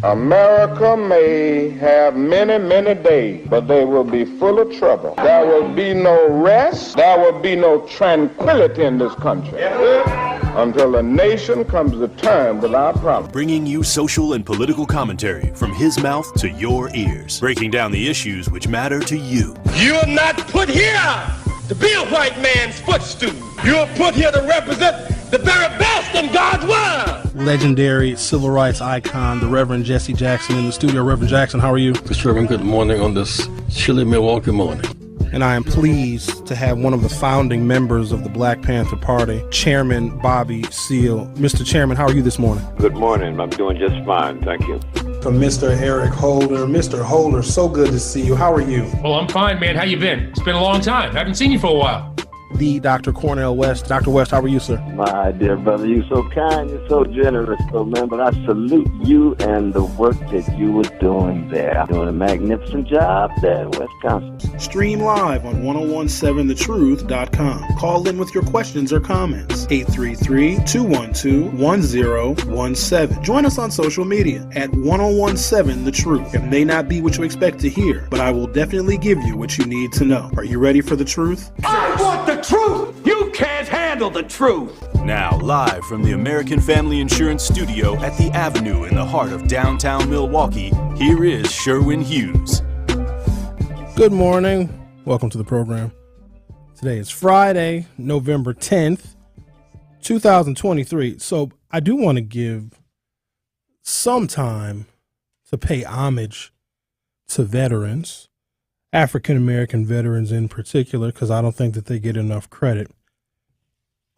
America may have many, many days, but they will be full of trouble. There will be no rest. There will be no tranquility in this country until the nation comes to terms with our problems. Bringing you social and political commentary from his mouth to your ears, breaking down the issues which matter to you. You're not put here to be a white man's footstool. You're put here to represent the very best in God's word. Legendary civil rights icon, the Reverend Jesse Jackson in the studio. Reverend Jackson, how are you? Mr. Sherwin, good morning on this chilly Milwaukee morning. And I am pleased to have one of the founding members of the Black Panther Party, Chairman Bobby Seale. Mr. Chairman, how are you this morning? Good morning. I'm doing just fine. Thank you. From Mr. Eric Holder. Mr. Holder, so good to see you. How are you? Well, I'm fine, man. How you been? It's been a long time. I haven't seen you for a while. The Dr. Cornel West. Dr. West, how are you, sir? My dear brother, you're so kind, you're so generous, man, but I salute you and the work that you were doing there. Doing a magnificent job there in Wisconsin. Stream live on 1017thetruth.com. Call in with your questions or comments. 833-212-1017. Join us on social media at 1017 The Truth. It may not be what you expect to hear, but I will definitely give you what you need to know. Are you ready for the truth? I want the truth. You can't handle the truth. Now, live from the American Family Insurance Studio at the Avenue in the heart of downtown Milwaukee, here is Sherwin Hughes. Good morning. Welcome to the program. Today is Friday, November 10th, 2023. So I do want to give some time to pay homage to veterans, African-American veterans in particular, because I don't think that they get enough credit.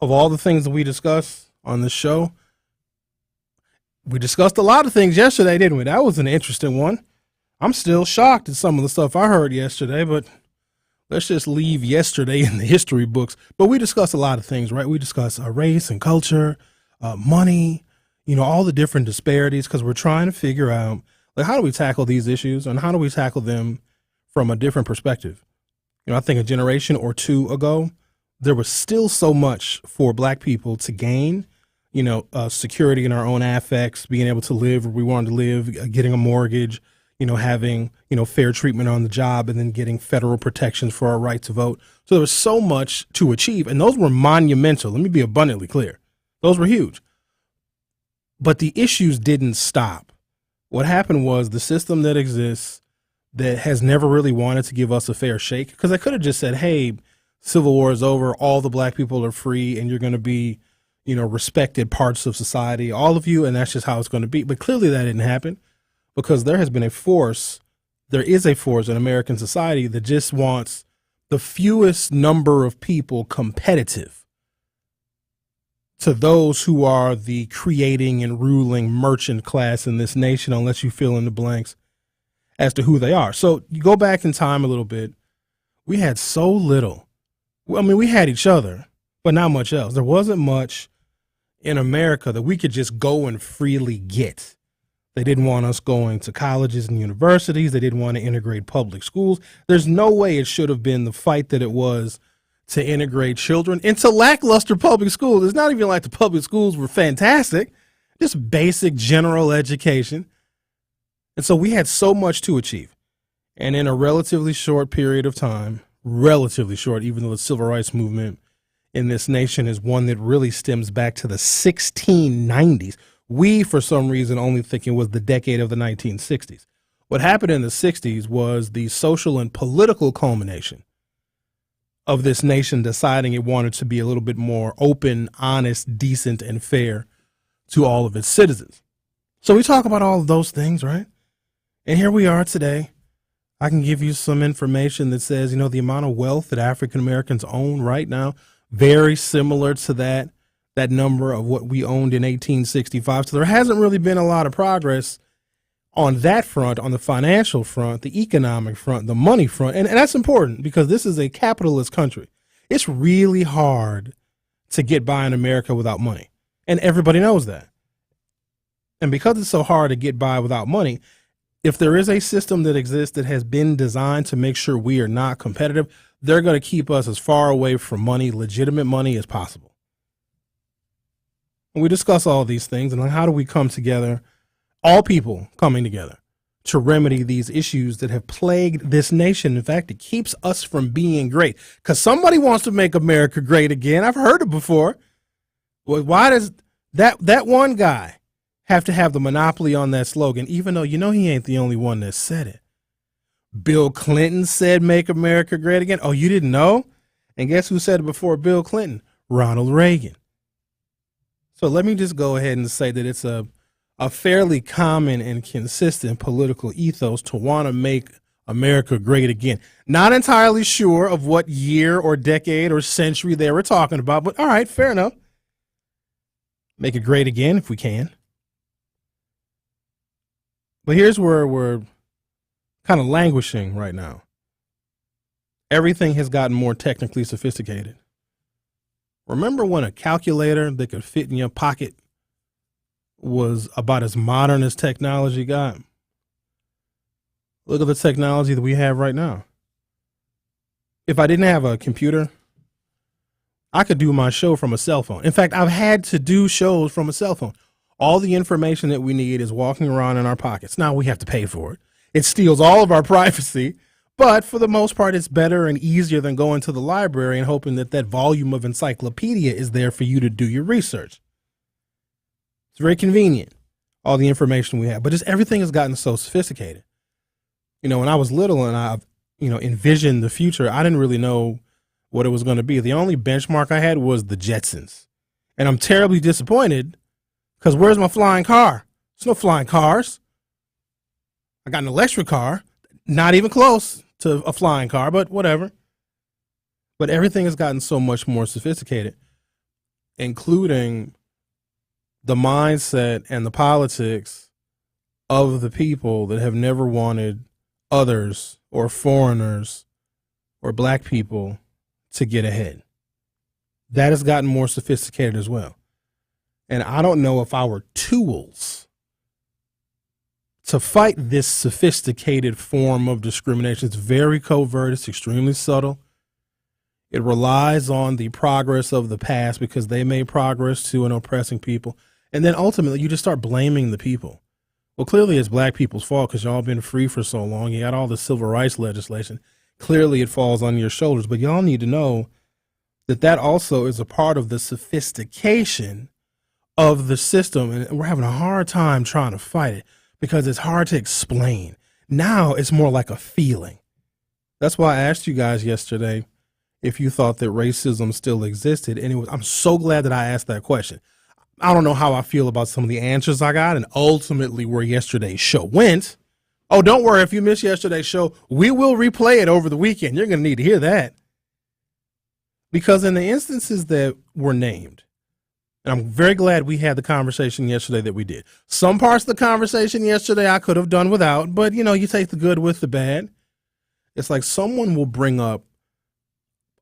Of all the things that we discuss on this show, we discussed a lot of things yesterday, didn't we? That was an interesting one. I'm still shocked at some of the stuff I heard yesterday, but let's just leave yesterday in the history books. But we discussed a lot of things, right? We discussed race and culture, money, all the different disparities, because we're trying to figure out, like, how do we tackle these issues and how do we tackle them from a different perspective. I think a generation or two ago, there was still so much for Black people to gain, security in our own affects, being able to live where we wanted to live, getting a mortgage, having, fair treatment on the job, and then getting federal protections for our right to vote. So there was so much to achieve, and those were monumental. Let me be abundantly clear. Those were huge. But the issues didn't stop. What happened was the system that exists that has never really wanted to give us a fair shake, because I could have just said, hey, Civil War is over, all the Black people are free, and you're going to be, respected parts of society, all of you, and that's just how it's going to be. But clearly that didn't happen, because there is a force in American society that just wants the fewest number of people competitive to those who are the creating and ruling merchant class in this nation, unless you fill in the blanks as to who they are. So you go back in time a little bit. We had so little. I mean, we had each other, but not much else. There wasn't much in America that we could just go and freely get. They didn't want us going to colleges and universities. They didn't want to integrate public schools. There's no way it should have been the fight that it was to integrate children into lackluster public schools. It's not even like the public schools were fantastic, just basic general education. And so we had so much to achieve. And in a relatively short period of time, relatively short, even though the civil rights movement in this nation is one that really stems back to the 1690s. We, for some reason, only think it was the decade of the 1960s. What happened in the 60s was the social and political culmination of this nation deciding it wanted to be a little bit more open, honest, decent, and fair to all of its citizens. So we talk about all of those things, right? And here we are today. I can give you some information that says, the amount of wealth that African Americans own right now, very similar to that number of what we owned in 1865. So there hasn't really been a lot of progress on that front, on the financial front, the economic front, the money front. And that's important because this is a capitalist country. It's really hard to get by in America without money. And everybody knows that. And because it's so hard to get by without money, if there is a system that exists that has been designed to make sure we are not competitive, they're going to keep us as far away from money, legitimate money, as possible. And we discuss all these things and how do we come together all people coming together to remedy these issues that have plagued this nation. In fact, it keeps us from being great because somebody wants to make America great again. I've heard it before. Well, why does that one guy have to have the monopoly on that slogan, even though he ain't the only one that said it? Bill Clinton said, make America great again. Oh, you didn't know? And guess who said it before Bill Clinton? Ronald Reagan. So let me just go ahead and say that it's a fairly common and consistent political ethos to want to make America great again. Not entirely sure of what year or decade or century they were talking about, but all right, fair enough. Make it great again if we can. But here's where we're kind of languishing right now. Everything has gotten more technically sophisticated. Remember when a calculator that could fit in your pocket was about as modern as technology got? Look at the technology that we have right now. If I didn't have a computer, I could do my show from a cell phone. In fact, I've had to do shows from a cell phone. All the information that we need is walking around in our pockets. Now we have to pay for it. It steals all of our privacy, but for the most part, it's better and easier than going to the library and hoping that volume of encyclopedia is there for you to do your research. It's very convenient, all the information we have, but just everything has gotten so sophisticated. When I was little and I, envisioned the future, I didn't really know what it was going to be. The only benchmark I had was the Jetsons. And I'm terribly disappointed because where's my flying car? There's no flying cars. I got an electric car, not even close to a flying car, but whatever. But everything has gotten so much more sophisticated, including the mindset and the politics of the people that have never wanted others or foreigners or black people to get ahead. That has gotten more sophisticated as well. And I don't know if our tools to fight this sophisticated form of discrimination, it's very covert, it's extremely subtle. It relies on the progress of the past because they made progress to an oppressing people. And then ultimately you just start blaming the people. Well, clearly it's black people's fault because y'all been free for so long. You got all the civil rights legislation. Clearly it falls on your shoulders, but y'all need to know that also is a part of the sophistication of the system. And we're having a hard time trying to fight it because it's hard to explain. Now it's more like a feeling. That's why I asked you guys yesterday if you thought that racism still existed. And I'm so glad that I asked that question. I don't know how I feel about some of the answers I got and ultimately where yesterday's show went. Oh, don't worry. If you missed yesterday's show, we will replay it over the weekend. You're going to need to hear that. Because in the instances that were named, and I'm very glad we had the conversation yesterday that we did. Some parts of the conversation yesterday I could have done without, but you take the good with the bad. It's like someone will bring up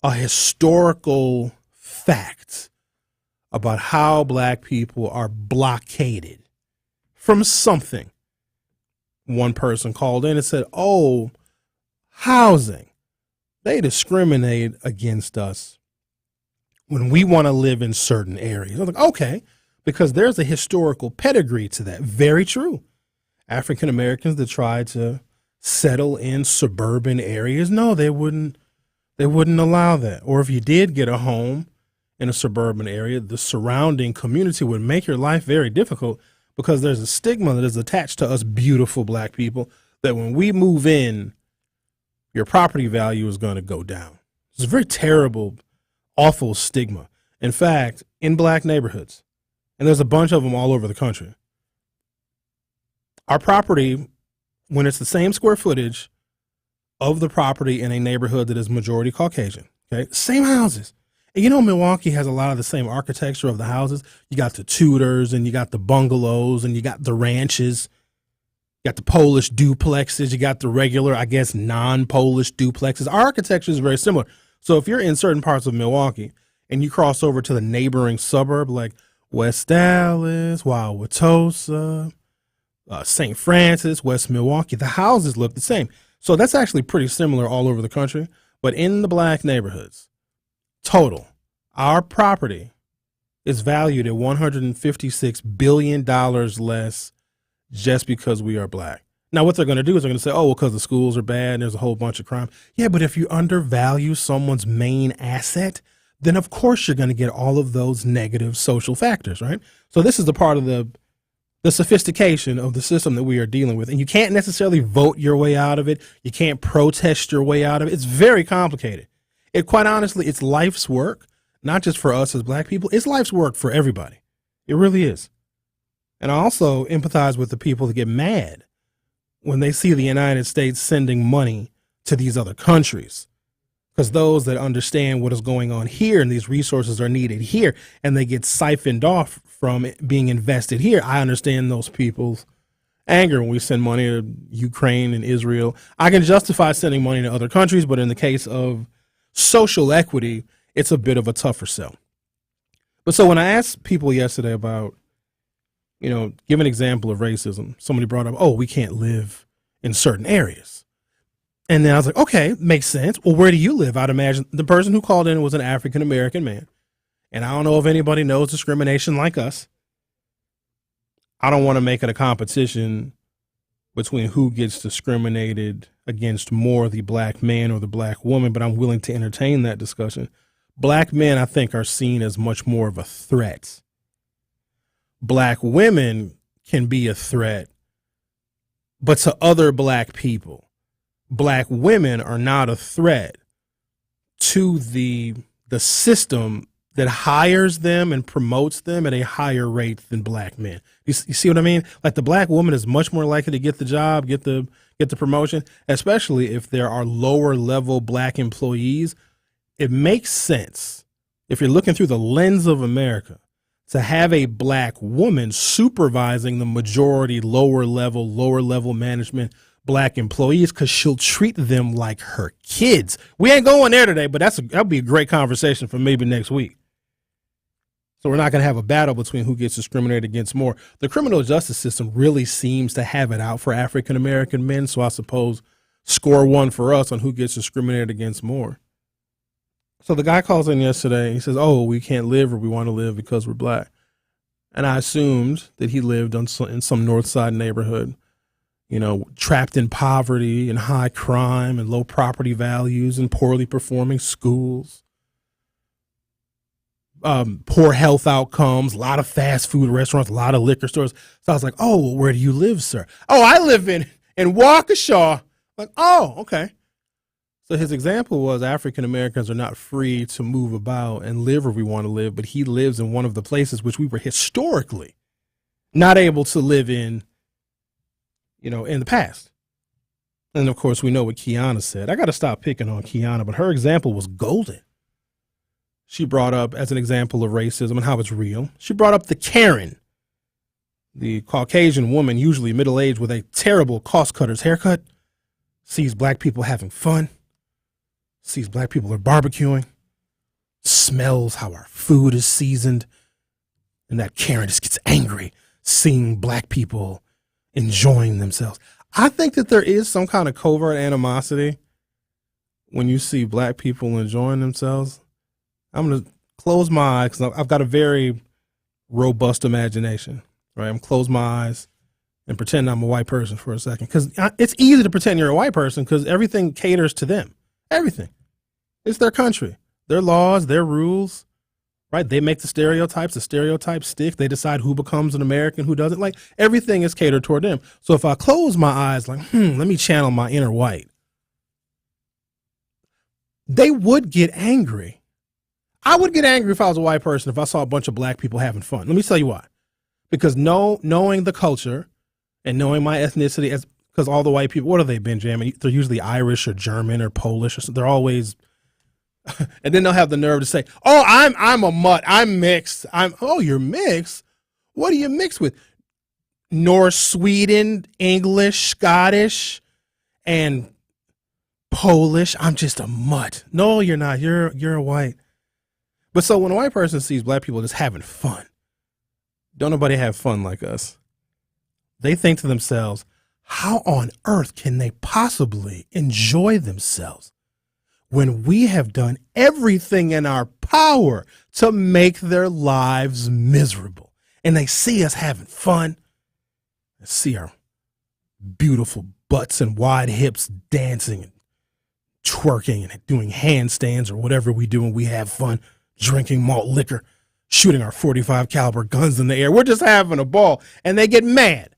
a historical fact about how black people are blockaded from something. One person called in and said, oh, housing. They discriminate against us when we want to live in certain areas. I was like, okay, because there's a historical pedigree to that. Very true. African Americans that tried to settle in suburban areas, no, they wouldn't allow that. Or if you did get a home in a suburban area, the surrounding community would make your life very difficult because there's a stigma that is attached to us beautiful black people that when we move in, your property value is going to go down. It's a very terrible, awful stigma. In fact, in black neighborhoods, and there's a bunch of them all over the country, our property, when it's the same square footage of the property in a neighborhood that is majority Caucasian, okay, same houses. And Milwaukee has a lot of the same architecture of the houses. You got the Tudors and you got the bungalows and you got the ranches. You got the Polish duplexes. You got the regular, I guess, non-Polish duplexes. Our architecture is very similar. So if you're in certain parts of Milwaukee and you cross over to the neighboring suburb like West Dallas, Wauwatosa, St. Francis, West Milwaukee, the houses look the same. So that's actually pretty similar all over the country. But in the black neighborhoods, total, our property is valued at $156 billion less just because we are black. Now, what they're going to do is they're going to say, oh, well, because the schools are bad and there's a whole bunch of crime. Yeah, but if you undervalue someone's main asset, then of course you're going to get all of those negative social factors, right? So this is the part of the sophistication of the system that we are dealing with. And you can't necessarily vote your way out of it. You can't protest your way out of it. It's very complicated. Quite honestly, it's life's work, not just for us as black people. It's life's work for everybody. It really is. And I also empathize with the people that get mad when they see the United States sending money to these other countries. Because those that understand what is going on here and these resources are needed here and they get siphoned off from it being invested here, I understand those people's anger when we send money to Ukraine and Israel. I can justify sending money to other countries, but in the case of social equity, it's a bit of a tougher sell. But so when I asked people yesterday about, give an example of racism, somebody brought up, oh, we can't live in certain areas. And then I was like, okay, makes sense. Well, where do you live? I'd imagine the person who called in was an African-American man. And I don't know if anybody knows discrimination like us. I don't want to make it a competition between who gets discriminated against more, the black man or the black woman, but I'm willing to entertain that discussion. Black men, I think, are seen as much more of a threat. Black women can be a threat, but to other black people. Black women are not a threat to the system that hires them and promotes them at a higher rate than black men. You see what I mean? Like the black woman is much more likely to get the job, get the promotion, especially if there are lower level black employees. It makes sense if you're looking through the lens of America to have a black woman supervising the majority lower level management black employees, because she'll treat them like her kids. We ain't going there today, but that'll be a great conversation for maybe next week. So we're not going to have a battle between who gets discriminated against more. The criminal justice system really seems to have it out for African-American men. So I suppose score one for us on who gets discriminated against more. So the guy calls in yesterday. He says, oh, we can't live where we want to live because we're black. And I assumed that he lived in some North Side neighborhood, trapped in poverty and high crime and low property values and poorly performing schools, poor health outcomes, a lot of fast food restaurants, a lot of liquor stores. So I was like, oh, well, where do you live, sir? Oh, I live in Waukesha. Like, oh, okay. So his example was African Americans are not free to move about and live where we want to live, but he lives in one of the places which we were historically not able to live in, in the past. And of course, we know what Kiana said. I got to stop picking on Kiana, but her example was golden. She brought up as an example of racism and how it's real. She brought up the Karen, the Caucasian woman, usually middle-aged with a terrible cost cutter's haircut, sees black people having fun, sees black people are barbecuing, smells how our food is seasoned, and that Karen just gets angry seeing black people enjoying themselves. I think that there is some kind of covert animosity when you see black people enjoying themselves. I'm going to close my eyes because I've got a very robust imagination, right? I'm close my eyes and pretend I'm a white person for a second, because it's easy to pretend you're a white person because everything caters to them. Everything. It's their country, their laws, their rules, right? They make the stereotypes stick. They decide who becomes an American, who doesn't. Like, everything is catered toward them. So if I close my eyes like, let me channel my inner white, they would get angry. I would get angry if I was a white person, if I saw a bunch of black people having fun. Let me tell you why. Because knowing the culture and knowing my ethnicity, because all the white people, what are they, Benjamin? They're usually Irish or German or Polish. They're always, and then they'll have the nerve to say, oh, I'm a mutt. I'm mixed. Oh, you're mixed? What are you mixed with? Norse, Sweden, English, Scottish, and Polish. I'm just a mutt. No, you're not. You're a white. But so when a white person sees black people just having fun, don't nobody have fun like us. They think to themselves, how on earth can they possibly enjoy themselves when we have done everything in our power to make their lives miserable? And they see us having fun. and see our beautiful butts and wide hips dancing and twerking and doing handstands or whatever we do when we have fun, drinking malt liquor, shooting our .45 caliber guns in the air. We're just having a ball, and they get mad.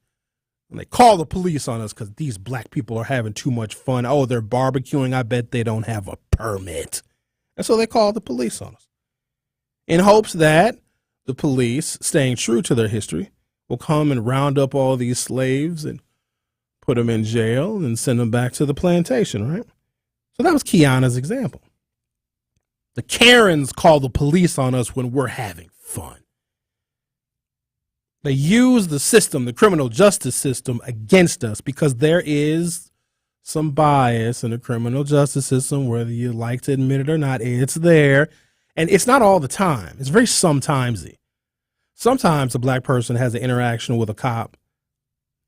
And they call the police on us because these black people are having too much fun. Oh, they're barbecuing. I bet they don't have a permit. And so they call the police on us in hopes that the police, staying true to their history, will come and round up all these slaves and put them in jail and send them back to the plantation, right? So that was Kiana's example. The Karens call the police on us when we're having fun. They use the system, the criminal justice system, against us because there is some bias in the criminal justice system, whether you like to admit it or not. It's there. And it's not all the time. It's very sometimesy. Sometimes a black person has an interaction with a cop,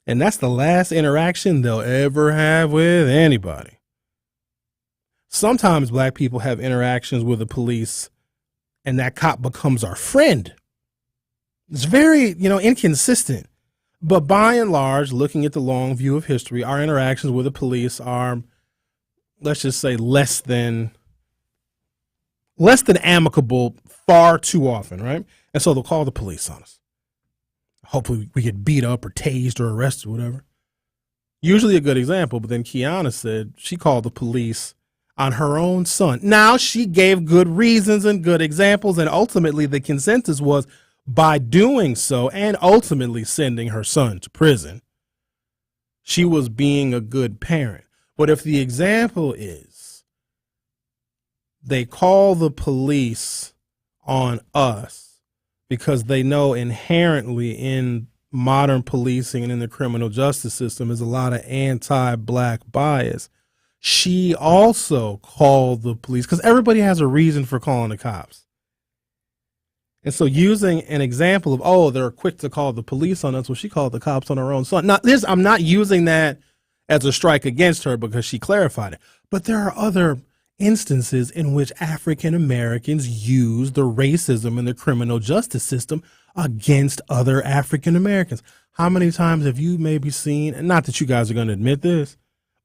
and that's the last interaction they'll ever have with anybody. Sometimes black people have interactions with the police, and that cop becomes our friend. It's very, inconsistent. But by and large, looking at the long view of history, our interactions with the police are, let's just say, less than amicable far too often, right? And so they'll call the police on us. Hopefully we get beat up or tased or arrested or whatever. Usually a good example, but then Kiana said she called the police on her own son. Now, she gave good reasons and good examples, and ultimately the consensus was, by doing so and ultimately sending her son to prison, she was being a good parent. But if the example is they call the police on us because they know inherently in modern policing and in the criminal justice system is a lot of anti-black bias, she also called the police because everybody has a reason for calling the cops. And so using an example of, oh, they're quick to call the police on us, well, she called the cops on her own son. Now, I'm not using that as a strike against her because she clarified it. But there are other instances in which African Americans use the racism in the criminal justice system against other African Americans. How many times have you maybe seen, and not that you guys are going to admit this,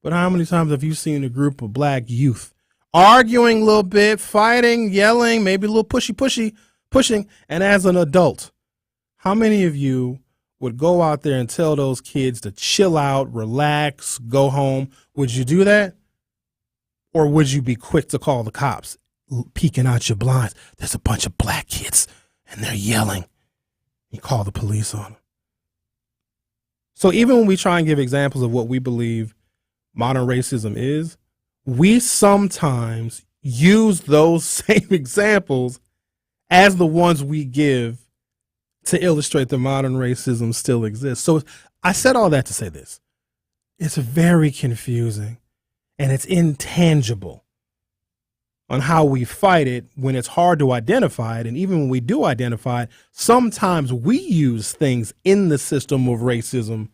but how many times have you seen a group of black youth arguing a little bit, fighting, yelling, maybe a little pushing, and as an adult, how many of you would go out there and tell those kids to chill out, relax, go home? Would you do that? Or would you be quick to call the cops, peeking out your blinds? There's a bunch of black kids and they're yelling. You call the police on them. So even when we try and give examples of what we believe modern racism is, we sometimes use those same examples as the ones we give to illustrate that modern racism still exists. So I said all that to say this. It's very confusing and it's intangible on how we fight it when it's hard to identify it. And even when we do identify it, sometimes we use things in the system of racism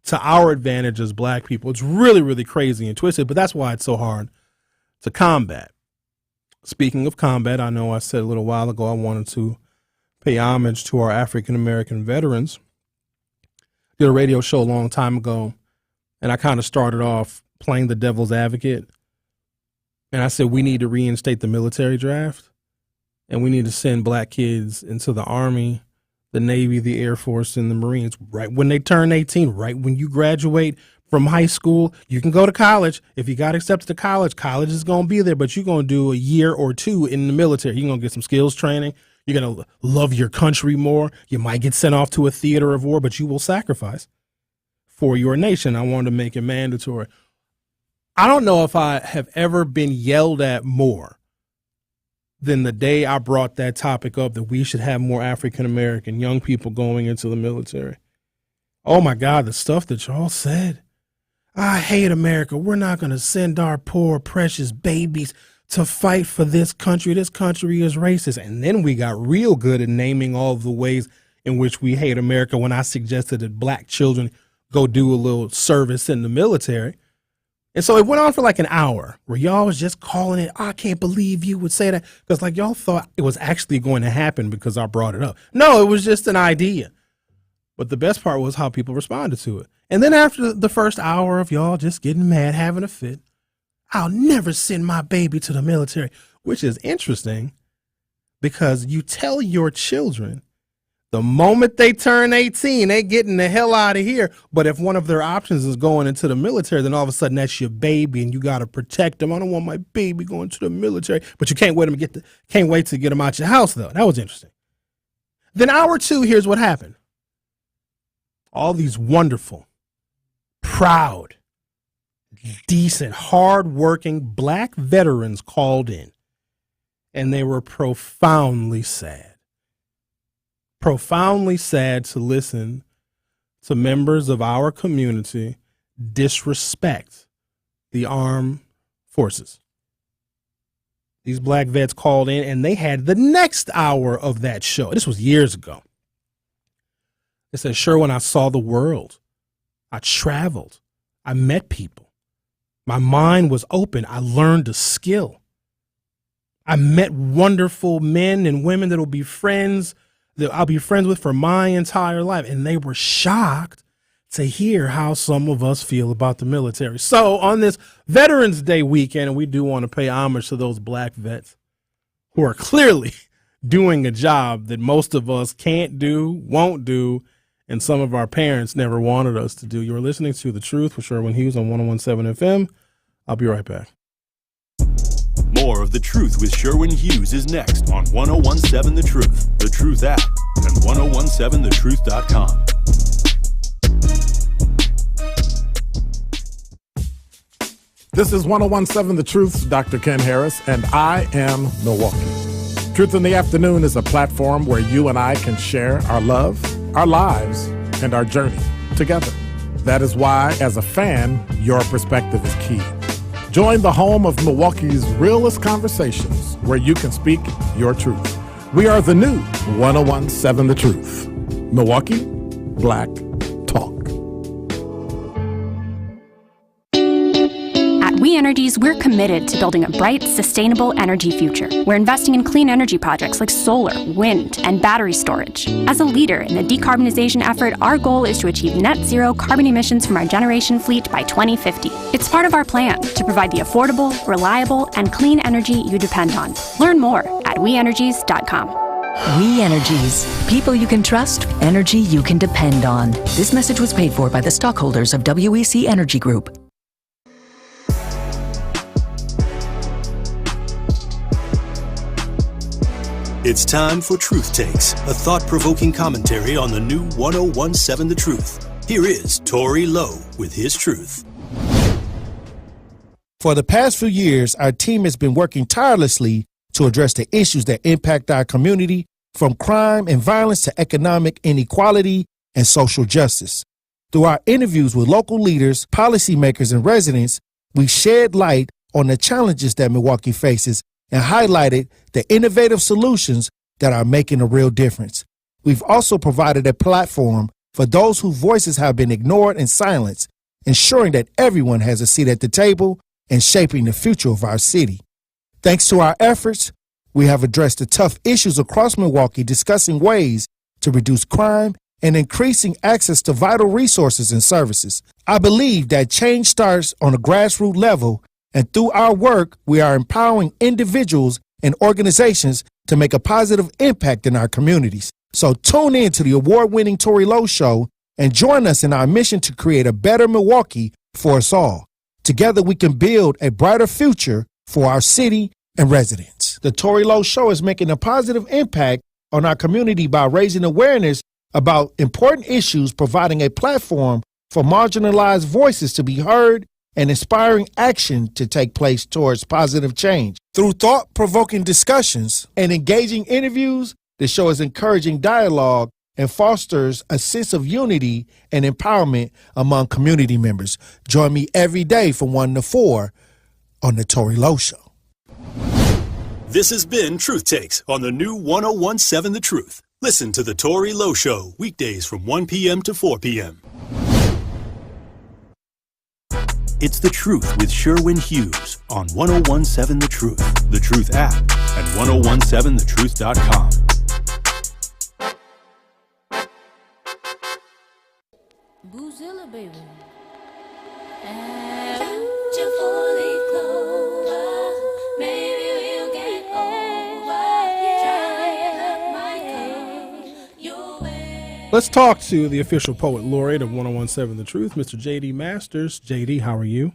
to our advantage as black people. It's really, really crazy and twisted, but that's why it's so hard to combat. Speaking of combat, I know I said a little while ago I wanted to pay homage to our African-American veterans. Did a radio show a long time ago, and I kind of started off playing the devil's advocate. And I said we need to reinstate the military draft, and we need to send black kids into the Army, the Navy, the Air Force, and the Marines right when they turn 18, right when you graduate from high school. You can go to college. If you got accepted to college, college is going to be there, but you're going to do a year or two in the military. You're going to get some skills training. You're going to love your country more. You might get sent off to a theater of war, but you will sacrifice for your nation. I wanted to make it mandatory. I don't know if I have ever been yelled at more than the day I brought that topic up, that we should have more African-American young people going into the military. Oh my God, the stuff that y'all said. I hate America. We're not going to send our poor, precious babies to fight for this country. This country is racist. And then we got real good at naming all the ways in which we hate America when I suggested that black children go do a little service in the military. And so it went on for like an hour where y'all was just calling it, I can't believe you would say that. Because like y'all thought it was actually going to happen because I brought it up. No, it was just an idea. But the best part was how people responded to it. And then after the first hour of y'all just getting mad, having a fit, I'll never send my baby to the military, which is interesting because you tell your children the moment they turn 18, they getting the hell out of here. But if one of their options is going into the military, then all of a sudden that's your baby and you got to protect them. I don't want my baby going to the military, but you can't wait to get them out your house though. That was interesting. Then hour two, here's what happened. All these wonderful, proud, decent, hardworking black veterans called in, and they were profoundly sad to listen to members of our community disrespect the armed forces. These black vets called in, and they had the next hour of that show. This was years ago. They said, Sherwin, I saw the world. I traveled. I met people. My mind was open. I learned a skill. I met wonderful men and women that will be friends, that I'll be friends with for my entire life. And they were shocked to hear how some of us feel about the military. So on this Veterans Day weekend, and we do want to pay homage to those black vets who are clearly doing a job that most of us can't do, won't do, and some of our parents never wanted us to do. You're listening to The Truth with Sherwin Hughes on 101.7 FM. I'll be right back. More of The Truth with Sherwin Hughes is next on 101.7 The Truth, The Truth app, and 1017thetruth.com. This is 101.7 The Truth's Dr. Ken Harris, and I am Milwaukee. Truth in the Afternoon is a platform where you and I can share our love, our lives, and our journey together. That is why, as a fan, your perspective is key. Join the home of Milwaukee's realest conversations where you can speak your truth. We are the new 101.7 The Truth. Milwaukee Black Talk. We Energies, we're committed to building a bright, sustainable energy future. We're investing in clean energy projects like solar, wind, and battery storage. As a leader in the decarbonization effort, our goal is to achieve net zero carbon emissions from our generation fleet by 2050. It's part of our plan to provide the affordable, reliable, and clean energy you depend on. Learn more at WeEnergies.com. We Energies. People you can trust, energy you can depend on. This message was paid for by the stockholders of WEC Energy Group. It's time for Truth Takes, a thought-provoking commentary on the new 101.7 The Truth. Here is Tory Lowe with his truth. For the past few years, our team has been working tirelessly to address the issues that impact our community, from crime and violence to economic inequality and social justice. Through our interviews with local leaders, policymakers, and residents, we shed light on the challenges that Milwaukee faces and highlighted the innovative solutions that are making a real difference. We've also provided a platform for those whose voices have been ignored and silenced, ensuring that everyone has a seat at the table and shaping the future of our city. Thanks to our efforts, we have addressed the tough issues across Milwaukee, discussing ways to reduce crime and increasing access to vital resources and services. I believe that change starts on a grassroots level, and through our work, we are empowering individuals and organizations to make a positive impact in our communities. So tune in to the award-winning Tory Lowe Show and join us in our mission to create a better Milwaukee for us all. Together, we can build a brighter future for our city and residents. The Tory Lowe Show is making a positive impact on our community by raising awareness about important issues, providing a platform for marginalized voices to be heard, and inspiring action to take place towards positive change. Through thought-provoking discussions and engaging interviews, the show is encouraging dialogue and fosters a sense of unity and empowerment among community members. Join me every day from 1 to 4 on The Tory Lowe Show. This has been Truth Takes on the new 101.7 The Truth. Listen to The Tory Lowe Show weekdays from 1 p.m. to 4 p.m. It's The Truth with Sherwin Hughes on 101.7 The Truth, The Truth app, and 1017thetruth.com. Boozilla, baby. Four-leaf clover, maybe we'll get over. Drying up might come your way. Let's talk to the official poet laureate of 1017 The Truth, Mr. J.D. Masters. J.D., how are you?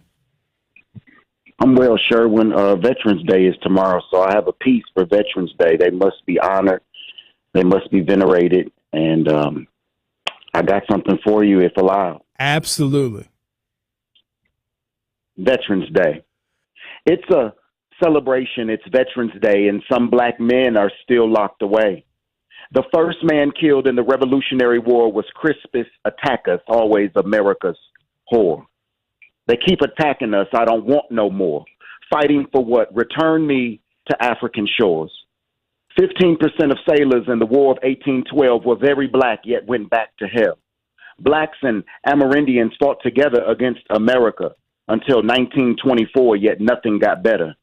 I'm well, Sherwin. Veterans Day is tomorrow, so I have a piece for Veterans Day. They must be honored. They must be venerated. And I got something for you, if allowed. Absolutely. Veterans Day. It's a celebration. It's Veterans Day, and some black men are still locked away. The first man killed in the Revolutionary War was Crispus Attucks, always America's whore. They keep attacking us. I don't want no more. Fighting for what? Return me to African shores. 15% of sailors in the War of 1812 were very black, yet went back to hell. Blacks and Amerindians fought together against America until 1924, yet nothing got better.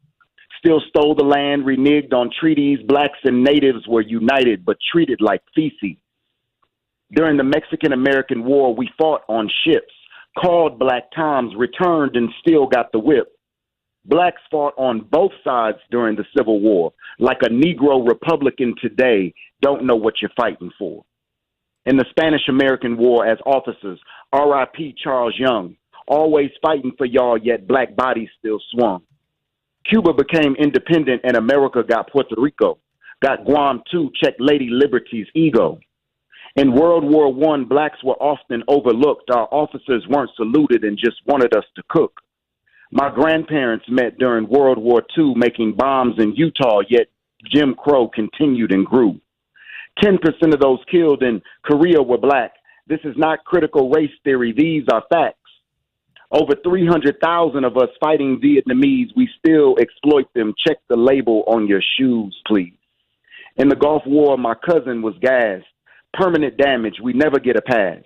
Still stole the land, reneged on treaties. Blacks and natives were united, but treated like feces. During the Mexican-American War, we fought on ships. Called Black Toms, returned and still got the whip. Blacks fought on both sides during the Civil War. Like a Negro Republican today, don't know what you're fighting for. In the Spanish-American War as officers, R.I.P. Charles Young, always fighting for y'all, yet black bodies still swung. Cuba became independent and America got Puerto Rico. Got Guam too, checked Lady Liberty's ego. In World War I, blacks were often overlooked. Our officers weren't saluted and just wanted us to cook. My grandparents met during World War II making bombs in Utah, yet Jim Crow continued and grew. 10% of those killed in Korea were black. This is not critical race theory. These are facts. Over 300,000 of us fighting Vietnamese, we still exploit them. Check the label on your shoes, please. In the Gulf War, my cousin was gassed. Permanent damage. We never get a pass.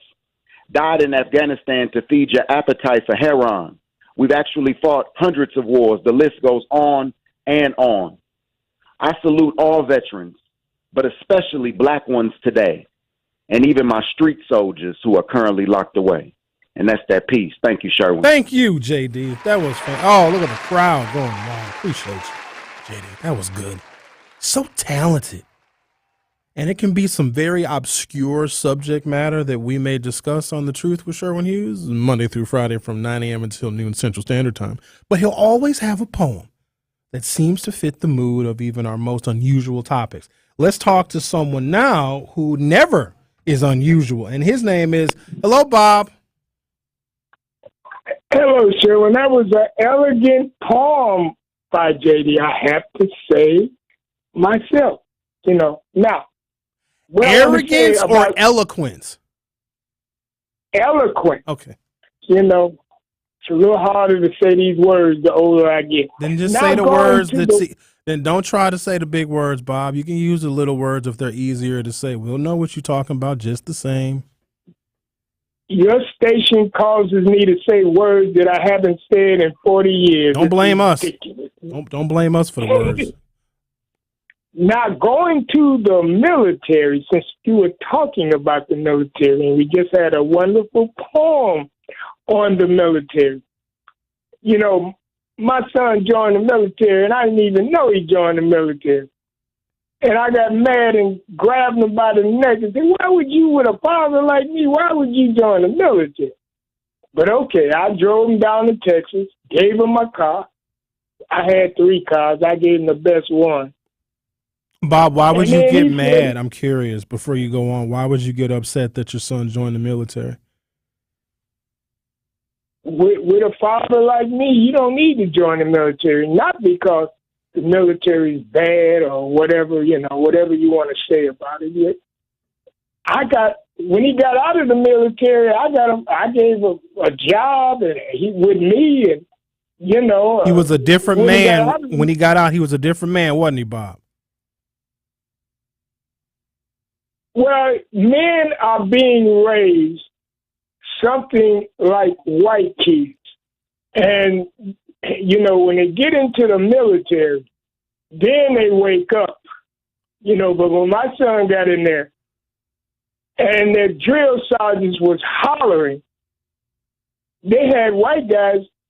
Died in Afghanistan to feed your appetite for heroin. We've actually fought hundreds of wars. The list goes on and on. I salute all veterans, but especially black ones today, and even my street soldiers who are currently locked away. And that's that piece. Thank you, Sherwin. Thank you, JD. That was fun. Oh, look at the crowd going wild. Appreciate you, JD. That was good. So talented. And it can be some very obscure subject matter that we may discuss on The Truth with Sherwin Hughes, Monday through Friday from 9 a.m. until noon Central Standard Time. But he'll always have a poem that seems to fit the mood of even our most unusual topics. Let's talk to someone now who never is unusual. And his name is, hello, Bob. Hello, Sherwin. That was an elegant poem by JD, I have to say myself. Now, arrogance or eloquence? Eloquent. Okay. It's a little harder to say these words the older I get. Then just say the words then don't try to say the big words, Bob. You can use the little words if they're easier to say. We'll know what you're talking about just the same. Your station causes me to say words that I haven't said in 40 years. Don't blame us. Don't blame us for the words. Now, going to the military, since you were talking about the military, and we just had a wonderful poem on the military. My son joined the military, and I didn't even know he joined the military. And I got mad and grabbed him by the neck and said, why would you, with a father like me, why would you join the military? But okay, I drove him down to Texas, gave him my car. I had 3 cars. I gave him the best one. Bob, why would you get mad? I'm curious, before you go on, why would you get upset that your son joined the military? With a father like me, you don't need to join the military, not because the military is bad or whatever, whatever you want to say about it. When he got out of the military, I gave him a job and he with me, and he was a different man. When he got out, he was a different man, wasn't he, Bob? Well, men are being raised something like white kids. And, when they get into the military, then they wake up. But when my son got in there, and the drill sergeants was hollering. They had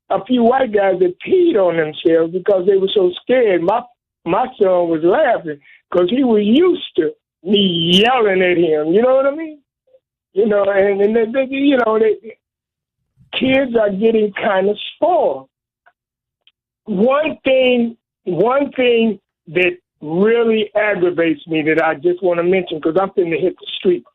a few white guys that peed on themselves because they were so scared. My son was laughing because he was used to me yelling at him. You know what I mean? You know, and kids are getting kind of spoiled. One thing that really aggravates me that I just want to mention, because I'm finna hit the street.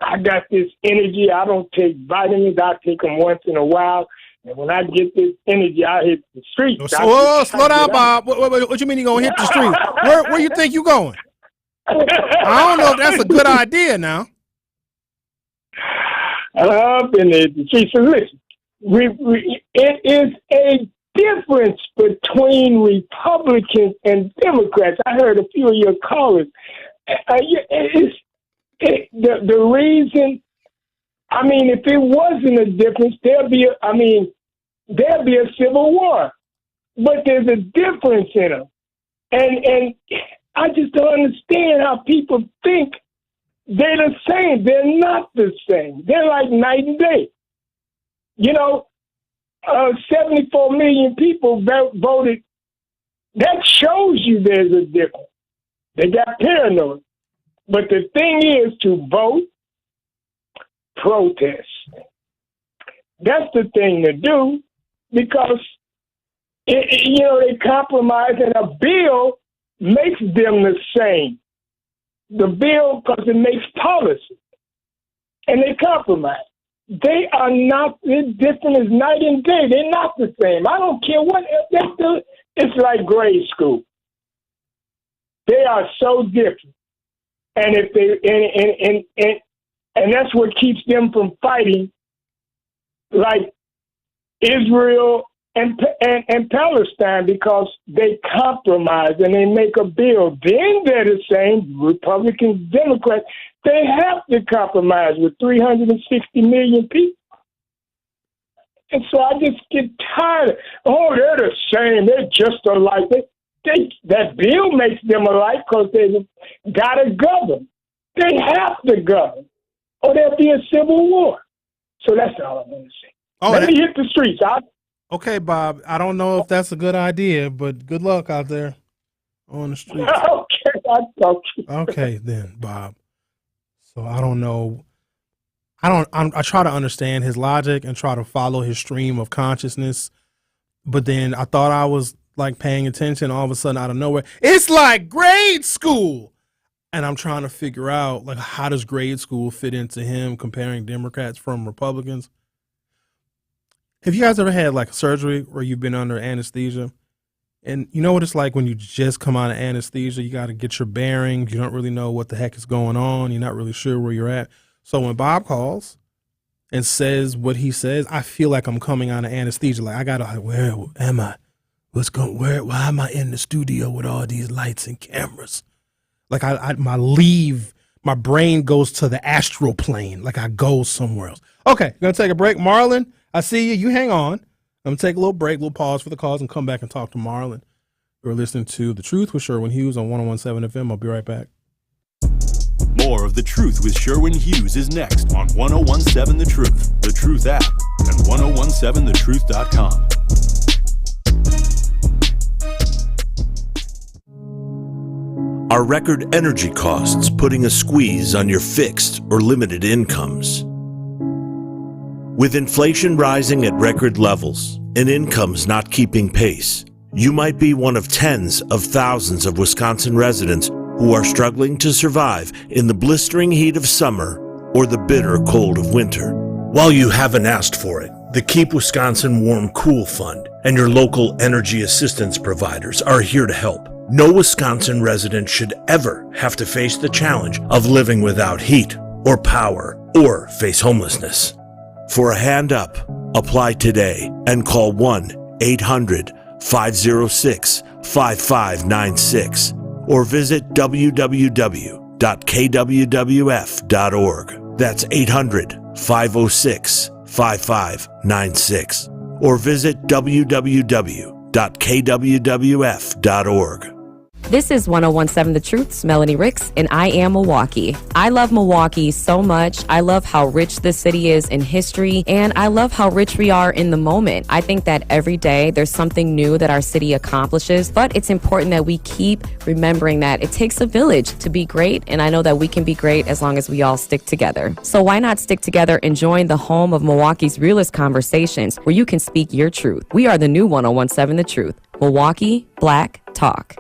I got this energy. I don't take vitamins. I take them once in a while. And when I get this energy, I hit the street. Slow down, Bob. What you mean you going to hit the street? Where you think you going? I don't know if that's a good idea now. I've been hit the street. So listen, it is a difference between Republicans and Democrats. I heard a few of your callers. The reason, I mean, if it wasn't a difference, there'd be a civil war. But there's a difference in them. And I just don't understand how people think they're the same. They're not the same. They're like night and day. You know, 74 million people voted. That shows you there's a difference. They got paranoid. But the thing is to vote, protest. That's the thing to do because, they compromise and a bill makes them the same. The bill, because it makes policy. And they compromise. They are not, they're different as night and day. They're not the same. I don't care what, it's like grade school. They are so different. And if they and that's what keeps them from fighting like Israel and Palestine, because they compromise and they make a bill. Then they're the same, Republicans, Democrats. They have to compromise with 360 million people. And so I just get tired. They're the same. They're just alike. That bill makes them alike because they got to govern. They have to govern, or there'll be a civil war. So that's all I want to say. Let me hit the streets. Okay, Bob. I don't know if that's a good idea, but good luck out there on the streets. Okay, I'll talk to you. Okay, then, Bob. So I don't know. I try to understand his logic and try to follow his stream of consciousness, but then I thought I was like paying attention. All of a sudden, out of nowhere, it's like grade school, and I'm trying to figure out like how does grade school fit into him comparing Democrats from Republicans. Have you guys ever had like surgery where you've been under anesthesia? And you know what it's like when you just come out of anesthesia, you got to get your bearings. You don't really know what the heck is going on. You're not really sure where you're at. So when Bob calls and says what he says, I feel like I'm coming out of anesthesia. Like I got to, where am I? Why am I in the studio with all these lights and cameras? Like my brain goes to the astral plane. Like I go somewhere else. Okay, gonna take a break. Marlon, I see you. You hang on. I'm going to take a little break, a little pause for the calls, and come back and talk to Marlon. You're listening to The Truth with Sherwin Hughes on 101.7 FM. I'll be right back. More of The Truth with Sherwin Hughes is next on 101.7 The Truth, The Truth app, and 1017thetruth.com. Are record energy costs putting a squeeze on your fixed or limited incomes? With inflation rising at record levels and incomes not keeping pace, you might be one of tens of thousands of Wisconsin residents who are struggling to survive in the blistering heat of summer or the bitter cold of winter. While you haven't asked for it, the Keep Wisconsin Warm Cool Fund and your local energy assistance providers are here to help. No Wisconsin resident should ever have to face the challenge of living without heat or power or face homelessness. For a hand up, apply today and call 1-800-506-5596 or visit www.kwwf.org. That's 800-506-5596 or visit www.kwwf.org. This is 1017 The Truth's Melanie Ricks, and I am Milwaukee. I love Milwaukee so much. I love how rich this city is in history, and I love how rich we are in the moment. I think that every day there's something new that our city accomplishes, but it's important that we keep remembering that it takes a village to be great, and I know that we can be great as long as we all stick together. So why not stick together and join the home of Milwaukee's realest conversations where you can speak your truth. We are the new 1017 The Truth. Milwaukee Black Talk.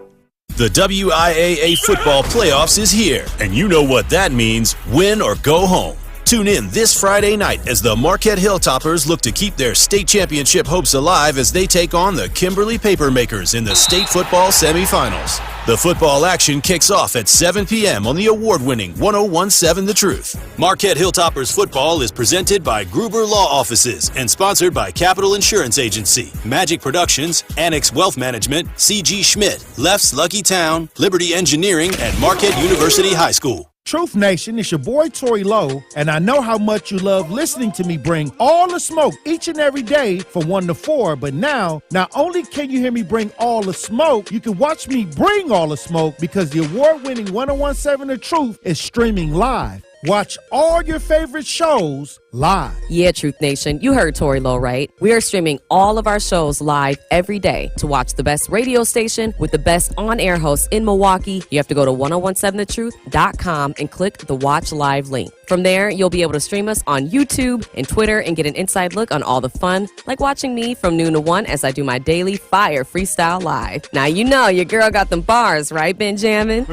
The WIAA football playoffs is here, and you know what that means: win or go home. Tune in this Friday night as the Marquette Hilltoppers look to keep their state championship hopes alive as they take on the Kimberly Papermakers in the state football semifinals. The football action kicks off at 7 p.m. on the award-winning 1017 The Truth. Marquette Hilltoppers football is presented by Gruber Law Offices and sponsored by Capital Insurance Agency, Magic Productions, Annex Wealth Management, C.G. Schmidt, Left's Lucky Town, Liberty Engineering, and Marquette University High School. Truth Nation, it's your boy Tory Lowe, and I know how much you love listening to me bring all the smoke each and every day from 1 to 4, but now, not only can you hear me bring all the smoke, you can watch me bring all the smoke because the award-winning 1017 The Truth is streaming live. Watch all your favorite shows live. Yeah, Truth Nation, you heard Tory Lowe right. We are streaming all of our shows live every day. To watch the best radio station with the best on-air hosts in Milwaukee, you have to go to 1017thetruth.com and click the Watch Live link. From there, you'll be able to stream us on YouTube and Twitter and get an inside look on all the fun, like watching me from noon to 1 as I do my daily Fire Freestyle Live. Now, you know your girl got them bars, right, Benjamin?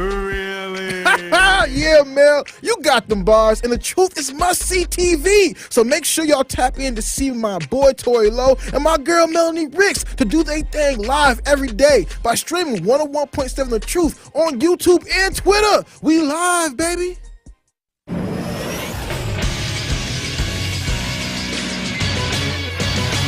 Yeah, Mel, you got them bars, and the truth is must-see TV. So make sure y'all tap in to see my boy Tory Lowe and my girl Melanie Ricks to do their thing live every day by streaming 101.7 The Truth on YouTube and Twitter. We live, baby.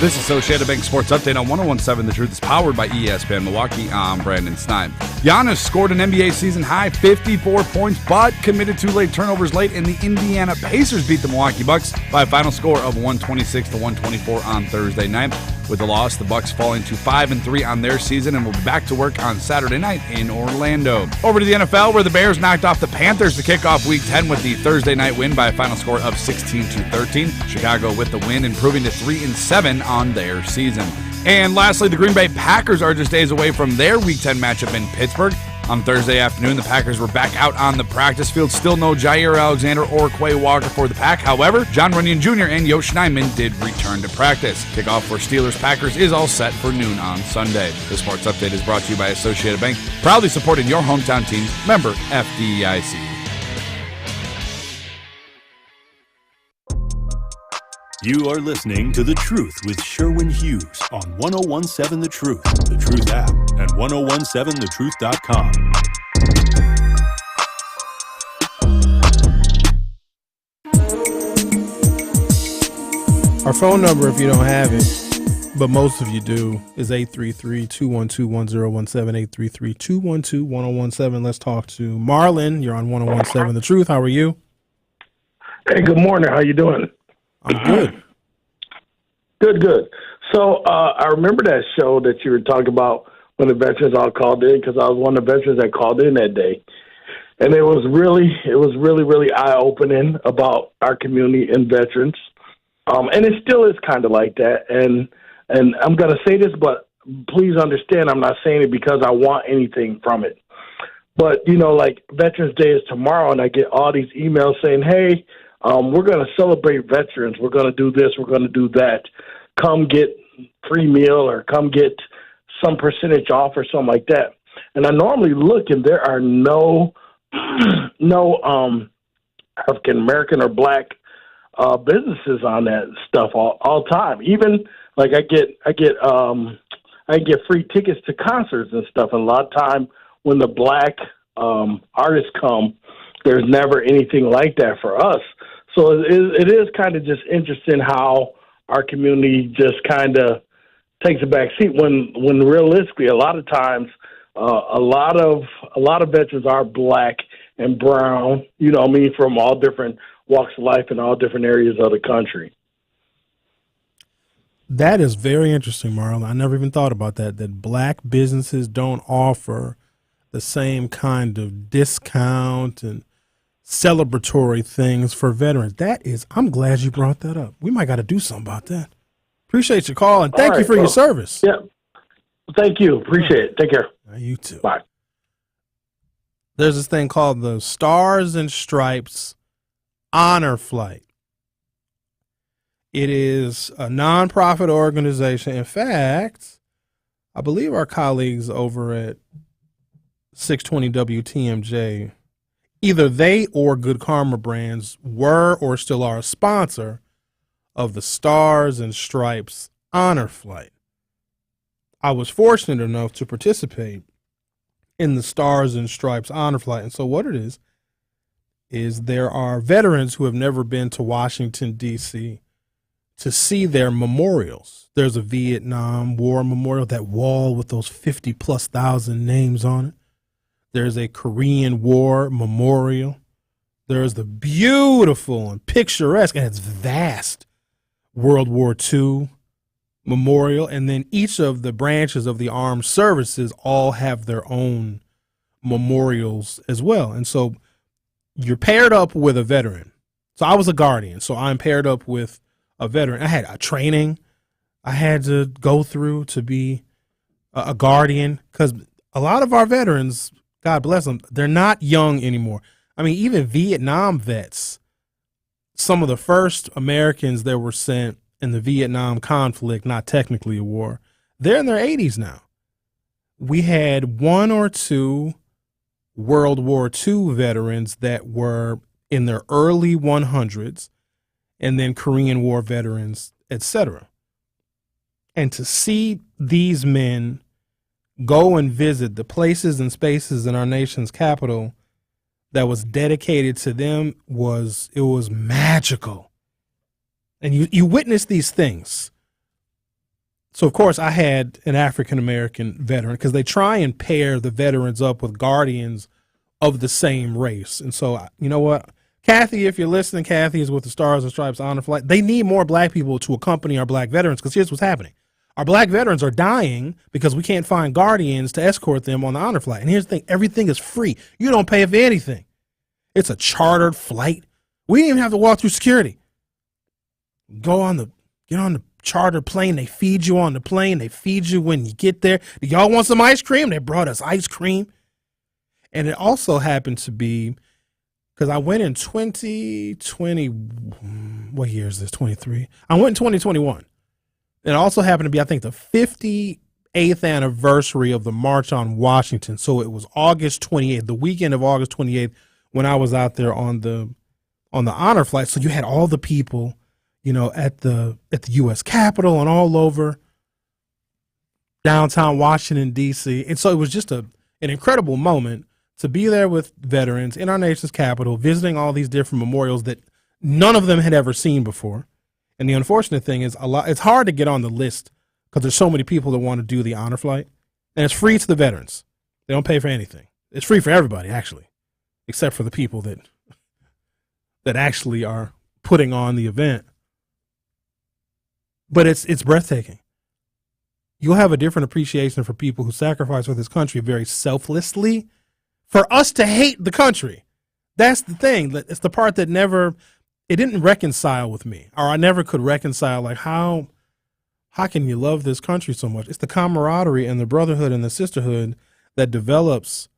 This Associated Bank Sports Update on 1017 The Truth is powered by ESPN Milwaukee. I'm Brandon Snipe. Giannis scored an NBA season-high 54 points, but committed 2 late turnovers late, and the Indiana Pacers beat the Milwaukee Bucks by a final score of 126-124 on Thursday night. With the loss, the Bucks falling to 5-3 on their season and will be back to work on Saturday night in Orlando. Over to the NFL, where the Bears knocked off the Panthers to kick off Week 10 with the Thursday night win by a final score of 16-13. Chicago with the win, improving to 3-7 on their season. And lastly, the Green Bay Packers are just days away from their Week 10 matchup in Pittsburgh. On Thursday afternoon, the Packers were back out on the practice field. Still no Jair Alexander or Quay Walker for the Pack. However, John Runyon Jr. and Yosh Nijman did return to practice. Kickoff for Steelers-Packers is all set for noon on Sunday. The Sports Update is brought to you by Associated Bank, proudly supporting your hometown teams. Member FDIC. You are listening to The Truth with Sherwin Hughes on 1017 The Truth, The Truth app, and 1017thetruth.com. Our phone number, if you don't have it, but most of you do, is 833-212-1017, 833-212-1017. Let's talk to Marlon. You're on 1017 The Truth. How are you? Hey, good morning. How you doing? I'm good. Good. So I remember that show that you were talking about when the veterans all called in, because I was one of the veterans that called in that day. And it was really eye-opening about our community and veterans. And it still is kind of like that. And I'm going to say this, but please understand, I'm not saying it because I want anything from it. But, you know, like Veterans Day is tomorrow, and I get all these emails saying, hey, we're going to celebrate veterans. We're going to do this. We're going to do that. Come get free meal or come get some percentage off or something like that. And I normally look, and there are no African American or black businesses on that stuff all time. Even like I get free tickets to concerts and stuff. And a lot of time when the black artists come, there's never anything like that for us. So it is kind of just interesting how our community just kind of takes a back seat when realistically a lot of times a lot of veterans are black and brown, you know what I mean, from all different walks of life in all different areas of the country. That is very interesting, Marlon. I never even thought about that black businesses don't offer the same kind of discount and celebratory things for veterans. I'm glad you brought that up. We might got to do something about that. Appreciate your call, and thank you for your service. Yeah. Thank you. Appreciate it. Take care. You too. Bye. There's this thing called the Stars and Stripes Honor Flight. It is a nonprofit organization. In fact, I believe our colleagues over at 620 WTMJ, either they or Good Karma Brands were or still are a sponsor of the Stars and Stripes Honor Flight. I was fortunate enough to participate in the Stars and Stripes Honor Flight. And so what it is there are veterans who have never been to Washington, D.C. to see their memorials. There's a Vietnam War memorial, that wall with those 50+ thousand names on it. There's a Korean War memorial. There's the beautiful and picturesque, and it's vast, World War II memorial. And then each of the branches of the armed services all have their own memorials as well. And so you're paired up with a veteran. So I was a guardian, so I'm paired up with a veteran. I had a training I had to go through to be a guardian, because a lot of our veterans, God bless them, they're not young anymore. I mean, even Vietnam vets, some of the first Americans that were sent in the Vietnam conflict, not technically a war, they're in their 80s now. We had one or two World War II veterans that were in their early 100s, and then Korean War veterans, etc. And to see these men go and visit the places and spaces in our nation's capital that was dedicated to them was magical. And you witness these things. So, of course, I had an African-American veteran, because they try and pair the veterans up with guardians of the same race. And so, you know what? Kathy, if you're listening, Kathy is with the Stars and Stripes Honor Flight. They need more black people to accompany our black veterans, because here's what's happening. Our black veterans are dying because we can't find guardians to escort them on the honor flight. And here's the thing, everything is free. You don't pay for anything. It's a chartered flight. We didn't even have to walk through security. Get on the chartered plane. They feed you on the plane. They feed you when you get there. Do y'all want some ice cream? They brought us ice cream. And it also happened to be, because I went in 2020, what year is this, 23? I went in 2021. It also happened to be, I think, the 58th anniversary of the March on Washington. So it was August 28th, the weekend of August 28th, when I was out there on the honor flight. So you had all the people, at the U.S. Capitol and all over downtown Washington, D.C. And so it was just an incredible moment to be there with veterans in our nation's capital, visiting all these different memorials that none of them had ever seen before. And the unfortunate thing is, it's hard to get on the list because there's so many people that want to do the honor flight. And it's free to the veterans. They don't pay for anything. It's free for everybody, actually, except for the people that actually are putting on the event. But it's breathtaking. You'll have a different appreciation for people who sacrifice for this country very selflessly. For us to hate the country, that's the thing. It's the part that it didn't reconcile with me, or I never could reconcile, like, how can you love this country so much? It's the camaraderie and the brotherhood and the sisterhood that develops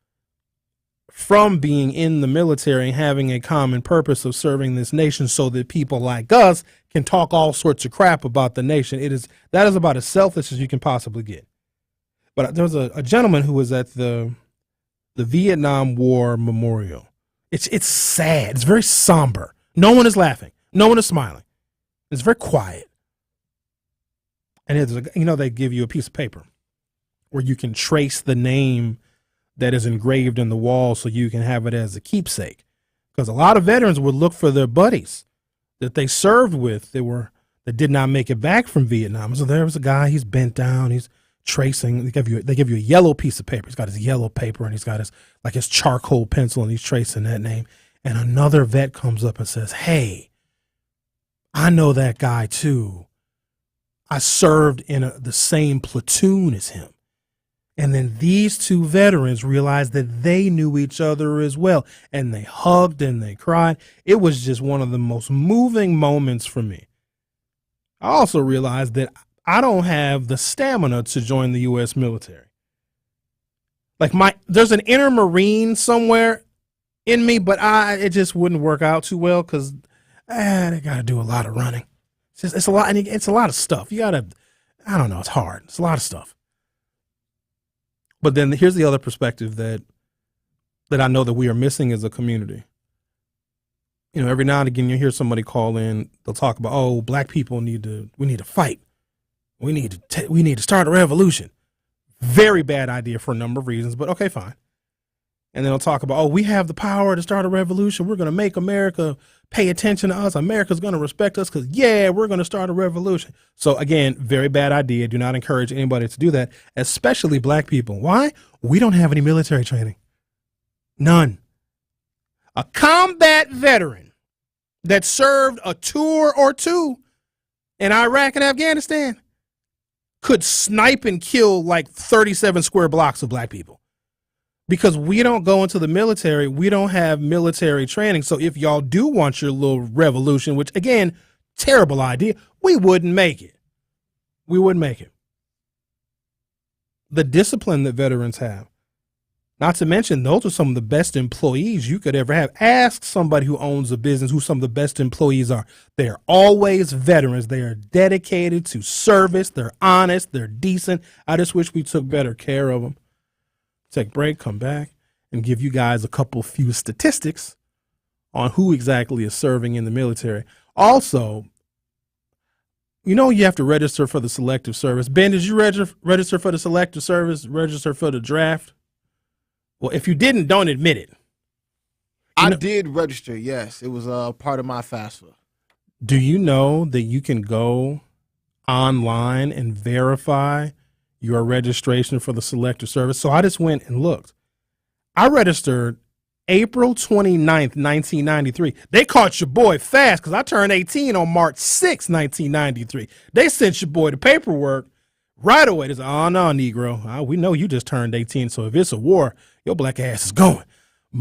from being in the military and having a common purpose of serving this nation, so that people like us can talk all sorts of crap about the nation. That is about as selfish as you can possibly get. But there was a gentleman who was at the Vietnam War Memorial. It's sad. It's very somber. No one is laughing. No one is smiling. It's very quiet. And they give you a piece of paper where you can trace the name that is engraved in the wall, so you can have it as a keepsake. Because a lot of veterans would look for their buddies that they served with that did not make it back from Vietnam. So there was a guy, he's bent down, he's tracing. They give you a yellow piece of paper. He's got his yellow paper, and he's got his charcoal pencil, and he's tracing that name. And another vet comes up and says, "Hey, I know that guy too. I served in the same platoon as him." And then these two veterans realized that they knew each other as well. And they hugged and they cried. It was just one of the most moving moments for me. I also realized that I don't have the stamina to join the U.S. military. Like there's an inner Marine somewhere in me, but it just wouldn't work out too well because they got to do a lot of running. It's a lot, and it's a lot of stuff. You got to, I don't know, it's hard. It's a lot of stuff. But then here's the other perspective that I know that we are missing as a community. You know, every now and again you hear somebody call in, they'll talk about, oh, black people we need to fight. We need to start a revolution. Very bad idea for a number of reasons, but okay, fine. And then they'll talk about, oh, we have the power to start a revolution. We're going to make America pay attention to us. America's going to respect us because, yeah, we're going to start a revolution. So, again, very bad idea. Do not encourage anybody to do that, especially black people. Why? We don't have any military training. None. A combat veteran that served a tour or two in Iraq and Afghanistan could snipe and kill like 37 square blocks of black people. Because we don't go into the military, we don't have military training. So if y'all do want your little revolution, which again, terrible idea, we wouldn't make it. We wouldn't make it. The discipline that veterans have, not to mention those are some of the best employees you could ever have. Ask somebody who owns a business who some of the best employees are. They're always veterans. They are dedicated to service. They're honest. They're decent. I just wish we took better care of them. Take a break, come back, and give you guys a few statistics on who exactly is serving in the military. Also, you know you have to register for the selective service. Ben, did you register for the selective service, register for the draft? Well, if you didn't, don't admit it. I did register, yes. It was part of my FAFSA. Do you know that you can go online and verify your registration for the selective service? So I just went and looked. I registered April 29th, 1993. They caught your boy fast because I turned 18 on March 6th, 1993. They sent your boy the paperwork right away. They said, oh, no, Negro. We know you just turned 18, so if it's a war, your black ass is going.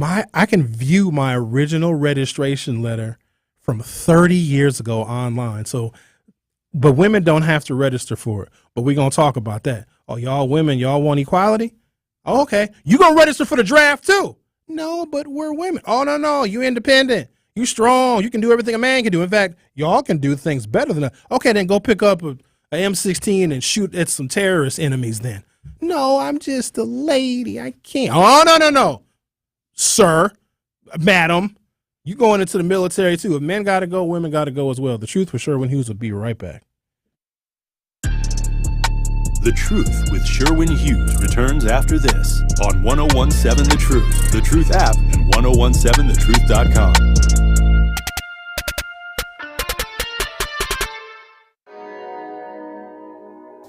I can view my original registration letter from 30 years ago online. So, but women don't have to register for it. But we're going to talk about that. Oh, y'all women, y'all want equality? Oh, okay. You going to register for the draft too? No, but we're women. Oh, no. You independent. You strong. You can do everything a man can do. In fact, y'all can do things better than that. Okay, then go pick up a M16 and shoot at some terrorist enemies then. No, I'm just a lady. I can't. Oh, no. Sir, madam, you going into the military too. If men got to go, women got to go as well. The Truth with Sherwin Hughes will be right back. The Truth with Sherwin Hughes returns after this on 1017 The Truth, The Truth app, and 1017thetruth.com.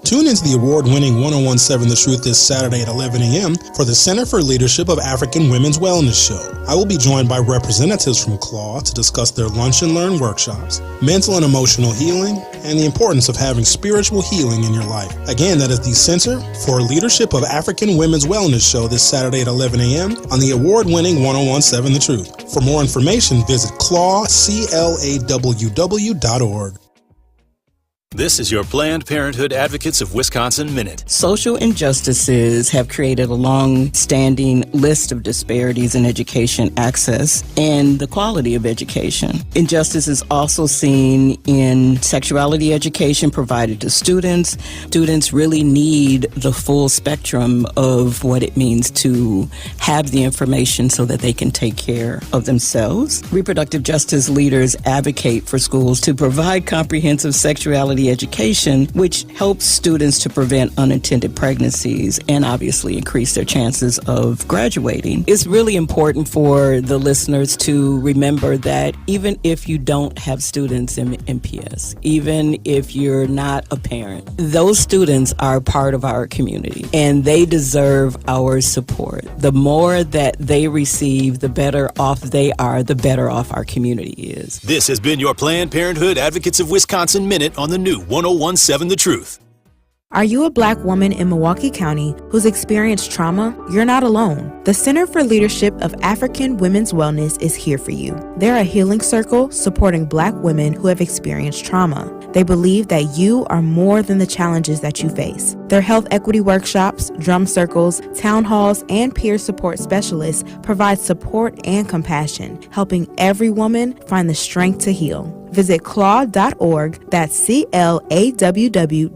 Tune into the award-winning 1017 The Truth this Saturday at 11 a.m. for the Center for Leadership of African Women's Wellness Show. I will be joined by representatives from CLAW to discuss their Lunch and Learn workshops, mental and emotional healing, and the importance of having spiritual healing in your life. Again, that is the Center for Leadership of African Women's Wellness Show this Saturday at 11 a.m. on the award-winning 1017 The Truth. For more information, visit clawclaw.org. This is your Planned Parenthood Advocates of Wisconsin Minute. Social injustices have created a long-standing list of disparities in education access and the quality of education. Injustice is also seen in sexuality education provided to students. Students really need the full spectrum of what it means to have the information so that they can take care of themselves. Reproductive justice leaders advocate for schools to provide comprehensive sexuality education, which helps students to prevent unintended pregnancies and obviously increase their chances of graduating. It's really important for the listeners to remember that even if you don't have students in MPS, even if you're not a parent, those students are part of our community and they deserve our support. The more that they receive, the better off they are, the better off our community is. This has been your Planned Parenthood Advocates of Wisconsin Minute on the new 1017 The Truth. Are you a Black woman in Milwaukee County who's experienced trauma? You're not alone. The Center for Leadership of African Women's Wellness is here for you. They're a healing circle supporting Black women who have experienced trauma. They believe that you are more than the challenges that you face. Their health equity workshops, drum circles, town halls, and peer support specialists provide support and compassion, helping every woman find the strength to heal. Visit claw.org, that's CLAWW.org.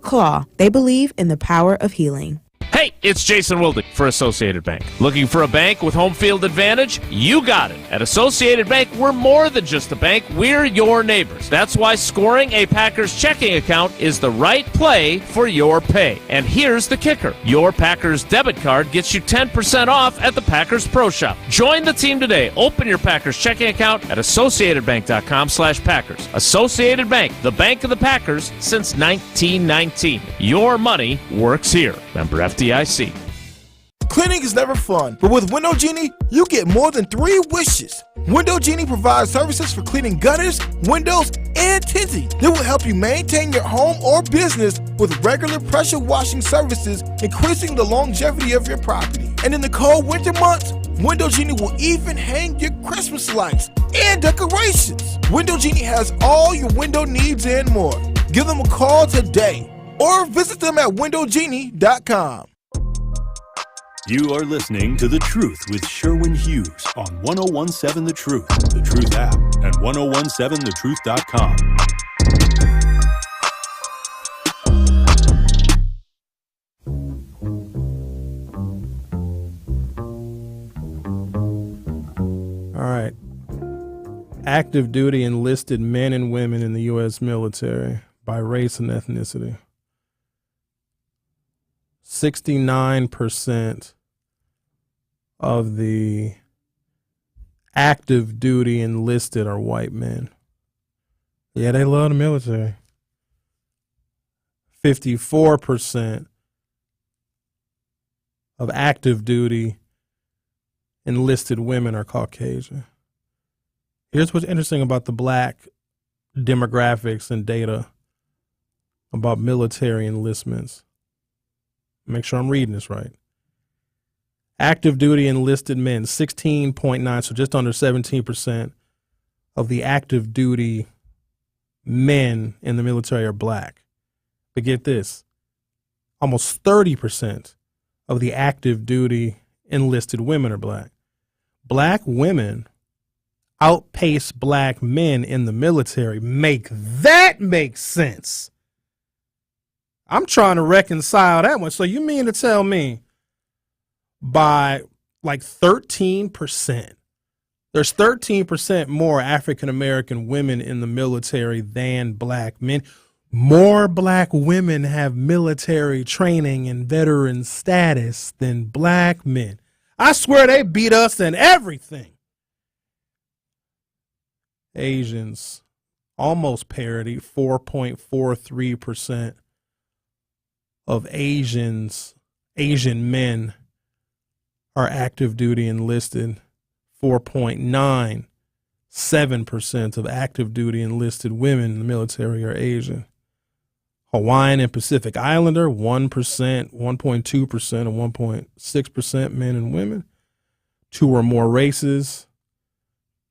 Claw, they believe in the power of healing. Hey, it's Jason Wildig for Associated Bank. Looking for a bank with home field advantage? You got it. At Associated Bank, we're more than just a bank. We're your neighbors. That's why scoring a Packers checking account is the right play for your pay. And here's the kicker. Your Packers debit card gets you 10% off at the Packers Pro Shop. Join the team today. Open your Packers checking account at AssociatedBank.com/Packers. Associated Bank, the bank of the Packers since 1919. Your money works here. Member FDIC. Cleaning is never fun, but with Window Genie, you get more than 3 wishes. Window Genie provides services for cleaning gutters, windows, and tinting. They will help you maintain your home or business with regular pressure washing services, increasing the longevity of your property. And in the cold winter months, Window Genie will even hang your Christmas lights and decorations. Window Genie has all your window needs and more. Give them a call today or visit them at windowgenie.com. You are listening to The Truth with Sherwin Hughes on 1017 The Truth, The Truth app, and 1017thetruth.com. All right. Active duty enlisted men and women in the U.S. military by race and ethnicity. 69% of the active duty enlisted are white men. Yeah, they love the military. 54% of active duty enlisted women are Caucasian. Here's what's interesting about the black demographics and data about military enlistments. Make sure I'm reading this right. Active duty enlisted men, 16.9, so just under 17% of the active duty men in the military are black. But get this, almost 30% of the active duty enlisted women are black. Black women outpace black men in the military. Make that make sense. I'm trying to reconcile that one. So you mean to tell me by like 13%, there's 13% more African-American women in the military than black men. More black women have military training and veteran status than black men. I swear they beat us in everything. Asians, almost parity, 4.43% of Asian men are active duty enlisted. 4.97% of active duty enlisted women in the military are Asian. Hawaiian and Pacific Islander, 1%, 1.2%, and 1.6% men and women. 2 or more races,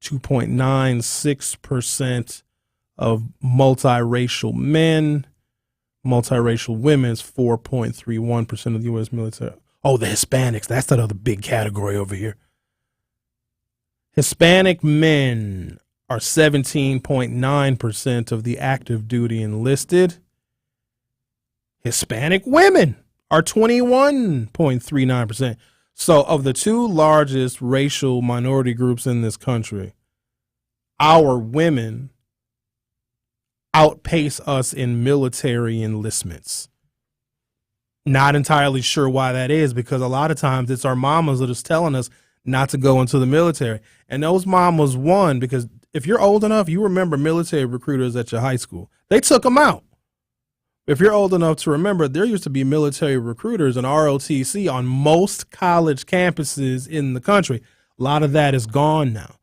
2.96% of multiracial men. Multiracial women is 4.31% of the U.S. military. Oh, the Hispanics. That's that other big category over here. Hispanic men are 17.9% of the active duty enlisted. Hispanic women are 21.39%. So of the 2 largest racial minority groups in this country, our women outpace us in military enlistments. Not entirely sure why that is, because a lot of times it's our mamas that is telling us not to go into the military. And those mamas won because if you're old enough, you remember military recruiters at your high school. They took them out. If you're old enough to remember, there used to be military recruiters and ROTC on most college campuses in the country. A lot of that is gone now.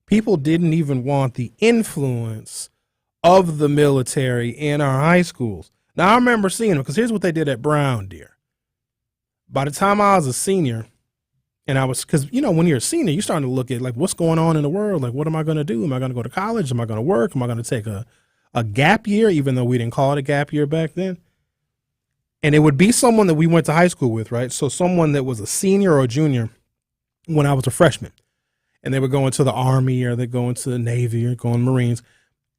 People didn't even want the influence of the military in our high schools. Now, I remember seeing them because here's what they did at Brown Deer. By the time I was a senior, and I was, because, you know, when you're a senior, you're starting to look at, like, what's going on in the world? Like, what am I going to do? Am I going to go to college? Am I going to work? Am I going to take a gap year, even though we didn't call it a gap year back then? And it would be someone that we went to high school with, right? So someone that was a senior or a junior when I was a freshman. And they would go into the Army or they'd go into the Navy or go in Marines.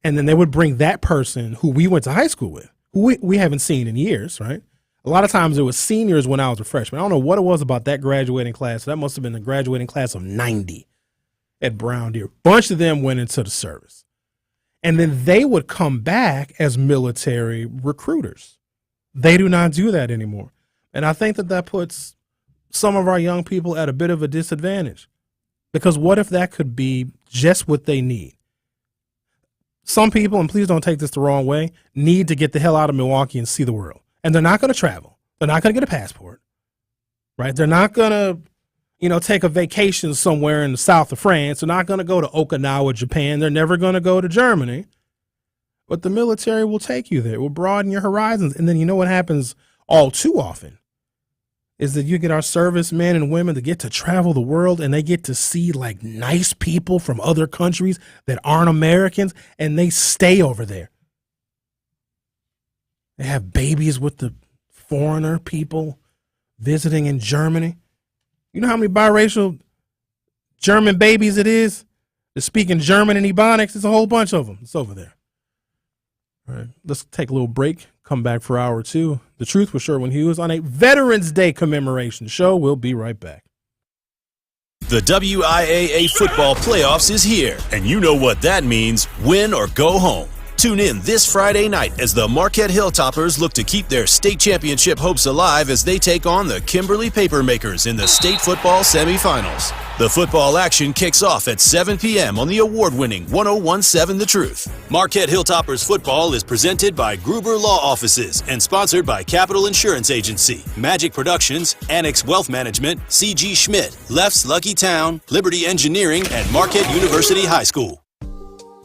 And then they would bring that person who we went to high school with, who we haven't seen in years, right? A lot of times it was seniors when I was a freshman. I don't know what it was about that graduating class. That must have been the graduating class of 90 at Brown Deer. A bunch of them went into the service. And then they would come back as military recruiters. They do not do that anymore. And I think that puts some of our young people at a bit of a disadvantage. Because what if that could be just what they need? Some people, and please don't take this the wrong way, need to get the hell out of Milwaukee and see the world. And they're not going to travel. They're not going to get a passport, right? They're not going to, take a vacation somewhere in the south of France. They're not going to go to Okinawa, Japan. They're never going to go to Germany. But the military will take you there. It will broaden your horizons. And then you know what happens all too often is that you get our servicemen and women that get to travel the world and they get to see like nice people from other countries that aren't Americans, and they stay over there. They have babies with the foreigner people visiting in Germany. You know how many biracial German babies it is? They're speaking German and Ebonics. There's a whole bunch of them. It's over there. All right, let's take a little break. Come back for hour two. The Truth with Sherwin Hughes on a Veterans Day commemoration show. We'll be right back. The WIAA football playoffs is here, and you know what that means: win or go home. Tune in this Friday night as the Marquette Hilltoppers look to keep their state championship hopes alive as they take on the Kimberly Papermakers in the state football semifinals. The football action kicks off at 7 p.m. on the award-winning 1017 The Truth. Marquette Hilltoppers football is presented by Gruber Law Offices and sponsored by Capital Insurance Agency, Magic Productions, Annex Wealth Management, C.G. Schmidt, Left's Lucky Town, Liberty Engineering, and Marquette University High School.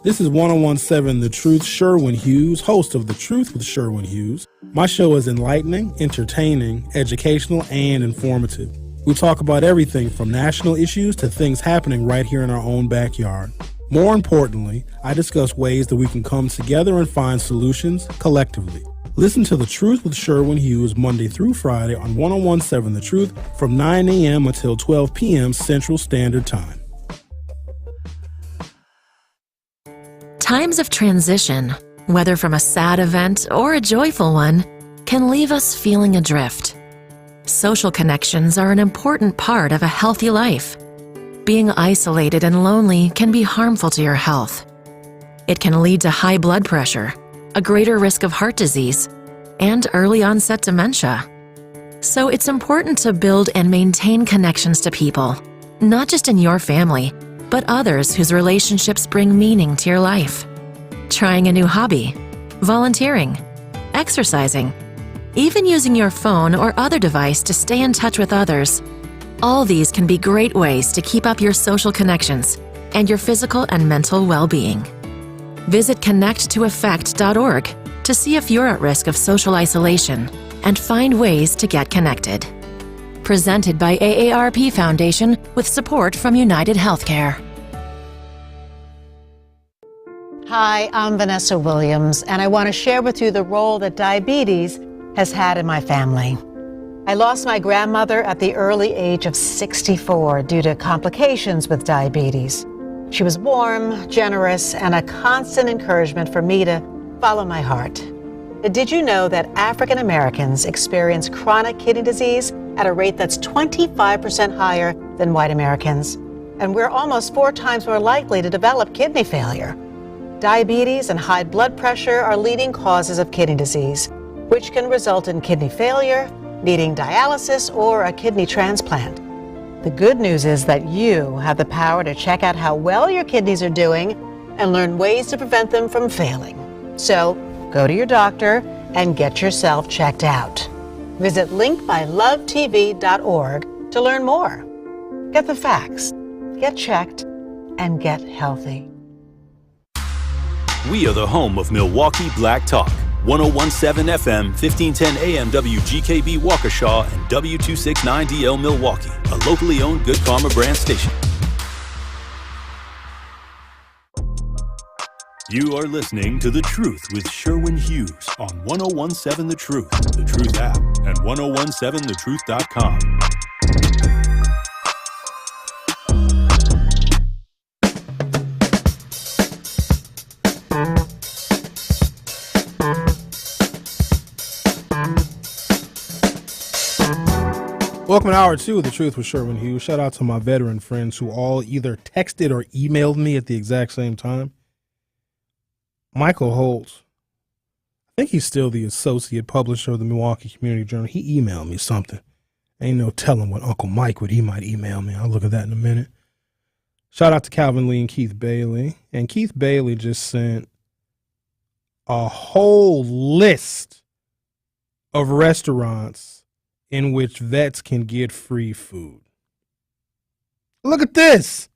This is 1017 The Truth, Sherwin Hughes, host of The Truth with Sherwin Hughes. My show is enlightening, entertaining, educational, and informative. We talk about everything from national issues to things happening right here in our own backyard. More importantly, I discuss ways that we can come together and find solutions collectively. Listen to The Truth with Sherwin Hughes Monday through Friday on 1017 The Truth from 9 a.m. until 12 p.m. Central Standard Time. Times of transition, whether from a sad event or a joyful one, can leave us feeling adrift. Social connections are an important part of a healthy life. Being isolated and lonely can be harmful to your health. It can lead to high blood pressure, a greater risk of heart disease, and early onset dementia. So it's important to build and maintain connections to people, not just in your family, but others whose relationships bring meaning to your life. Trying a new hobby, volunteering, exercising, even using your phone or other device to stay in touch with others. All these can be great ways to keep up your social connections and your physical and mental well-being. Visit connecttoeffect.org to see if you're at risk of social isolation and find ways to get connected. Presented by AARP Foundation with support from United Healthcare. Hi, I'm Vanessa Williams, and I want to share with you the role that diabetes has had in my family. I lost my grandmother at the early age of 64 due to complications with diabetes. She was warm, generous, and a constant encouragement for me to follow my heart. Did you know that African Americans experience chronic kidney disease at a rate that's 25% higher than white Americans? And we're almost 4 times more likely to develop kidney failure. Diabetes and high blood pressure are leading causes of kidney disease, which can result in kidney failure, needing dialysis, or a kidney transplant. The good news is that you have the power to check out how well your kidneys are doing and learn ways to prevent them from failing. So, go to your doctor and get yourself checked out. Visit linkmylovetv.org to learn more. Get the facts, get checked, and get healthy. We are the home of Milwaukee Black Talk. 1017 FM, 1510 AM WGKB Waukesha, and W269DL Milwaukee, a locally owned Good Karma brand station. You are listening to The Truth with Sherwin Hughes on 1017 The Truth, The Truth app, and 1017thetruth.com. Welcome to Hour 2 of The Truth with Sherwin Hughes. Shout out to my veteran friends who all either texted or emailed me at the exact same time. Michael Holtz, I think he's still the associate publisher of the Milwaukee Community Journal. He emailed me something. Ain't no telling what Uncle Mike he might email me. I'll look at that in a minute. Shout out to Calvin Lee and Keith Bailey. And Keith Bailey just sent a whole list of restaurants in which vets can get free food. Look at this.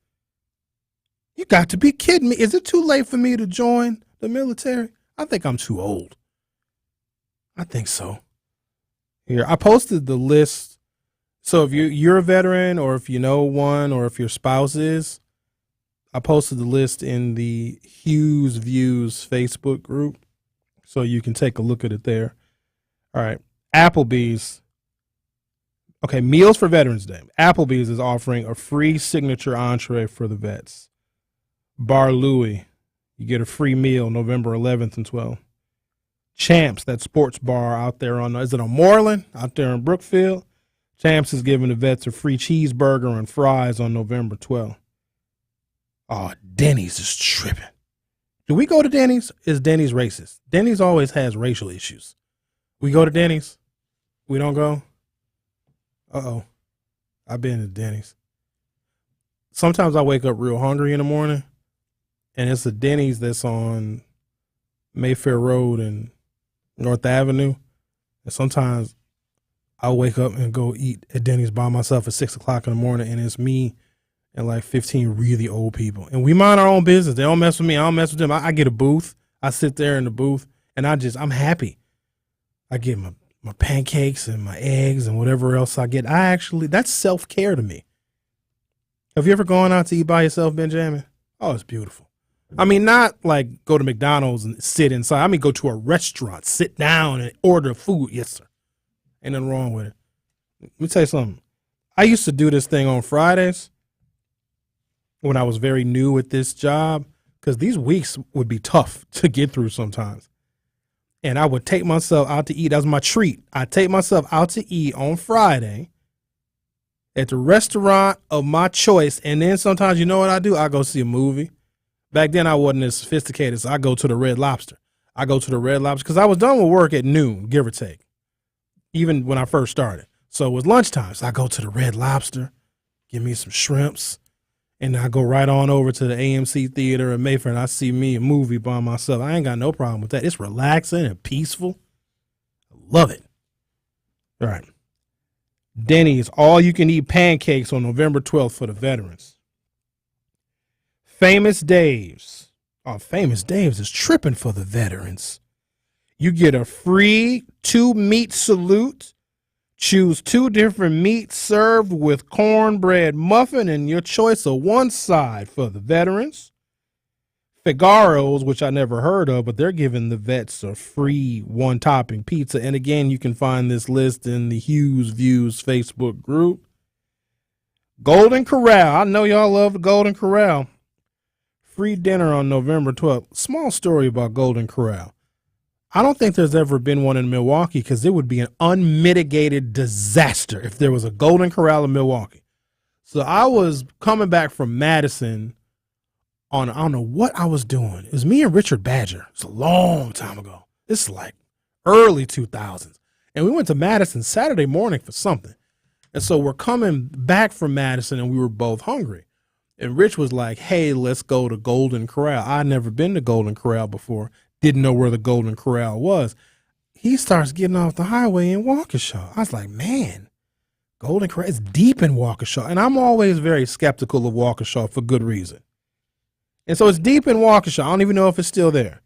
You got to be kidding me. Is it too late for me to join the military? I think I'm too old. I think so. Here, I posted the list. So if you're a veteran, or if you know one, or if your spouse is, I posted the list in the Hughes Views Facebook group, so you can take a look at it there. All right, Applebee's. Okay, Meals for Veterans Day. Applebee's is offering a free signature entree for the vets. Bar Louie, you get a free meal November 11th and 12th. Champs, that sports bar out there is it on Moreland? Out there in Brookfield? Champs is giving the vets a free cheeseburger and fries on November 12th. Oh, Denny's is tripping. Do we go to Denny's? Is Denny's racist? Denny's always has racial issues. We go to Denny's? We don't go? Uh-oh. I've been to Denny's. Sometimes I wake up real hungry in the morning, and it's a Denny's that's on Mayfair Road and North Avenue. And sometimes I'll wake up and go eat at Denny's by myself at 6 o'clock in the morning, and it's me and like 15 really old people. And we mind our own business. They don't mess with me. I don't mess with them. I get a booth. I sit there in the booth, and I'm happy. I get my pancakes and my eggs and whatever else I get. That's self-care to me. Have you ever gone out to eat by yourself, Benjamin? Oh, it's beautiful. I mean, not like go to McDonald's and sit inside. I mean, go to a restaurant, sit down and order food. Yes, sir. Ain't nothing wrong with it. Let me tell you something. I used to do this thing on Fridays when I was very new at this job, because these weeks would be tough to get through sometimes. And I would take myself out to eat. That was my treat. I'd take myself out to eat on Friday at the restaurant of my choice. And then sometimes, you know what I do? I go see a movie. Back then, I wasn't as sophisticated, so I go to the Red Lobster. I go to the Red Lobster because I was done with work at noon, give or take, even when I first started. So it was lunchtime. So I go to the Red Lobster, give me some shrimps, and I go right on over to the AMC Theater in Mayfair, and I see me a movie by myself. I ain't got no problem with that. It's relaxing and peaceful. I love it. All right. Denny's, all-you-can-eat pancakes on November 12th for the veterans. Famous Dave's. Oh, Famous Dave's is tripping for the veterans. You get a free 2-meat salute. Choose 2 different meats served with cornbread muffin and your choice of one side for the veterans. Figaro's, which I never heard of, but they're giving the vets a free 1-topping pizza. And again, you can find this list in the Hughes Views Facebook group. Golden Corral. I know y'all love the Golden Corral. Free dinner on November 12th. Small story about Golden Corral. I don't think there's ever been one in Milwaukee, because it would be an unmitigated disaster if there was a Golden Corral in Milwaukee. So I was coming back from Madison I don't know what I was doing. It was me and Richard Badger. It's a long time ago. This is like early 2000s. And we went to Madison Saturday morning for something. And so we're coming back from Madison, and we were both hungry. And Rich was like, hey, let's go to Golden Corral. I'd never been to Golden Corral before. Didn't know where the Golden Corral was. He starts getting off the highway in Waukesha. I was like, man, Golden Corral is deep in Waukesha. And I'm always very skeptical of Waukesha for good reason. And so it's deep in Waukesha. I don't even know if it's still there.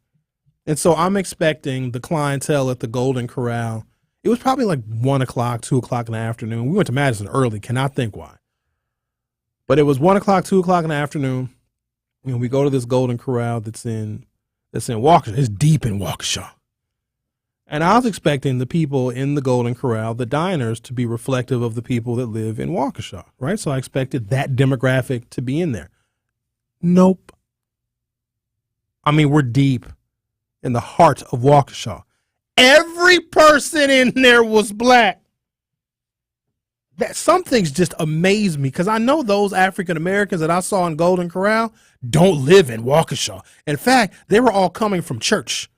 And so I'm expecting the clientele at the Golden Corral. It was probably like 1 o'clock, 2 o'clock in the afternoon. We went to Madison early, cannot think why. But it was 1 o'clock, 2 o'clock in the afternoon. And we go to this Golden Corral that's in Waukesha. It's deep in Waukesha. And I was expecting the people in the Golden Corral, the diners, to be reflective of the people that live in Waukesha, right? So I expected that demographic to be in there. Nope. I mean, we're deep in the heart of Waukesha. Every person in there was black. That some things just amaze me because I know those African Americans that I saw in Golden Corral don't live in Waukesha. In fact, they were all coming from church.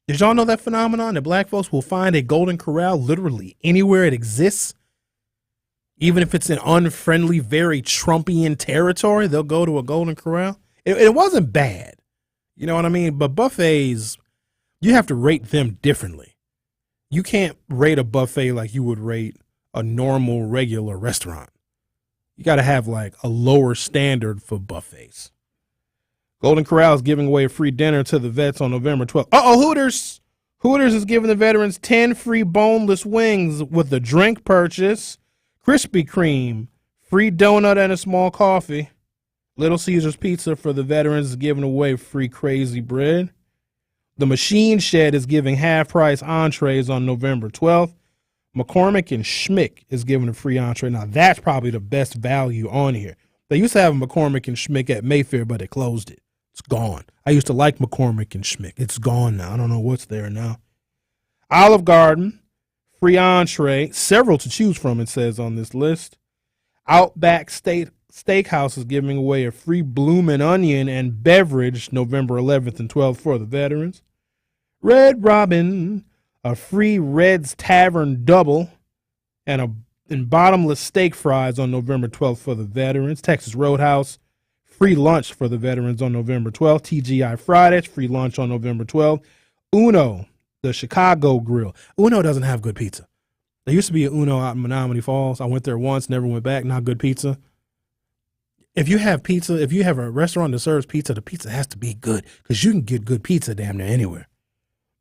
Did y'all know that phenomenon that black folks will find a Golden Corral literally anywhere it exists? Even if it's in unfriendly, very Trumpian territory, they'll go to a Golden Corral. It wasn't bad. You know what I mean? But buffets, you have to rate them differently. You can't rate a buffet like you would rate a normal, regular restaurant. You got to have like a lower standard for buffets. Golden Corral is giving away a free dinner to the vets on November 12th. Hooters. Hooters is giving the veterans 10 free boneless wings with a drink purchase, Krispy Kreme, free donut, and a small coffee. Little Caesars Pizza for the veterans is giving away free crazy bread. The Machine Shed is giving half-price entrees on November 12th. McCormick and Schmick is giving a free entree. Now, that's probably the best value on here. They used to have a McCormick and Schmick at Mayfair, but they closed it. It's gone. I used to like McCormick and Schmick. It's gone now. I don't know what's there now. Olive Garden, free entree, several to choose from, it says on this list. Outback Steakhouse is giving away a free bloomin' onion and beverage November 11th and 12th for the veterans. Red Robin, a free Red's Tavern double, and bottomless steak fries on November 12th for the veterans. Texas Roadhouse, free lunch for the veterans on November 12th. TGI Fridays, free lunch on November 12th. Uno, the Chicago Grill. Uno doesn't have good pizza. There used to be an Uno out in Menominee Falls. I went there once, never went back. Not good pizza. If you have pizza, if you have a restaurant that serves pizza, the pizza has to be good because you can get good pizza damn near anywhere.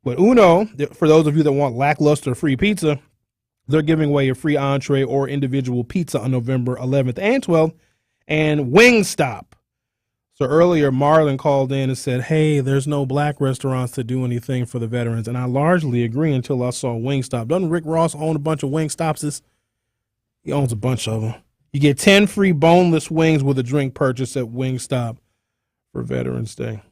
But Uno, for those of you that want lackluster free pizza, they're giving away a free entree or individual pizza on November 11th and 12th. And Wingstop. So earlier, Marlon called in and said, hey, there's no black restaurants to do anything for the veterans. And I largely agree until I saw Wingstop. Doesn't Rick Ross own a bunch of Wingstops? He owns a bunch of them. You get 10 free boneless wings with a drink purchase at Wingstop for Veterans Day.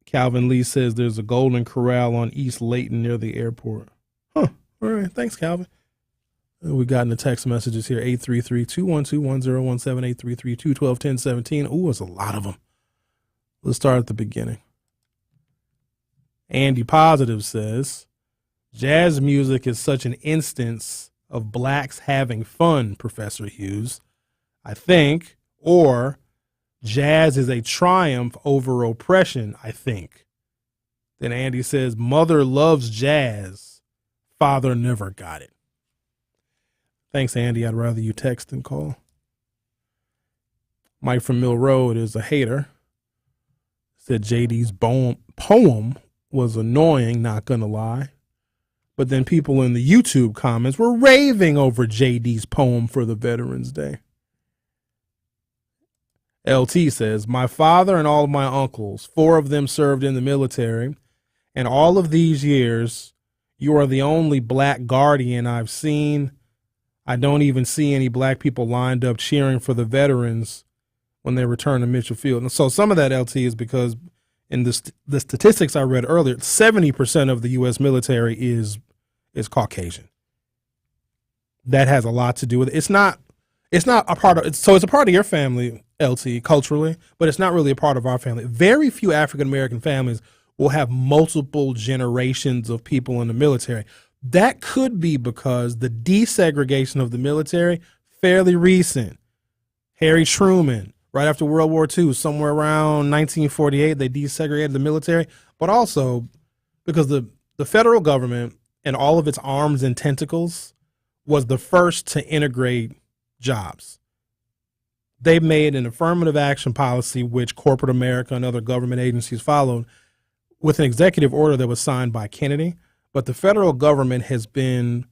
Calvin Lee says there's a Golden Corral on East Layton near the airport. Huh. All right. Thanks, Calvin. We got in the text messages here, 833-212-1017, 833-212-1017. Ooh, it's a lot of them. Let's start at the beginning. Andy Positive says, jazz music is such an instance of blacks having fun, Professor Hughes, I think, or jazz is a triumph over oppression, I think. Then Andy says, mother loves jazz, father never got it. Thanks, Andy. I'd rather you text than call. Mike from Mill Road is a hater. Said JD's poem was annoying, not gonna lie. But then people in the YouTube comments were raving over JD's poem for the Veterans Day. LT says, my father and all of my uncles, 4 of them served in the military, and all of these years, you are the only black guardian I've seen. I don't even see any black people lined up cheering for the veterans when they return to Mitchell Field. And so some of that, LT, is because in the statistics I read earlier, 70% of the U.S. military is Caucasian. That has a lot to do with it. It's not a part of it. So it's a part of your family, LT, culturally, but it's not really a part of our family. Very few African-American families will have multiple generations of people in the military. That could be because the desegregation of the military, fairly recent. Harry Truman, right after World War II, somewhere around 1948, they desegregated the military, but also because the federal government and all of its arms and tentacles was the first to integrate jobs. They made an affirmative action policy, which corporate America and other government agencies followed, with an executive order that was signed by Kennedy. But the federal government has been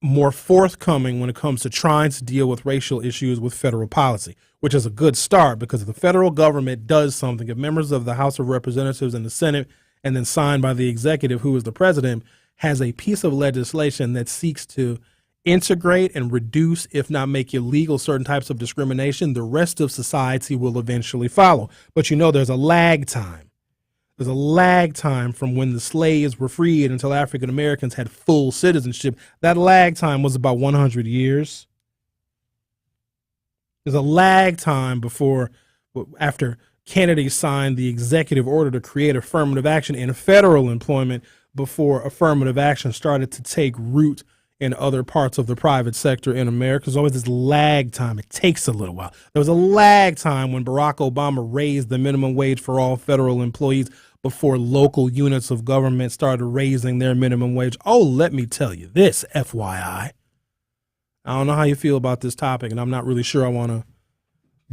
more forthcoming when it comes to trying to deal with racial issues with federal policy, which is a good start, because if the federal government does something, if members of the House of Representatives and the Senate, and then signed by the executive, who is the president, has a piece of legislation that seeks to integrate and reduce, if not make illegal, certain types of discrimination, the rest of society will eventually follow. But there's a lag time. There's a lag time from when the slaves were freed until African Americans had full citizenship. That lag time was about 100 years. There's a lag time after Kennedy signed the executive order to create affirmative action in federal employment, before affirmative action started to take root in other parts of the private sector in America. There's always this lag time. It takes a little while. There was a lag time when Barack Obama raised the minimum wage for all federal employees before local units of government started raising their minimum wage. Oh, let me tell you this, FYI. I don't know how you feel about this topic, and I'm not really sure I want to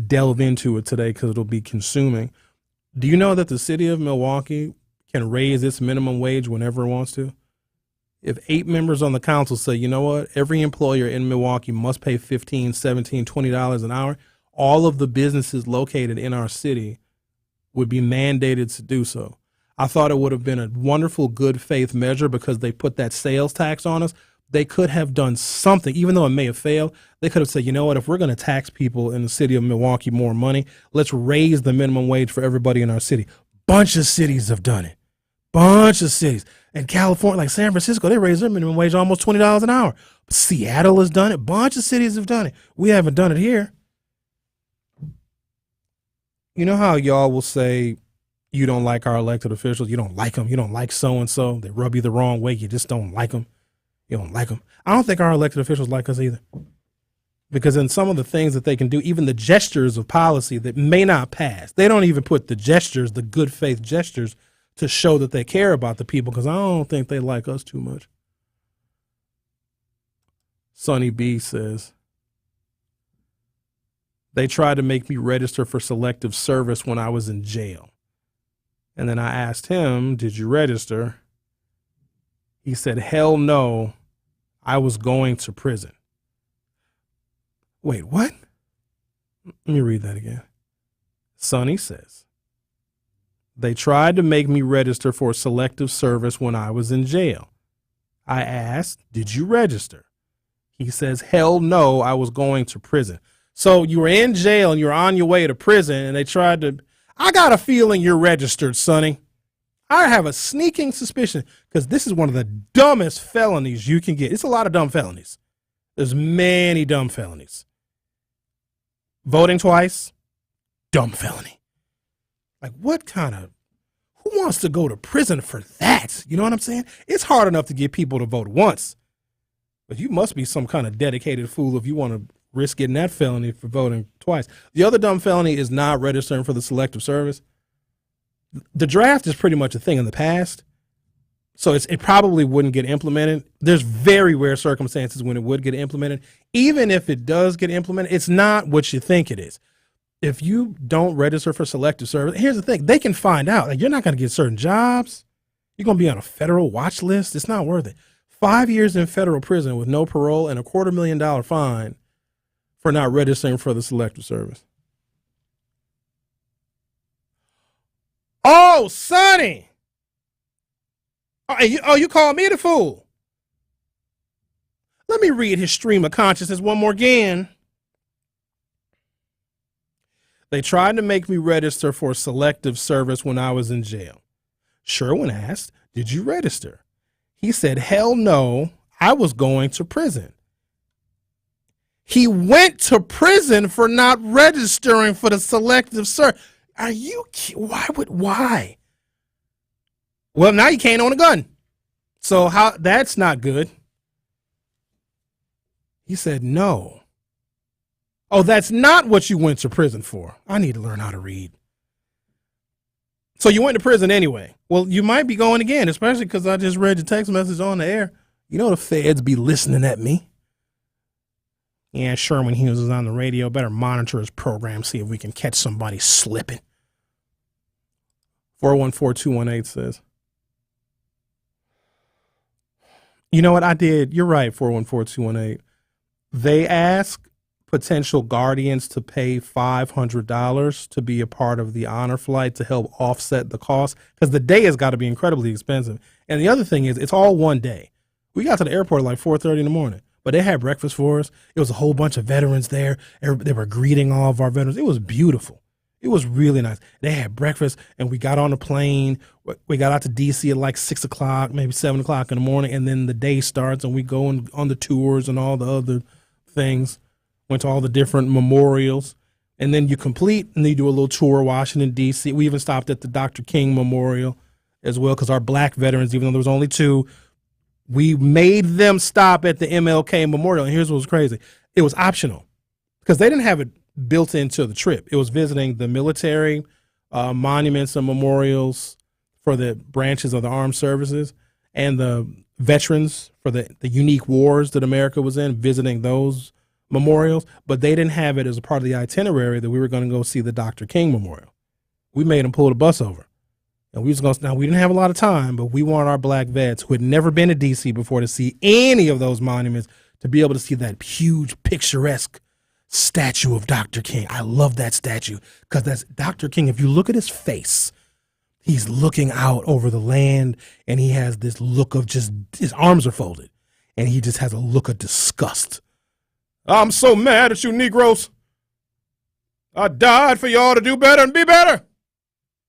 delve into it today because it'll be consuming. Do you know that the city of Milwaukee can raise its minimum wage whenever it wants to? If 8 members on the council say, you know what, every employer in Milwaukee must pay $15, $17, $20 an hour, all of the businesses located in our city would be mandated to do so. I thought it would have been a wonderful good faith measure because they put that sales tax on us. They could have done something, even though it may have failed. They could have said, you know what, if we're going to tax people in the city of Milwaukee more money, let's raise the minimum wage for everybody in our city. Bunch of cities have done it. Bunch of cities. In California, like San Francisco, they raised their minimum wage almost $20 an hour. Seattle has done it. Bunch of cities have done it. We haven't done it here. You know how y'all will say you don't like our elected officials? You don't like them. You don't like so-and-so. They rub you the wrong way. You just don't like them. You don't like them. I don't think our elected officials like us either. Because in some of the things that they can do, even the gestures of policy that may not pass, they don't even put the gestures, the good faith gestures, to show that they care about the people, because I don't think they like us too much. Sonny B says, they tried to make me register for selective service when I was in jail. And then I asked him, did you register? He said, hell no, I was going to prison. Wait, what? Let me read that again. Sonny says, they tried to make me register for selective service when I was in jail. I asked, did you register? He says, hell no, I was going to prison. So you were in jail and you were on your way to prison and they tried to, I got a feeling you're registered, Sonny. I have a sneaking suspicion, because this is one of the dumbest felonies you can get. It's a lot of dumb felonies. There's many dumb felonies. Voting twice, dumb felony. Like, what kind of, who wants to go to prison for that? You know what I'm saying? It's hard enough to get people to vote once, but you must be some kind of dedicated fool if you want to risk getting that felony for voting twice. The other dumb felony is not registering for the selective service. The draft is pretty much a thing in the past, so it probably wouldn't get implemented. There's very rare circumstances when it would get implemented. Even if it does get implemented, it's not what you think it is. If you don't register for selective service, here's the thing. They can find out. Like, you're not going to get certain jobs. You're going to be on a federal watch list. It's not worth it. 5 years in federal prison with no parole and a $250,000 fine for not registering for the selective service. Oh, Sonny. You call me the fool. Let me read his stream of consciousness one more again. They tried to make me register for selective service when I was in jail. Sherwin asked, did you register? He said, hell no, I was going to prison. He went to prison for not registering for the selective service. Are you kidding? Why? Well, now you can't own a gun. So that's not good. He said, no. Oh, that's not what you went to prison for. I need to learn how to read. So you went to prison anyway. Well, you might be going again, especially because I just read your text message on the air. You know the feds be listening at me. And Sherwin Hughes is on the radio. Better monitor his program, see if we can catch somebody slipping. 414-218 says, you know what I did? You're right, 414-218. They ask potential guardians to pay $500 to be a part of the honor flight to help offset the cost, because the day has got to be incredibly expensive. And the other thing is, it's all one day. We got to the airport at like 4:30 in the morning, but they had breakfast for us. It was a whole bunch of veterans there. They were greeting all of our veterans. It was beautiful. It was really nice. They had breakfast, and we got on a plane. We got out to D.C. at like 6 o'clock, maybe 7 o'clock in the morning, and then the day starts, and we go on the tours and all the other things. Went to all the different memorials, and then you complete, and then you do a little tour of Washington, D.C. We even stopped at the Dr. King Memorial as well, because our black veterans, even though there was only 2, we made them stop at the MLK Memorial. And here's what was crazy. It was optional because they didn't have it built into the trip. It was visiting the military monuments and memorials for the branches of the armed services and the veterans for the unique wars that America was in, visiting those memorials. But they didn't have it as a part of the itinerary that we were going to go see the Dr. King Memorial. We made them pull the bus over. And we was going to, now we didn't have a lot of time, but we wanted our black vets who had never been to D.C. before to see any of those monuments to be able to see that huge picturesque statue of Dr. King. I love that statue because that's Dr. King. If you look at his face, he's looking out over the land, and he has this look of just, his arms are folded, and he just has a look of disgust. I'm so mad at you Negroes. I died for y'all to do better and be better.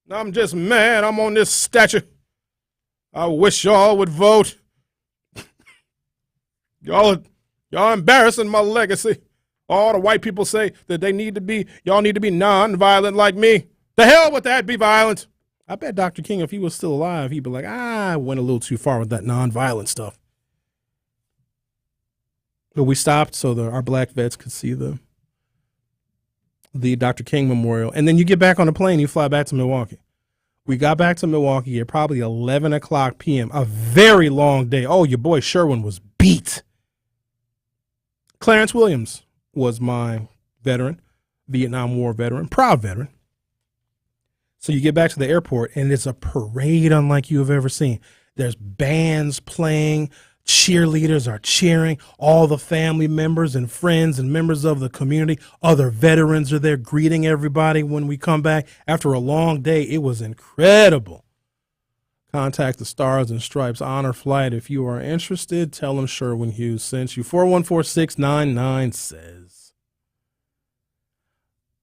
I'm just mad I'm on this statue. I wish y'all would vote. Y'all embarrassing my legacy. All the white people say that y'all need to be non-violent like me. The hell with that, be violent. I bet Dr. King, if he was still alive, he'd be like, I went a little too far with that non-violent stuff. But we stopped so our black vets could see the Dr. King Memorial. And then you get back on the plane, you fly back to Milwaukee. We got back to Milwaukee at probably 11 o'clock p.m., a very long day. Oh, your boy Sherwin was beat. Clarence Williams was my veteran, Vietnam War veteran, proud veteran. So you get back to the airport, and it's a parade unlike you have ever seen. There's bands playing, cheerleaders are cheering, all the family members and friends and members of the community, other veterans are there greeting everybody when we come back. After a long day, it was incredible. Contact the Stars and Stripes Honor Flight if you are interested. Tell them Sherwin Hughes sent you. 414-699 says,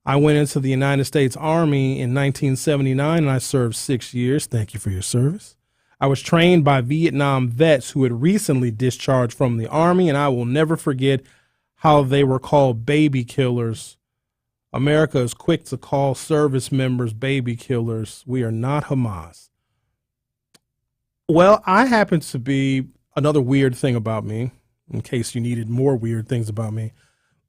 I went into the United States Army in 1979 and I served 6 years. Thank you for your service. I was trained by Vietnam vets who had recently discharged from the Army, and I will never forget how they were called baby killers. America is quick to call service members baby killers. We are not Hamas. Well, I happen to be, another weird thing about me, in case you needed more weird things about me,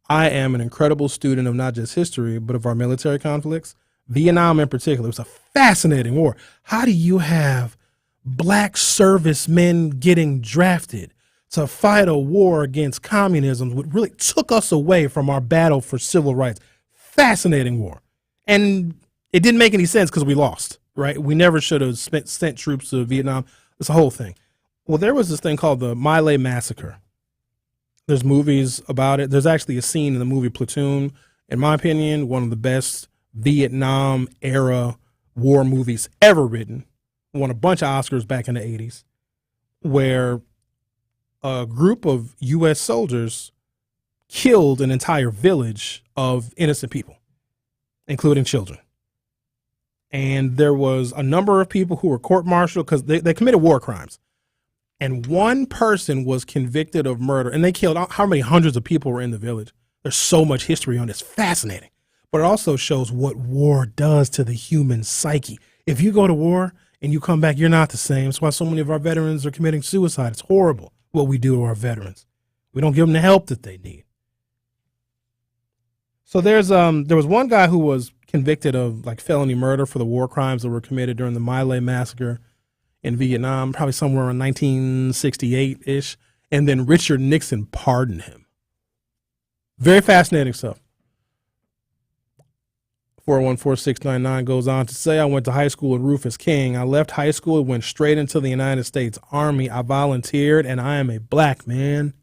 I am an incredible student of not just history, but of our military conflicts. Vietnam in particular. It was a fascinating war. How do you have black servicemen getting drafted to fight a war against communism, which really took us away from our battle for civil rights? Fascinating war. And it didn't make any sense because we lost, right? We never should have sent troops to Vietnam. It's a whole thing. Well, there was this thing called the My Lai Massacre. There's movies about it. There's actually a scene in the movie Platoon, in my opinion, one of the best Vietnam era war movies ever written. Won a bunch of Oscars back in the 80s, where a group of U.S. soldiers killed an entire village of innocent people, including children. And there was a number of people who were court-martialed because they committed war crimes. And one person was convicted of murder, and they killed how many hundreds of people were in the village. There's so much history on this. Fascinating. But it also shows what war does to the human psyche. If you go to war and you come back, you're not the same. That's why so many of our veterans are committing suicide. It's horrible what we do to our veterans. We don't give them the help that they need. So there was one guy who was convicted of like felony murder for the war crimes that were committed during the My Lai massacre in Vietnam, probably somewhere in 1968-ish. And then Richard Nixon pardoned him. Very fascinating stuff. 414-699 goes on to say, I went to high school with Rufus King. I left high school and went straight into the United States Army. I volunteered, and I am a black man.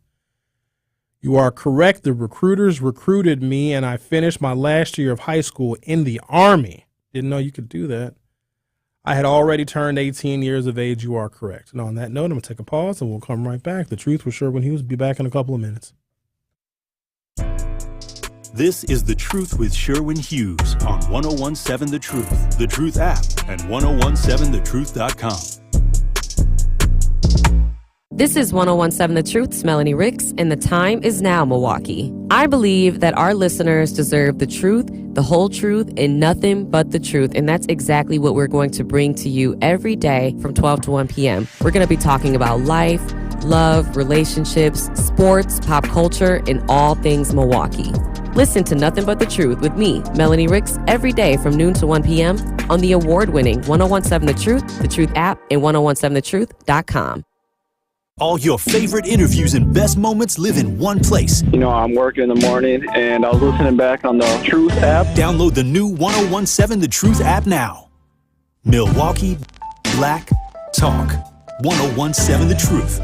You are correct. The recruiters recruited me, and I finished my last year of high school in the Army. Didn't know you could do that. I had already turned 18 years of age. You are correct. And on that note, I'm going to take a pause, and we'll come right back. The Truth with Sherwin Hughes will be back in a couple of minutes. This is The Truth with Sherwin Hughes on 1017 The Truth, The Truth app, and 1017thetruth.com. This is 1017 The Truth's Melanie Ricks, and the time is now, Milwaukee. I believe that our listeners deserve the truth, the whole truth, and nothing but the truth, and that's exactly what we're going to bring to you every day from 12 to 1 p.m. We're going to be talking about life, love, relationships, sports, pop culture, and all things Milwaukee. Listen to Nothing But the Truth with me, Melanie Ricks, every day from noon to 1 p.m. on the award-winning 1017 The Truth app, and 1017thetruth.com. All your favorite interviews and best moments live in one place. You know, I'm working in the morning, and I was listening back on the Truth app. Download the new 1017 The Truth app now. Milwaukee Black Talk. 1017 The Truth.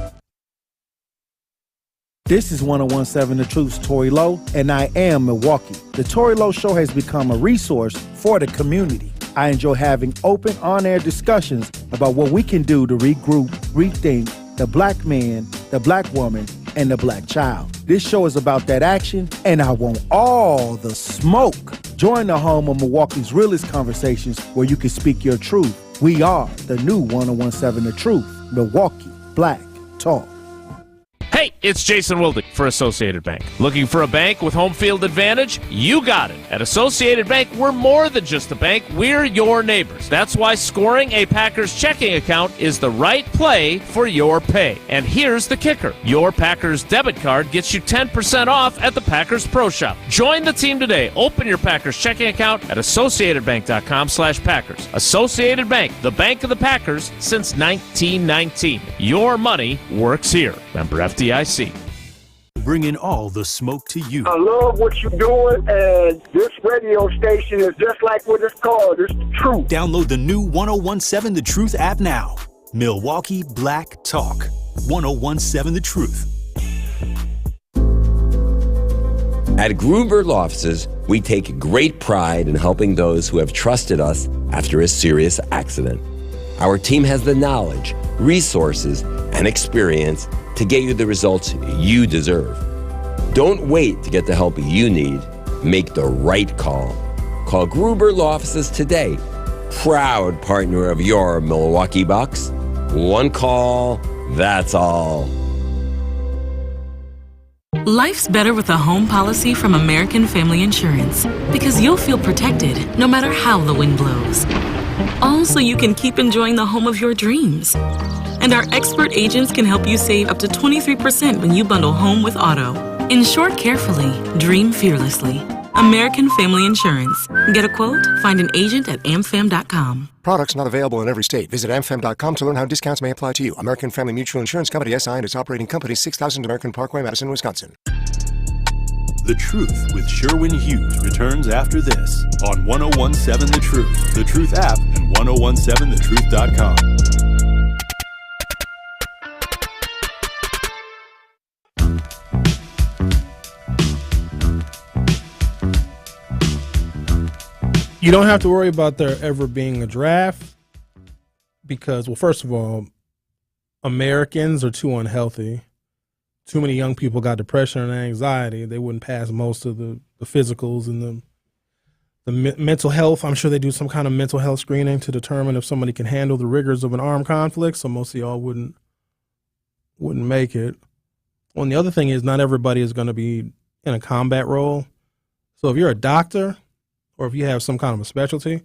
This is 1017 The Truth's Tori Lowe, and I am Milwaukee. The Tori Lowe Show has become a resource for the community. I enjoy having open, on-air discussions about what we can do to regroup, rethink the black man, the black woman, and the black child. This show is about that action, and I want all the smoke. Join the home of Milwaukee's realest conversations where you can speak your truth. We are the new 1017 The Truth, Milwaukee Black Talk. Hey, it's Jason Wildig for Associated Bank. Looking for a bank with home field advantage? You got it. At Associated Bank, we're more than just a bank. We're your neighbors. That's why scoring a Packers checking account is the right play for your pay. And here's the kicker. Your Packers debit card gets you 10% off at the Packers Pro Shop. Join the team today. Open your Packers checking account at AssociatedBank.com/Packers. Associated Bank, the bank of the Packers since 1919. Your money works here. Member FDIC. Bringing all the smoke to you. I love what you're doing, and this radio station is just like what it's called. It's the truth. Download the new 1017 The Truth app now. Milwaukee Black Talk. 1017 The Truth. At Gruber Law Offices, we take great pride in helping those who have trusted us after a serious accident. Our team has the knowledge, resources, and experience to get you the results you deserve. Don't wait to get the help you need. Make the right call. Call Gruber Law Offices today. Proud partner of your Milwaukee Bucks. One call, that's all. Life's better with a home policy from American Family Insurance because you'll feel protected no matter how the wind blows. All so you can keep enjoying the home of your dreams. And our expert agents can help you save up to 23% when you bundle home with auto. Insure carefully, dream fearlessly. American Family Insurance. Get a quote? Find an agent at amfam.com. Products not available in every state. Visit amfam.com to learn how discounts may apply to you. American Family Mutual Insurance Company, SI, and its operating company, 6000 American Parkway, Madison, Wisconsin. The Truth with Sherwin Hughes returns after this on 1017 The Truth, The Truth app, and 1017thetruth.com. You don't have to worry about there ever being a draft because, well, first of all, Americans are too unhealthy. Too many young people got depression and anxiety. They wouldn't pass most of the physicals and the mental health. I'm sure they do some kind of mental health screening to determine if somebody can handle the rigors of an armed conflict. So most of y'all wouldn't make it. Well, and the other thing is not everybody is going to be in a combat role. So if you're a doctor or if you have some kind of a specialty,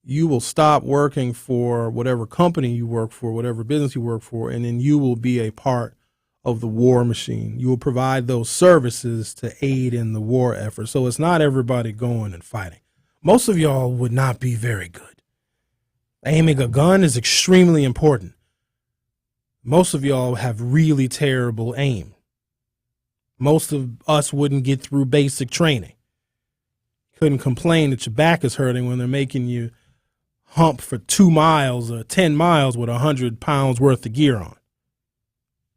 you will stop working for whatever company you work for, whatever business you work for, and then you will be a part of the war machine. You will provide those services to aid in the war effort. So it's not everybody going and fighting. Most of y'all would not be very good. Aiming a gun is extremely important. Most of y'all have really terrible aim. Most of us wouldn't get through basic training. Couldn't complain that your back is hurting when they're making you hump for 2 miles or 10 miles with 100 pounds worth of gear on.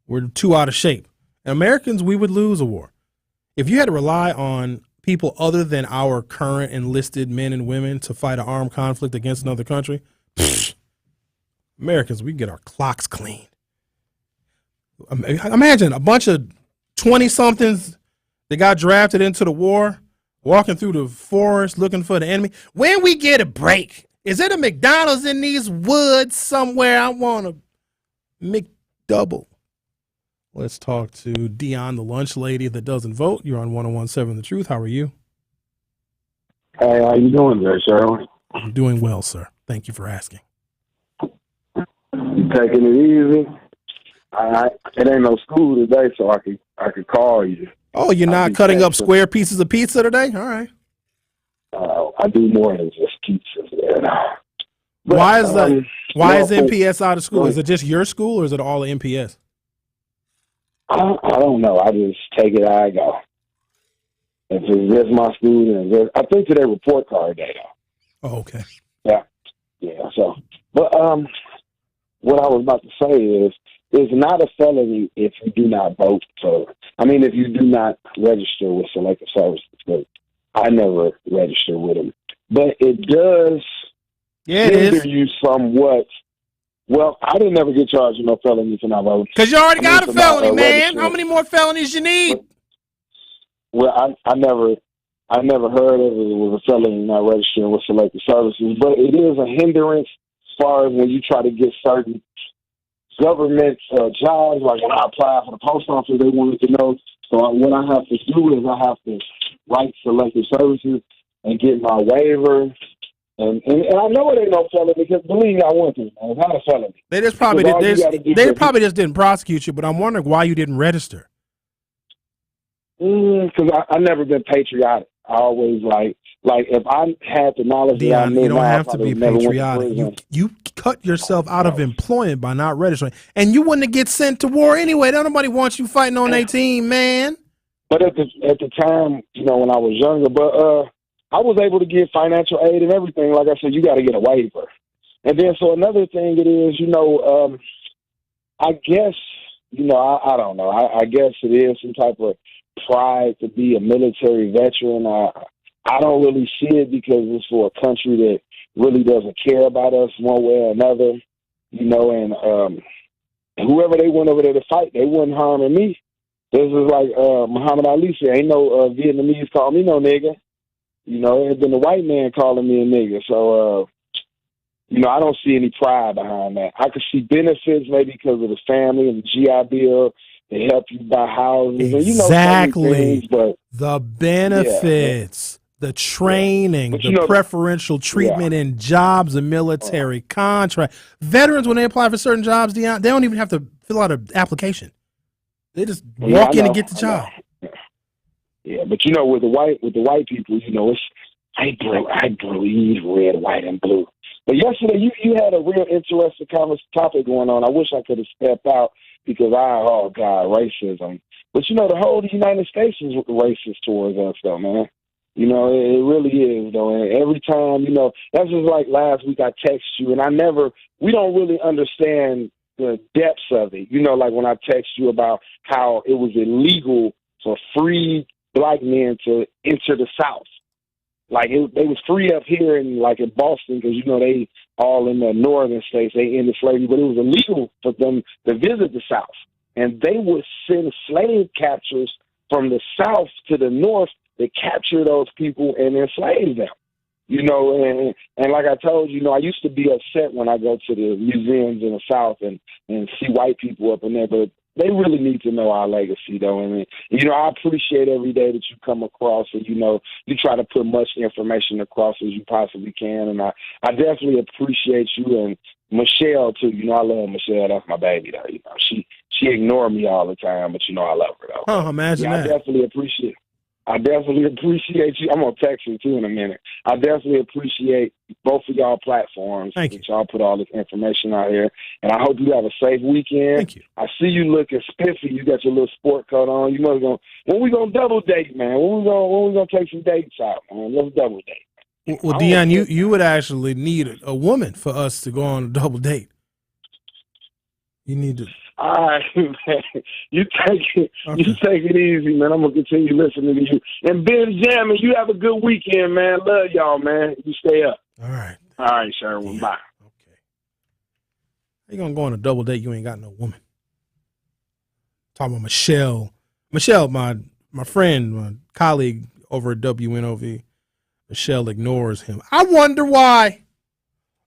We're too out of shape. And Americans, we would lose a war. If you had to rely on people other than our current enlisted men and women to fight an armed conflict against another country, Americans, we get our clocks cleaned. Imagine a bunch of 20-somethings that got drafted into the war, walking through the forest looking for the enemy. When we get a break, is there a McDonald's in these woods somewhere? I want a McDouble. Let's talk to Dion, the lunch lady that doesn't vote. You're on 101.7 The Truth. How are you? Hey, how you doing there, Sherwin? I'm doing well, sir. Thank you for asking. You taking it easy? It ain't no school today, so I could call you. Oh, you're not cutting up square pieces of pizza today? All right. I do more than just pizzas there. But, why is MPS out of school? Is it just your school, or is it all of MPS? I don't know. I just take it how I go. If it's just my school, then I think today report card day, though. Oh, okay. Yeah. So, but what I was about to say is, it's not a felony if you do not vote for. I mean, if you do not register with Selective Services. But I never register with them, but it does hinder you somewhat. Well, I didn't ever get charged with no felony for not voting. Because you already got a felony, man. How many more felonies you need? Well, I never heard of it was a felony not registering with Selective Services, but it is a hindrance as far as when you try to get certain government jobs. Like when I applied for the post office, they wanted to know. So what I have to do is I have to write Selective Services and get my waiver. And I know it ain't no felony because believe me, I went to it. It's not a felony. They just probably just didn't prosecute you, but I'm wondering why you didn't register. Because I never been patriotic. I always like if I had the knowledge that I knew, you don't have to be patriotic. You cut yourself out of employment by not registering, and you wouldn't get sent to war anyway. Nobody wants you fighting on their team, man. But at the time, when I was younger, I was able to get financial aid and everything. Like I said, you got to get a waiver. And then, so another thing it is, I guess, I don't know. I guess it is some type of pride to be a military veteran. I don't really see it because it's for a country that really doesn't care about us one way or another, and whoever they went over there to fight, they wasn't harming me. This is like Muhammad Ali said, ain't no Vietnamese call me no nigga. It had been the white man calling me a nigga. So, I don't see any pride behind that. I could see benefits maybe because of the family and the GI Bill. They help you buy houses. Exactly. And, things, but, the benefits, the training, the preferential treatment in jobs and military contract. Veterans, when they apply for certain jobs, they don't even have to fill out an application. They just walk in and get the job. Yeah, but with the white people, it's I bleed red, white, and blue. But yesterday you had a real interesting topic going on. I wish I could have stepped out because racism. But the whole United States is racist towards us, though, man. It really is, though. And every time, that's just like last week I text you, and we don't really understand the depths of it. Like when I text you about how it was illegal for free black men to enter the South. Like they was free up here in Boston because they all in the northern states, they ended slavery, but it was illegal for them to visit the South. And they would send slave captures from the South to the North to capture those people and enslave them. And like I told you, I used to be upset when I go to the museums in the South and see white people up in there, but they really need to know our legacy, though. And, I appreciate every day that you come across and, you try to put much information across as you possibly can. And I definitely appreciate you and Michelle, too. I love Michelle. That's my baby, though. She ignored me all the time, but, I love her, though. Oh, imagine that. I definitely appreciate I definitely appreciate you. I'm going to text you, too, in a minute. I definitely appreciate both of y'all platforms. Thank you. That y'all put all this information out here. And I hope you have a safe weekend. Thank you. I see you looking spiffy. You got your little sport coat on. You must go. When we going to double date, man? When we going to take some dates out, man? Let's double date. Well, Dion, you would actually need a woman for us to go on a double date. You need to. All right, man. You take it easy, man. I'm gonna continue listening to you. And Ben Jammin, you have a good weekend, man. Love y'all, man. You stay up. All right. All right, Sherwin. Yeah. Bye. Okay. How you gonna go on a double date? You ain't got no woman. Talking about Michelle. Michelle, my friend, my colleague over at WNOV. Michelle ignores him. I wonder why.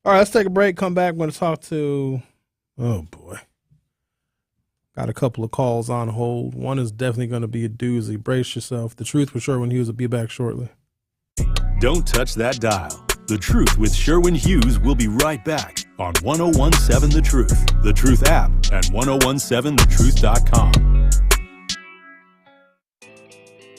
All right, let's take a break. Come back. We're going to talk to. Oh boy. Got a couple of calls on hold. One is definitely going to be a doozy. Brace yourself. The Truth with Sherwin Hughes will be back shortly. Don't touch that dial. The Truth with Sherwin Hughes will be right back on 1017 The Truth, The Truth app, and 1017thetruth.com.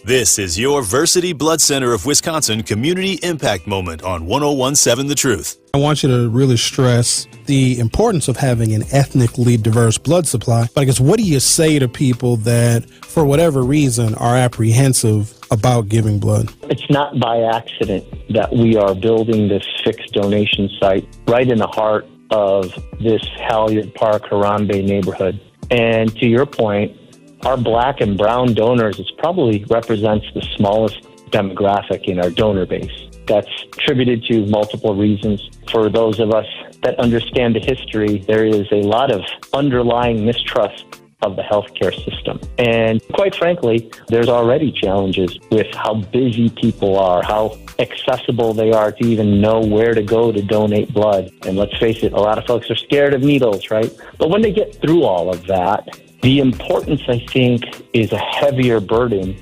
This is your Versity Blood Center of Wisconsin Community Impact Moment on 1017 The Truth. I want you to really stress the importance of having an ethnically diverse blood supply. But I guess, what do you say to people that, for whatever reason, are apprehensive about giving blood? It's not by accident that we are building this fixed donation site right in the heart of this Halyard Park, Harambe neighborhood. And to your point, our black and brown donors, it probably represents the smallest demographic in our donor base. That's attributed to multiple reasons. For those of us that understand the history, there is a lot of underlying mistrust of the healthcare system. And quite frankly, there's already challenges with how busy people are, how accessible they are to even know where to go to donate blood. And let's face it, a lot of folks are scared of needles, right? But when they get through all of that, the importance, I think, is a heavier burden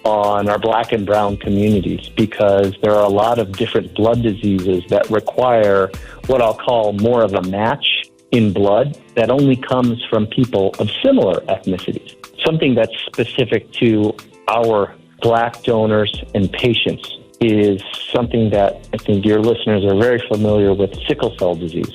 on our black and brown communities, because there are a lot of different blood diseases that require what I'll call more of a match in blood that only comes from people of similar ethnicities. Something that's specific to our black donors and patients is something that I think your listeners are very familiar with: sickle cell disease.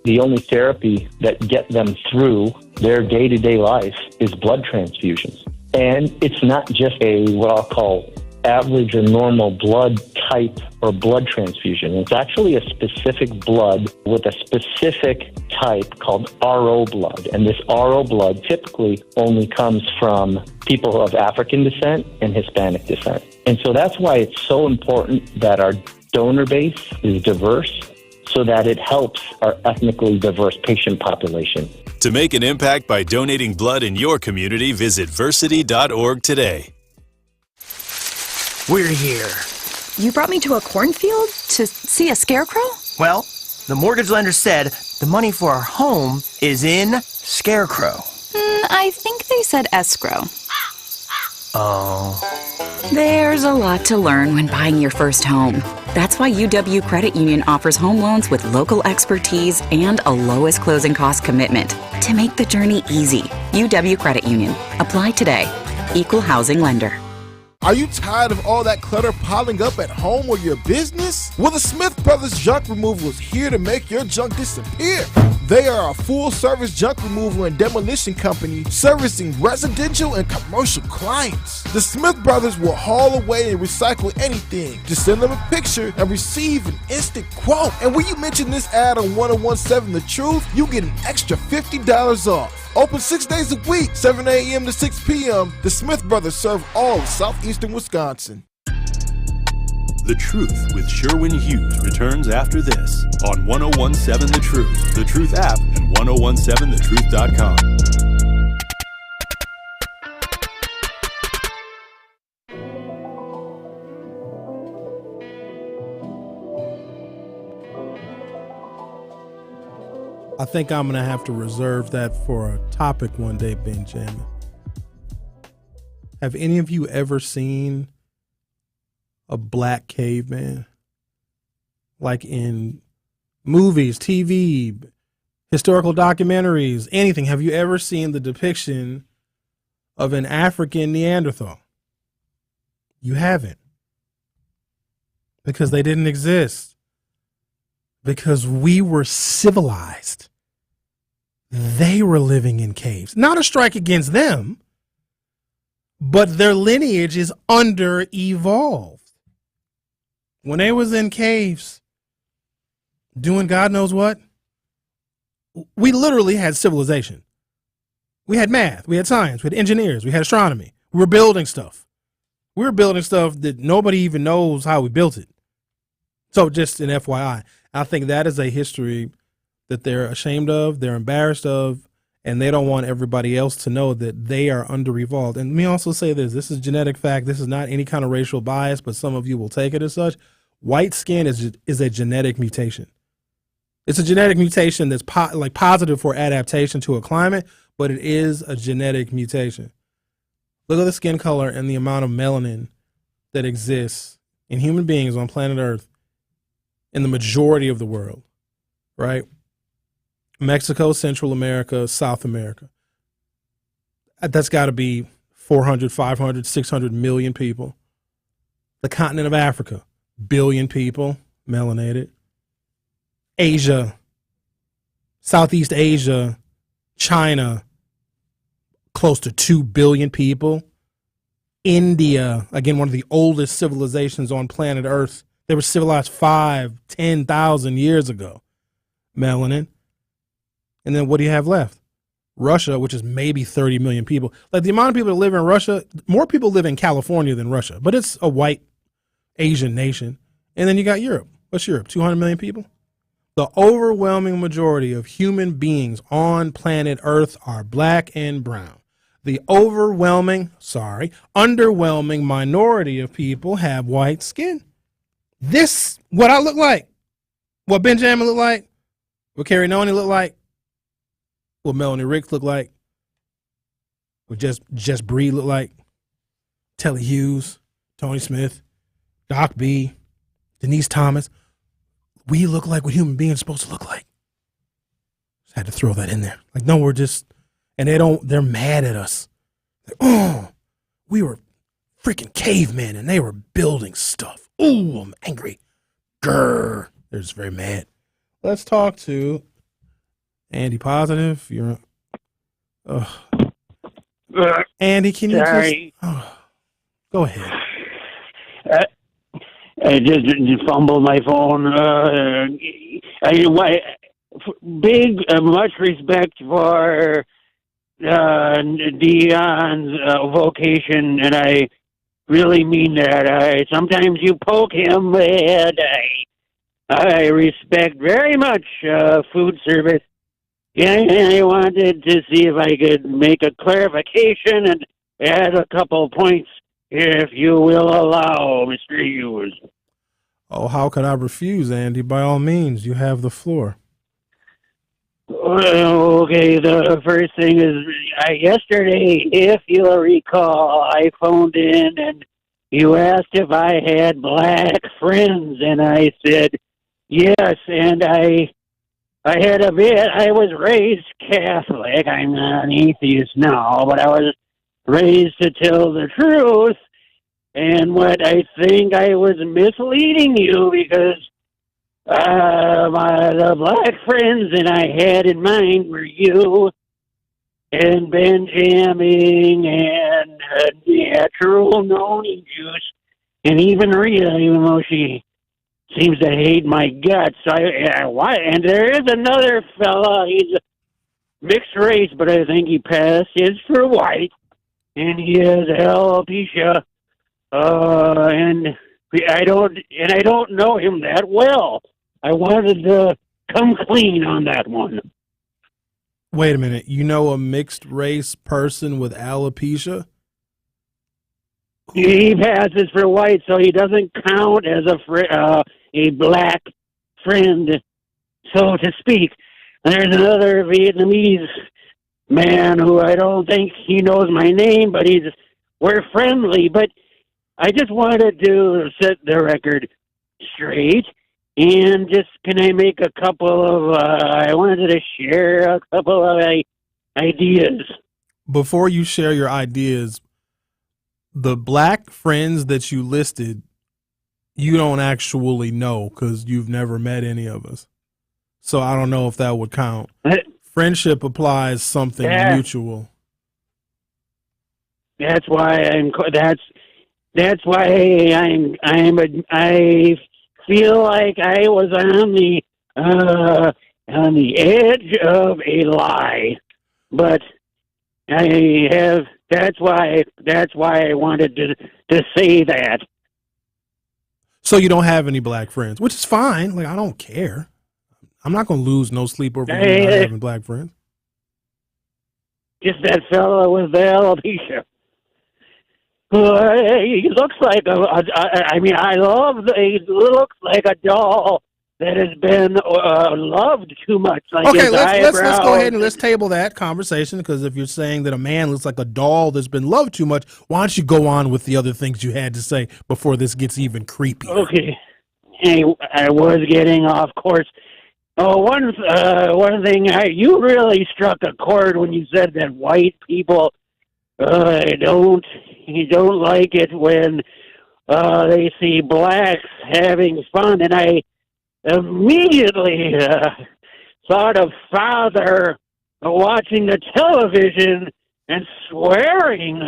The only therapy that get them through their day-to-day life is blood transfusions. And it's not just what I'll call average or normal blood type or blood transfusion. It's actually a specific blood with a specific type called RO blood. And this RO blood typically only comes from people of African descent and Hispanic descent. And so that's why it's so important that our donor base is diverse, so that it helps our ethnically diverse patient population. To make an impact by donating blood in your community, visit versity.org today. We're here. You brought me to a cornfield to see a scarecrow? Well, the mortgage lender said the money for our home is in Scarecrow. I think they said escrow. Oh. There's a lot to learn when buying your first home. That's why UW Credit Union offers home loans with local expertise and a lowest closing cost commitment to make the journey easy. UW Credit Union. Apply today. Equal housing lender. Are you tired of all that clutter piling up at home or your business? Well, the Smith Brothers Junk Removal is here to make your junk disappear. They are a full-service junk removal and demolition company servicing residential and commercial clients. The Smith Brothers will haul away and recycle anything. Just send them a picture and receive an instant quote. And when you mention this ad on 1017 The Truth, you get an extra $50 off. Open 6 days a week, 7 a.m. to 6 p.m. The Smith Brothers serve all of southeastern Wisconsin. The Truth with Sherwin Hughes returns after this on 1017 The Truth, The Truth app, and 1017thetruth.com. I think I'm going to have to reserve that for a topic one day, Benjamin. Have any of you ever seen a black caveman? Like in movies, TV, historical documentaries, anything. Have you ever seen the depiction of an African Neanderthal? You haven't. Because they didn't exist. Because we were civilized. They were living in caves. Not a strike against them, but their lineage is under-evolved. When they was in caves, doing God knows what, we literally had civilization. We had math, we had science, we had engineers, we had astronomy. We were building stuff. We were building stuff that nobody even knows how we built it. So just an FYI, I think that is a history that they're ashamed of, they're embarrassed of, and they don't want everybody else to know that they are under-evolved. And let me also say this is genetic fact. This is not any kind of racial bias, but some of you will take it as such. White skin is a genetic mutation. It's a genetic mutation that's positive for adaptation to a climate, but it is a genetic mutation. Look at the skin color and the amount of melanin that exists in human beings on planet Earth in the majority of the world, right? Mexico, Central America, South America. That's got to be 400, 500, 600 million people. The continent of Africa, billion people, melanated. Asia, Southeast Asia, China, close to 2 billion people. India, again, one of the oldest civilizations on planet Earth. They were civilized 5,000, 10,000 years ago. Melanin. And then what do you have left? Russia, which is maybe 30 million people. Like the amount of people that live in Russia, more people live in California than Russia, but it's a white Asian nation. And then you got Europe. What's Europe? 200 million people? The overwhelming majority of human beings on planet Earth are black and brown. The underwhelming minority of people have white skin. This, what I look like, what Benjamin look like, what Carrie Noni look like, what Melanie Ricks look like, what Jess Bree look like, Telly Hughes, Tony Smith, Doc B, Denise Thomas. We look like what human beings are supposed to look like. Just had to throw that in there. Like, no, we're just, and they're mad at us. Like, oh, we were freaking cavemen and they were building stuff. Ooh, I'm angry. Grr. They're just very mad. Let's talk to Andy Positive. Andy, can you go ahead. I just fumbled my phone. Much respect for Dion's vocation, and I really mean that. Sometimes you poke him, and I respect very much food service. And I wanted to see if I could make a clarification and add a couple points, if you will allow, Mr. Hughes. Oh, how could I refuse, Andy? By all means, you have the floor. Well, okay, the first thing is, yesterday, if you'll recall, I phoned in and you asked if I had black friends, and I said yes, and I was raised Catholic. I'm not an atheist now, but I was raised to tell the truth. And what I think I was misleading you, because the black friends that I had in mind were you and Benjamin and natural noni juice, and even Rita, even though she seems to hate my guts. And there is another fella, he's a mixed race, but I think he passed his for white, and he has alopecia. And I don't know him that well. I wanted to come clean on that one. Wait a minute. You know a mixed race person with alopecia? He passes for white, so he doesn't count as a black friend, so to speak. And there's another Vietnamese man who I don't think he knows my name, but we're friendly. But I just wanted to set the record straight, and can I make a couple of, I wanted to share a couple of ideas. Before you share your ideas, the black friends that you listed, you don't actually know because you've never met any of us. So I don't know if that would count. Friendship applies something mutual. That's why I feel like I was on the edge of a lie, but that's why I wanted to say that. So you don't have any black friends, which is fine. Like, I don't care. I'm not going to lose no sleep over you not having black friends. Just that fellow with the alopecia. He looks like he looks like a doll that has been loved too much. Like okay, let's go ahead and let's table that conversation, because if you're saying that a man looks like a doll that's been loved too much, why don't you go on with the other things you had to say before this gets even creepy? Okay, I was getting off course. Oh, one thing, you really struck a chord when you said that white people don't like it when they see blacks having fun, and I immediately thought of Father watching the television and swearing.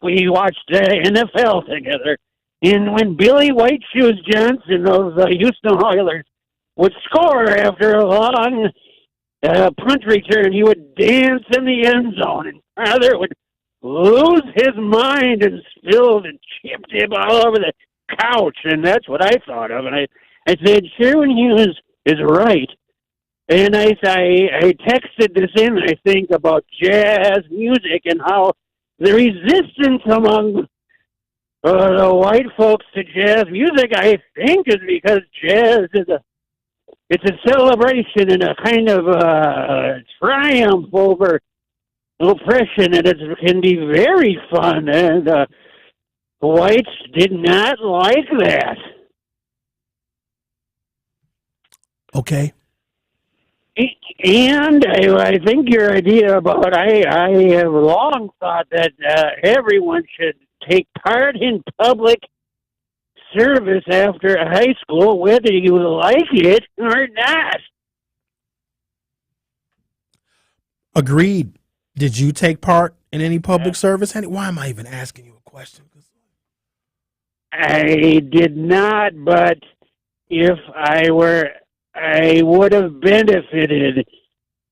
We watched NFL together, and when Billy White Shoes Johnson of the Houston Oilers would score after a long punt return, he would dance in the end zone, and Father would lose his mind and spilled and chipped him all over the couch, and that's what I thought of. And I said, Sherwin Hughes is right. And I texted this in, I think, about jazz music and how the resistance among the white folks to jazz music, I think, is because jazz is it's a celebration and a kind of triumph over oppression, and it can be very fun, and whites did not like that. Okay. And I think your idea about I have long thought that everyone should take part in public service after high school, whether you like it or not. Agreed. Did you take part in any public service? Why am I even asking you a question? I did not, but if I were, I would have benefited.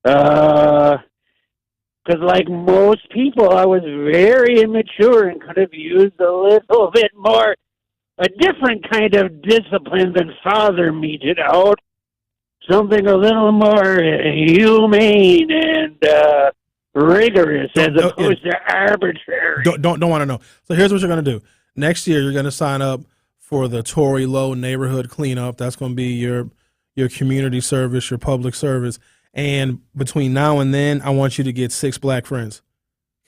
Because like most people, I was very immature and could have used a little bit more, a different kind of discipline than Father meted out. Something a little more humane and rigorous as opposed to arbitrary. Don't want to know. So here's what you're going to do. Next year, you're going to sign up for the Tory Low neighborhood cleanup. That's going to be your community service, your public service. And between now and then, I want you to get 6 black friends.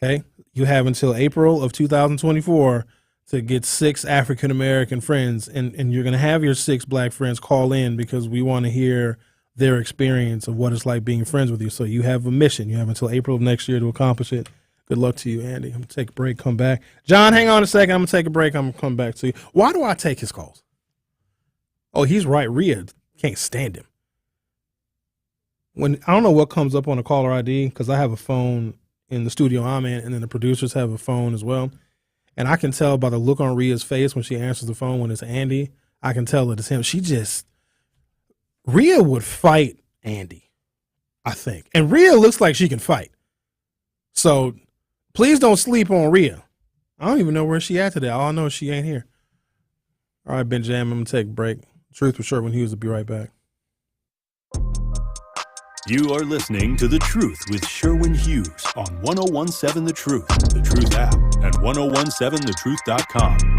Okay? You have until April of 2024 to get 6 African-American friends. And you're going to have your 6 black friends call in because we want to hear their experience of what it's like being friends with you. So you have a mission. You have until April of next year to accomplish it. Good luck to you, Andy. I'm going to take a break, come back. John, hang on a second. I'm going to take a break. I'm going to come back to you. Why do I take his calls? Oh, he's right. Rhea can't stand him. I don't know what comes up on a caller ID because I have a phone in the studio I'm in, and then the producers have a phone as well. And I can tell by the look on Rhea's face when she answers the phone when it's Andy. I can tell that it's him. Rhea would fight Andy, I think. And Rhea looks like she can fight. So please don't sleep on Rhea. I don't even know where she at today. All I know is she ain't here. All right, Benjam, I'm going to take a break. Truth with Sherwin Hughes will be right back. You are listening to The Truth with Sherwin Hughes on 1017 The Truth, The Truth app, and 1017thetruth.com.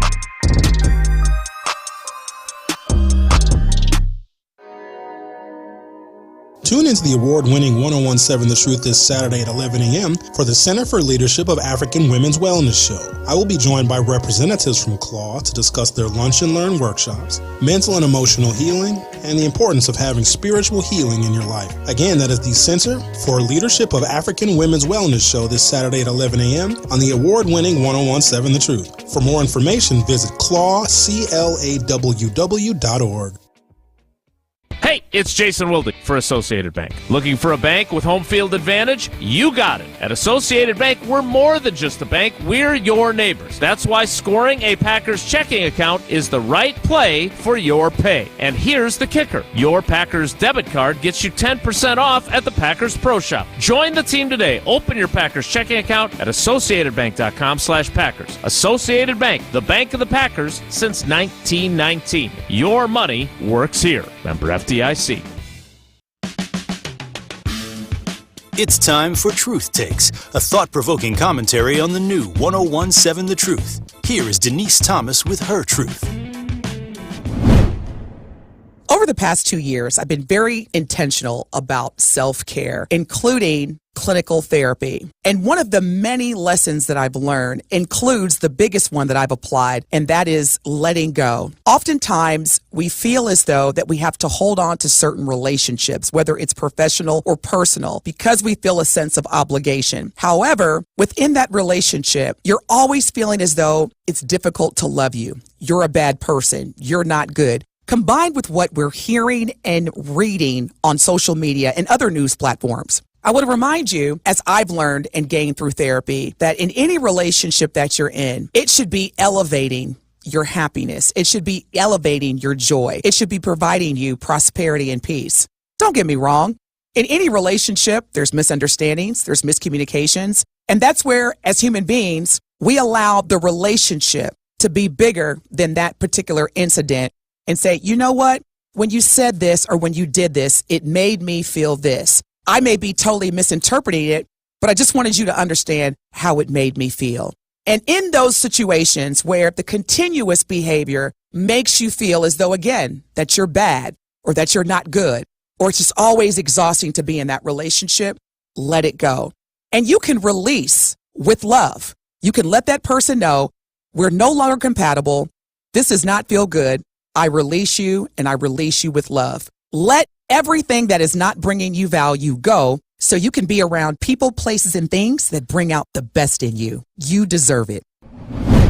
Tune into the award-winning 1017 The Truth this Saturday at 11 a.m. for the Center for Leadership of African Women's Wellness Show. I will be joined by representatives from CLAW to discuss their Lunch and Learn workshops, mental and emotional healing, and the importance of having spiritual healing in your life. Again, that is the Center for Leadership of African Women's Wellness Show this Saturday at 11 a.m. on the award-winning 1017 The Truth. For more information, visit clawclaw.org. Hey, it's Jason Wildig for Associated Bank. Looking for a bank with home field advantage? You got it. At Associated Bank, we're more than just a bank. We're your neighbors. That's why scoring a Packers checking account is the right play for your pay. And here's the kicker. Your Packers debit card gets you 10% off at the Packers Pro Shop. Join the team today. Open your Packers checking account at AssociatedBank.com/Packers. Associated Bank, the bank of the Packers since 1919. Your money works here. Member FDIC. It's time for Truth Takes, a thought-provoking commentary on the new 1017 The Truth. Here is Denise Thomas with her truth. Over the past 2 years, I've been very intentional about self-care, including clinical therapy. And one of the many lessons that I've learned includes the biggest one that I've applied, and that is letting go. Oftentimes, we feel as though that we have to hold on to certain relationships, whether it's professional or personal, because we feel a sense of obligation. However, within that relationship, you're always feeling as though it's difficult to love you. You're a bad person. You're not good. Combined with what we're hearing and reading on social media and other news platforms. I want to remind you, as I've learned and gained through therapy, that in any relationship that you're in, it should be elevating your happiness. It should be elevating your joy. It should be providing you prosperity and peace. Don't get me wrong. In any relationship, there's misunderstandings, there's miscommunications, and that's where, as human beings, we allow the relationship to be bigger than that particular incident and say, you know what? When you said this or when you did this, it made me feel this. I may be totally misinterpreting it, but I just wanted you to understand how it made me feel. And in those situations where the continuous behavior makes you feel as though, again, that you're bad or that you're not good, or it's just always exhausting to be in that relationship, let it go. And you can release with love. You can let that person know we're no longer compatible. This does not feel good. I release you, and I release you with love. Let everything that is not bringing you value go so you can be around people, places, and things that bring out the best in you. You deserve it.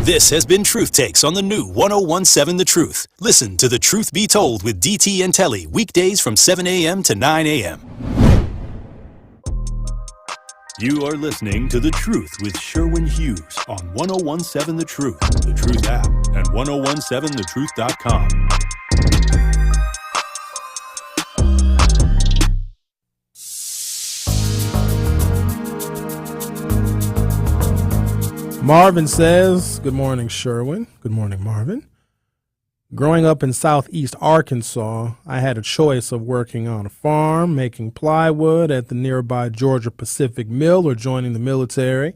This has been Truth Takes on the new 1017 The Truth. Listen to The Truth Be Told with DT and Telly weekdays from 7 a.m. to 9 a.m. You are listening to The Truth with Sherwin Hughes on 1017 The Truth, The Truth app, and 1017thetruth.com. Marvin says, good morning, Sherwin. Good morning, Marvin. Growing up in southeast Arkansas, I had a choice of working on a farm, making plywood at the nearby Georgia Pacific Mill, or joining the military.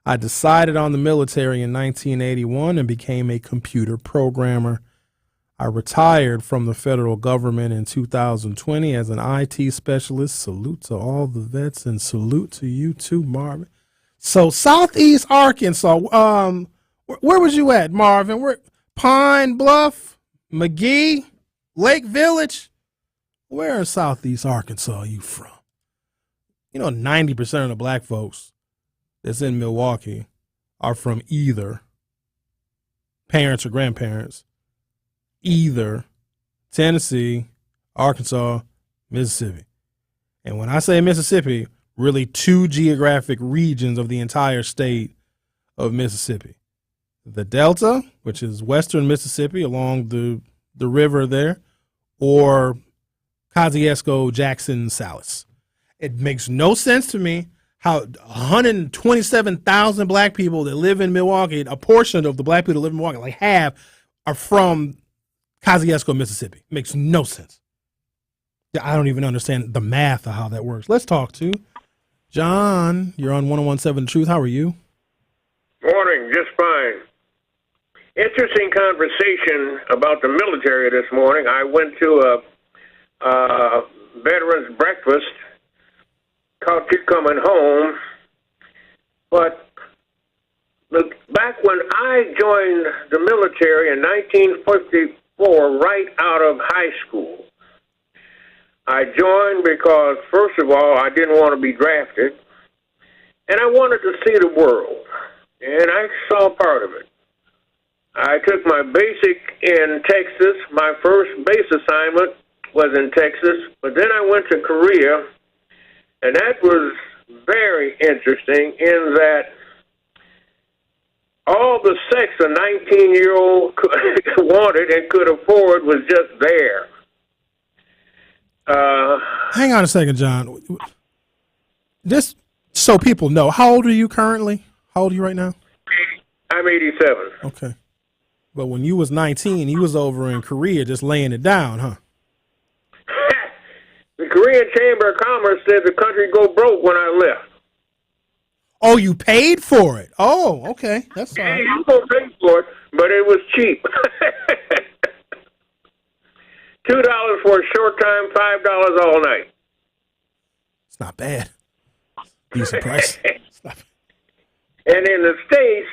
I decided on the military in 1981 and became a computer programmer. I retired from the federal government in 2020 as an IT specialist. Salute to all the vets and salute to you too, Marvin. So southeast Arkansas, where was you at, Marvin? Where? Pine Bluff, McGee, Lake Village. Where in southeast Arkansas are you from? You know, 90% of the black folks that's in Milwaukee are from either parents or grandparents, either Tennessee, Arkansas, Mississippi. And when I say Mississippi, really two geographic regions of the entire state of Mississippi. The Delta, which is western Mississippi along the river there, or Kosciuszko, Jackson, Salis. It makes no sense to me how 127,000 black people that live in Milwaukee, a portion of the black people that live in Milwaukee, like half, are from Kosciuszko, Mississippi. It makes no sense. I don't even understand the math of how that works. Let's talk to John. You're on 1017 Truth. How are you? Morning, just fine. Interesting conversation about the military this morning. I went to veterans breakfast, caught you coming home. But look, back when I joined the military in 1954, right out of high school, I joined because, first of all, I didn't want to be drafted, and I wanted to see the world, and I saw part of it. I took my basic in Texas. My first base assignment was in Texas, but then I went to Korea, and that was very interesting in that all the sex a 19-year-old wanted and could afford was just there. Hang on a second, John. This, so people know, how old are you currently? How old are you right now? I'm 87. Okay. But when you was 19, you was over in Korea just laying it down, huh? The Korean Chamber of Commerce said the country go broke when I left. Oh, you paid for it? Oh, okay. That's fine. Yeah, you gonna pay for it, but it was cheap. $2 for a short time, $5 all night. It's not bad. Decent price. And in the States,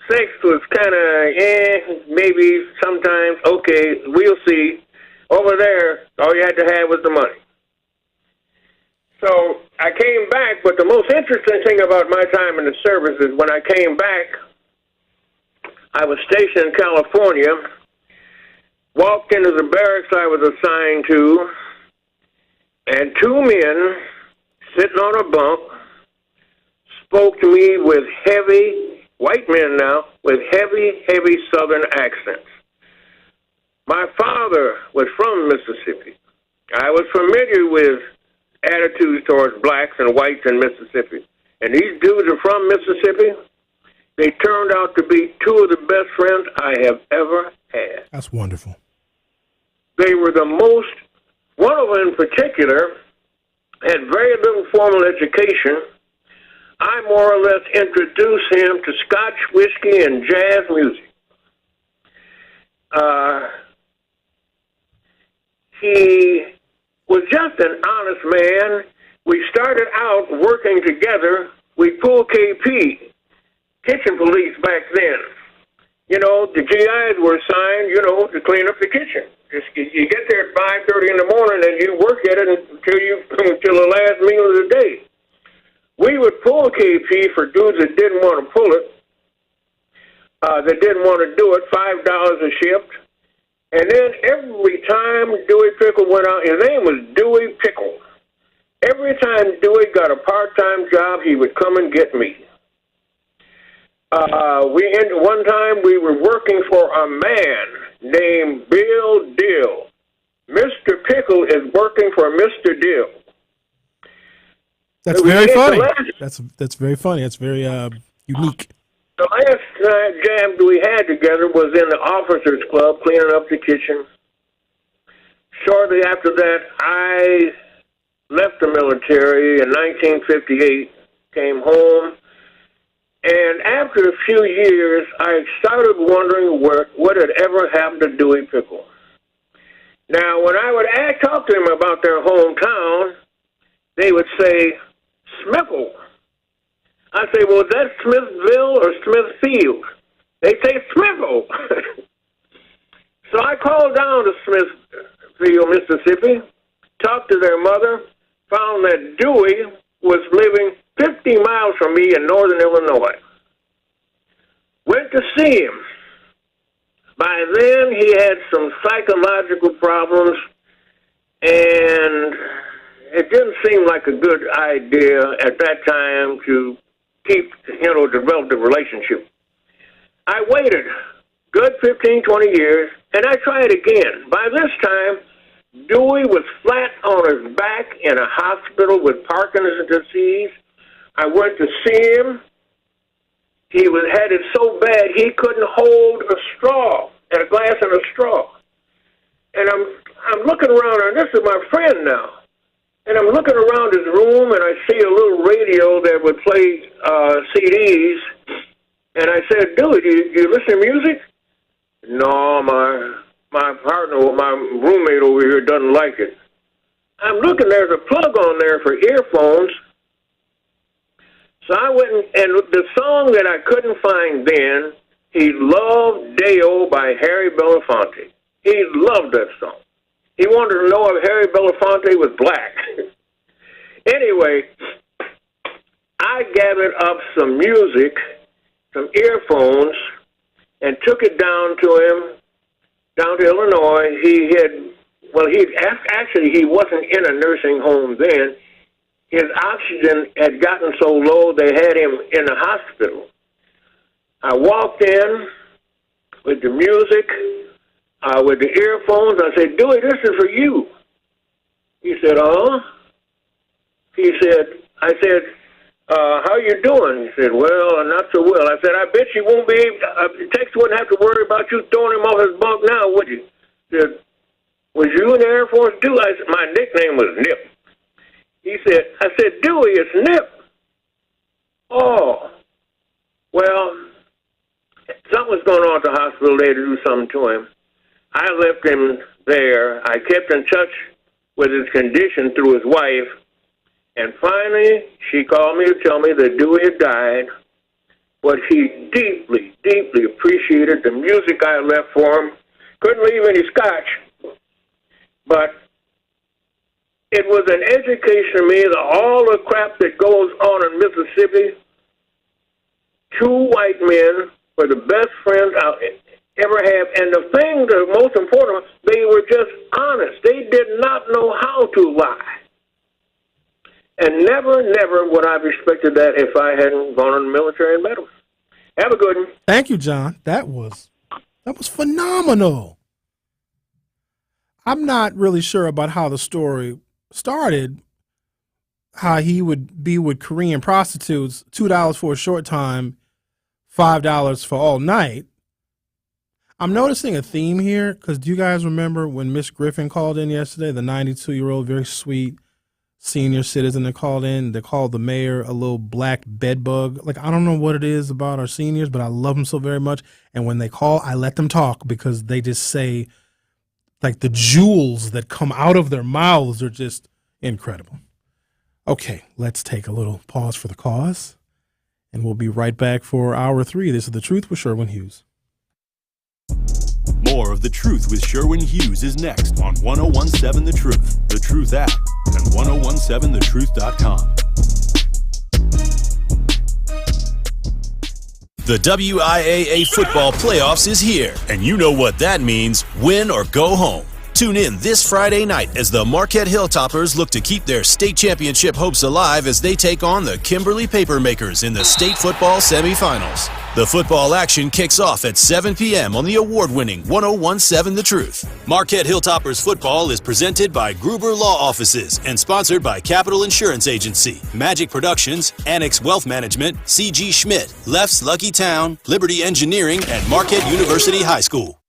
sex was kind of, maybe sometimes, okay, we'll see. Over there, all you had to have was the money. So I came back, but the most interesting thing about my time in the service is when I came back, I was stationed in California, walked into the barracks I was assigned to, and two men sitting on a bunk spoke to me with heavy, white men now, with heavy, heavy Southern accents. My father was from Mississippi. I was familiar with attitudes towards blacks and whites in Mississippi. And these dudes are from Mississippi. They turned out to be two of the best friends I have ever had. That's wonderful. They were the most, one of them in particular, had very little formal education. I more or less introduced him to Scotch whiskey and jazz music. He was just an honest man. We started out working together. We pulled KP, kitchen police back then. You know, the GIs were assigned, you know, to clean up the kitchen. Just you get there at 5:30 in the morning and you work at it until the last meal of the day. We would pull KP for dudes that didn't want to pull it, that didn't want to do it, $5 a shift. And then every time Dewey Pickle went out, his name was Dewey Pickle. Every time Dewey got a part-time job, he would come and get me. One time we were working for a man named Bill Dill. Mr. Pickle is working for Mr. Dill. That's very funny. That's very funny. That's very unique. The last jam we had together was in the officers' club, cleaning up the kitchen. Shortly after that, I left the military in 1958, came home, and after a few years, I started wondering what had ever happened to Dewey Pickle. Now, when I would talk to them about their hometown, they would say, Smithville. I say, well, is that Smithville or Smithfield? They say Smithville. So I called down to Smithfield, Mississippi, talked to their mother, found that Dewey was living 50 miles from me in northern Illinois. Went to see him. By then, he had some psychological problems, and it didn't seem like a good idea at that time to develop the relationship. I waited good 15, 20 years, and I tried again. By this time, Dewey was flat on his back in a hospital with Parkinson's disease. I went to see him. He had it so bad he couldn't hold a straw, and a glass and a straw. And I'm looking around, and this is my friend now. And I'm looking around his room, and I see a little radio that would play CDs. And I said, Dewey, do you listen to music? No, my partner, my roommate over here doesn't like it. I'm looking, there's a plug on there for earphones. So I went and the song that I couldn't find then, he loved Deo by Harry Belafonte. He loved that song. He wanted to know if Harry Belafonte was black. Anyway, I gathered up some music, some earphones, and took it down to Illinois. He wasn't in a nursing home then. His oxygen had gotten so low they had him in the hospital. I walked in with the music, with the earphones. I said, Dewey, this is for you. He said, I said, how you doing? He said, well, not so well. I said, I bet you won't be able to, Tex wouldn't have to worry about you throwing him off his bunk now, would you? He said, was you in the Air Force, Dewey? I said, my nickname was Nip. I said, Dewey, it's Nip. Oh, well, something was going on at the hospital. They had to do something to him. I left him there. I kept in touch with his condition through his wife. And finally, she called me to tell me that Dewey had died. But he deeply, deeply appreciated the music I left for him. Couldn't leave any scotch. But it was an education to me that all the crap that goes on in Mississippi, two white men were the best friends I'll ever have. And the thing, the most important, they were just honest. They did not know how to lie. And never, never would I have respected that if I hadn't gone in the military and met them. Have a good one. Thank you, John. That was phenomenal. I'm not really sure about how the story started, how he would be with Korean prostitutes, $2 for a short time, $5 for all night. I'm noticing a theme here because do you guys remember when Miss Griffin called in yesterday, the 92-year-old, very sweet senior citizen that called in? They called the mayor a little black bedbug. Like, I don't know what it is about our seniors, but I love them so very much. And when they call, I let them talk because they just say, like, the jewels that come out of their mouths are just incredible. Okay, let's take a little pause for the cause, and we'll be right back for Hour 3. This is The Truth with Sherwin Hughes. More of The Truth with Sherwin Hughes is next on 1017 The Truth, The Truth app, and 1017thetruth.com. The WIAA football playoffs is here, and you know what that means, win or go home. Tune in this Friday night as the Marquette Hilltoppers look to keep their state championship hopes alive as they take on the Kimberly Papermakers in the state football semifinals. The football action kicks off at 7 p.m. on the award-winning 1017 The Truth. Marquette Hilltoppers football is presented by Gruber Law Offices and sponsored by Capital Insurance Agency, Magic Productions, Annex Wealth Management, C.G. Schmidt, Left's Lucky Town, Liberty Engineering, and Marquette University High School.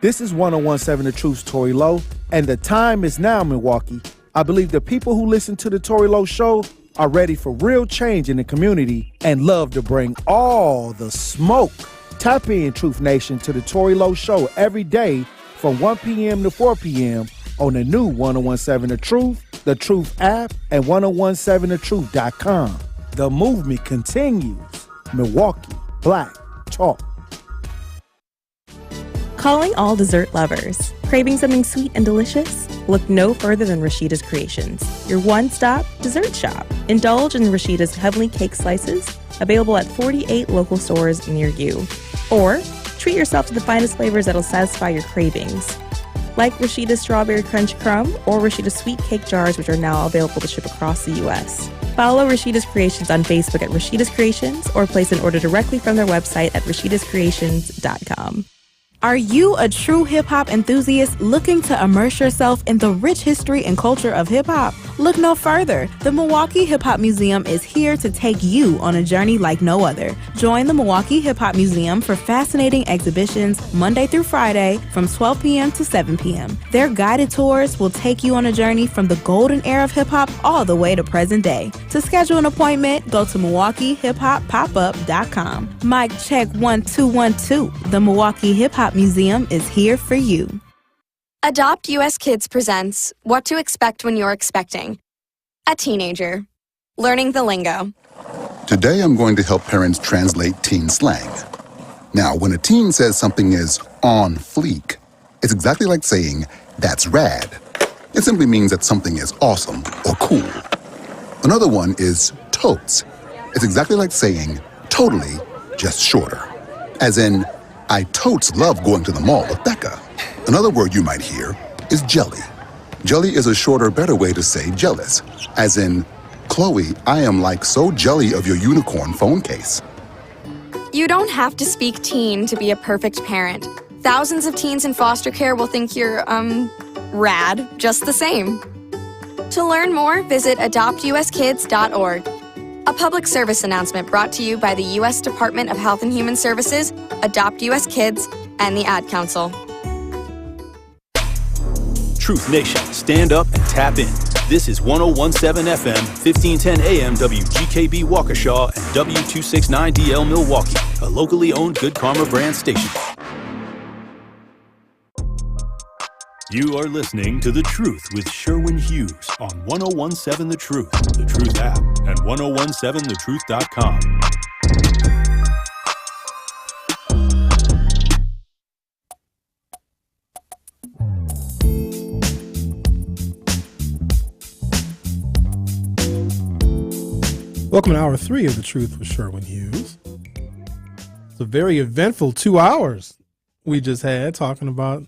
This is 1017 The Truth's Tori Lowe, and the time is now, Milwaukee. I believe the people who listen to the Tori Lowe Show are ready for real change in the community and love to bring all the smoke. Tap in, Truth Nation, to the Tori Lowe Show every day from 1 p.m. to 4 p.m. on the new 1017 The Truth app, and 1017thetruth.com. The movement continues. Milwaukee Black Talk. Calling all dessert lovers. Craving something sweet and delicious? Look no further than Rashida's Creations, your one-stop dessert shop. Indulge in Rashida's Heavenly Cake Slices, available at 48 local stores near you. Or treat yourself to the finest flavors that'll satisfy your cravings, like Rashida's Strawberry Crunch Crumb or Rashida's Sweet Cake Jars, which are now available to ship across the U.S. Follow Rashida's Creations on Facebook at Rashida's Creations or place an order directly from their website at rashidascreations.com. Are you a true hip-hop enthusiast looking to immerse yourself in the rich history and culture of hip-hop? Look no further. The Milwaukee Hip Hop Museum is here to take you on a journey like no other. Join the Milwaukee Hip Hop Museum for fascinating exhibitions Monday through Friday from 12 p.m. to 7 p.m. Their guided tours will take you on a journey from the golden era of hip-hop all the way to present day. To schedule an appointment, go to MilwaukeeHipHopPopUp.com. Mic check 1 2 1 2. The Milwaukee Hip Hop Museum is here for you. Adopt US Kids presents What to Expect When You're Expecting. A teenager. Learning the lingo. Today I'm going to help parents translate teen slang. Now, when a teen says something is on fleek, it's exactly like saying, that's rad. It simply means that something is awesome or cool. Another one is totes. It's exactly like saying, totally, just shorter. As in, I totes love going to the mall with Becca. Another word you might hear is jelly. Jelly is a shorter, better way to say jealous. As in, Chloe, I am like so jelly of your unicorn phone case. You don't have to speak teen to be a perfect parent. Thousands of teens in foster care will think you're, rad just the same. To learn more, visit adoptuskids.org. A public service announcement brought to you by the U.S. Department of Health and Human Services, Adopt U.S. Kids, and the Ad Council. Truth Nation, stand up and tap in. This is 1017 FM, 1510 AM WGKB Waukesha and W269DL Milwaukee, a locally owned Good Karma brand station. You are listening to The Truth with Sherwin Hughes on 1017 The Truth, The Truth app, and 1017thetruth.com. Welcome to Hour 3 of The Truth with Sherwin Hughes. It's a very eventful 2 hours we just had talking about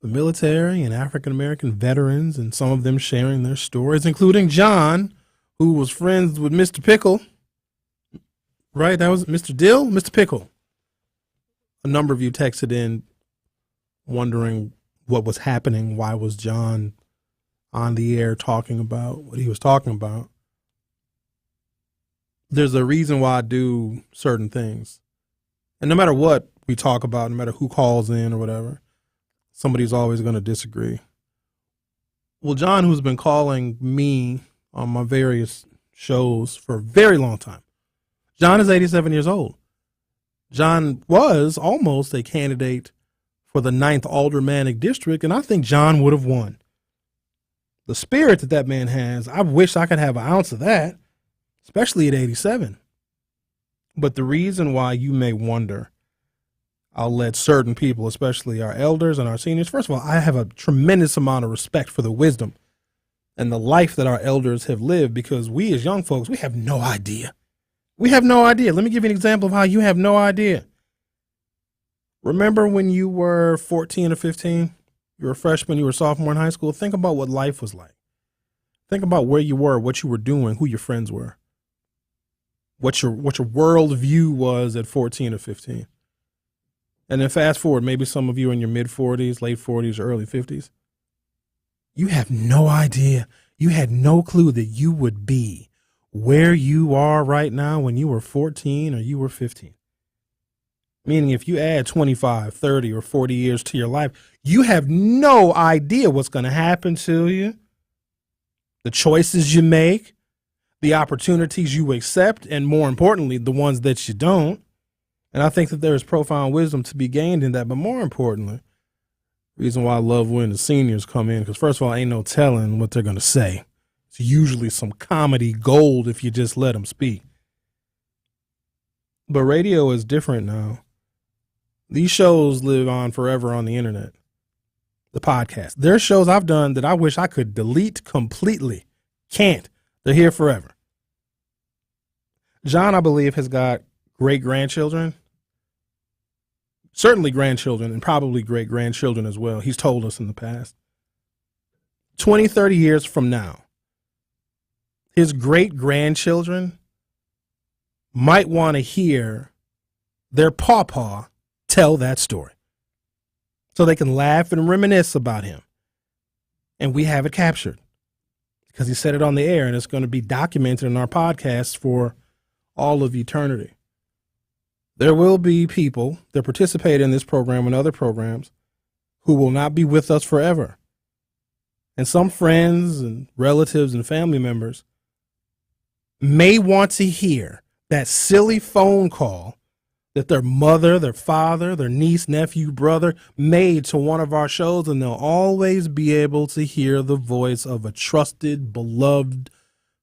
the military and African-American veterans and some of them sharing their stories, including John, who was friends with Mr. Pickle. Right? That was Mr. Dill? Mr. Pickle. A number of you texted in wondering what was happening. Why was John on the air talking about what he was talking about? There's a reason why I do certain things. And no matter what we talk about, no matter who calls in or whatever, somebody's always going to disagree. Well, John, who's been calling me on my various shows for a very long time, John is 87 years old. John was almost a candidate for the 9th Aldermanic District, and I think John would have won. The spirit that that man has, I wish I could have an ounce of that, especially at 87. But the reason why you may wonder, I'll let certain people, especially our elders and our seniors, first of all, I have a tremendous amount of respect for the wisdom and the life that our elders have lived, because we as young folks, we have no idea. We have no idea. Let me give you an example of how you have no idea. Remember when you were 14 or 15, you were a freshman, you were a sophomore in high school? Think about what life was like. Think about where you were, what you were doing, who your friends were, what your world view was at 14 or 15. And then fast forward, maybe some of you in your mid-40s, late 40s, or early 50s. You have no idea. You had no clue that you would be where you are right now when you were 14 or you were 15. Meaning if you add 25, 30, or 40 years to your life, you have no idea what's going to happen to you, the choices you make, the opportunities you accept, and more importantly, the ones that you don't. And I think that there is profound wisdom to be gained in that. But more importantly, the reason why I love when the seniors come in, because first of all, ain't no telling what they're going to say. It's usually some comedy gold if you just let them speak. But radio is different now. These shows live on forever on the internet. The podcast. There are shows I've done that I wish I could delete completely. Can't. They're here forever. John, I believe, has got great-grandchildren. Certainly grandchildren, and probably great-grandchildren as well. He's told us in the past. 20, 30 years from now, his great-grandchildren might want to hear their pawpaw tell that story so they can laugh and reminisce about him. And we have it captured because he said it on the air, and it's going to be documented in our podcast for all of eternity. There will be people that participate in this program and other programs who will not be with us forever. And some friends and relatives and family members may want to hear that silly phone call that their mother, their father, their niece, nephew, brother made to one of our shows, and they'll always be able to hear the voice of a trusted, beloved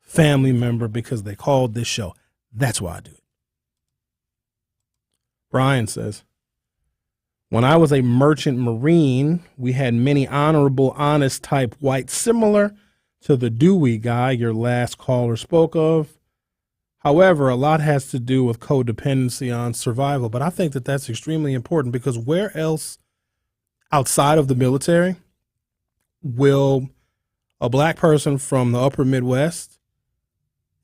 family member because they called this show. That's why I do it. Brian says, when I was a merchant marine, we had many honorable, honest type whites similar to the Dewey guy your last caller spoke of. However, a lot has to do with codependency on survival, but I think that that's extremely important because where else outside of the military will a black person from the upper Midwest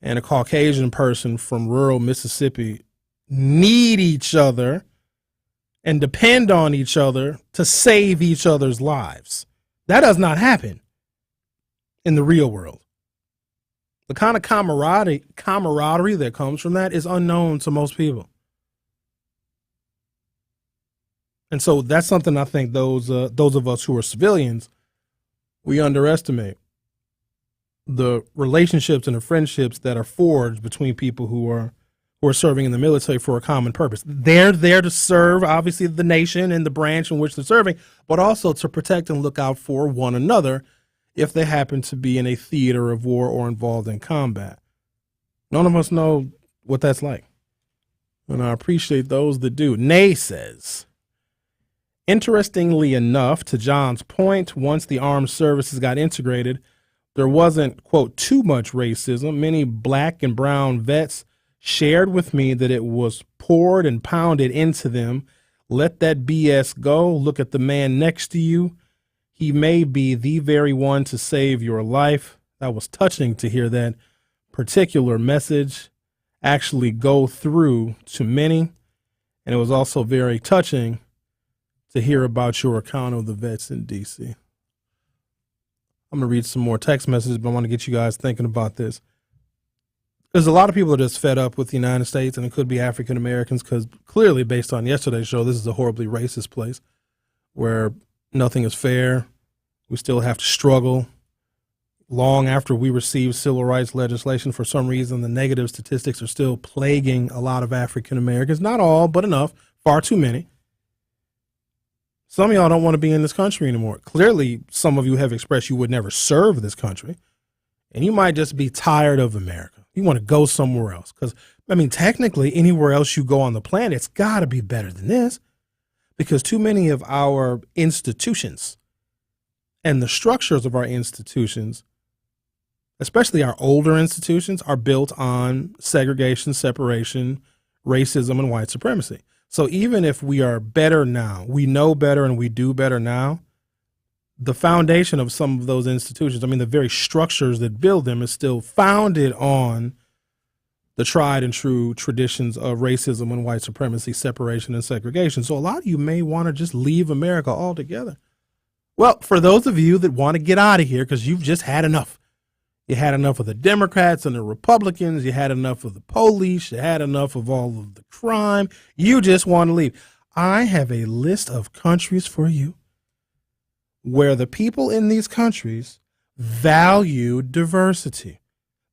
and a Caucasian person from rural Mississippi need each other and depend on each other to save each other's lives? That does not happen in the real world. The kind of camaraderie that comes from that is unknown to most people. And so that's something I think those of us who are civilians, we underestimate. The relationships and the friendships that are forged between people who are serving in the military for a common purpose. They're there to serve, obviously, the nation and the branch in which they're serving, but also to protect and look out for one another if they happen to be in a theater of war or involved in combat. None of us know what that's like, and I appreciate those that do. Nay says, interestingly enough, to John's point, once the armed services got integrated, there wasn't, quote, too much racism. Many black and brown vets shared with me that it was poured and pounded into them. Let that BS go. Look at the man next to you. He may be the very one to save your life. That was touching to hear that particular message actually go through to many. And it was also very touching to hear about your account of the vets in D.C. I'm going to read some more text messages, but I want to get you guys thinking about this. There's a lot of people that are just fed up with the United States, and it could be African Americans, because clearly, based on yesterday's show, this is a horribly racist place where nothing is fair. We still have to struggle. Long after we receive civil rights legislation, for some reason, the negative statistics are still plaguing a lot of African Americans. Not all, but enough. Far too many. Some of y'all don't want to be in this country anymore. Clearly, some of you have expressed you would never serve this country, and you might just be tired of America. You want to go somewhere else because, I mean, technically, anywhere else you go on the planet, it's got to be better than this, because too many of our institutions and the structures of our institutions, especially our older institutions, are built on segregation, separation, racism, and white supremacy. So even if we are better now, we know better and we do better now, the foundation of some of those institutions, I mean, the very structures that build them, is still founded on the tried and true traditions of racism and white supremacy, separation and segregation. So a lot of you may want to just leave America altogether. Well, for those of you that want to get out of here because you've just had enough. You had enough of the Democrats and the Republicans. You had enough of the police. You had enough of all of the crime. You just want to leave. I have a list of countries for you where the people in these countries value diversity.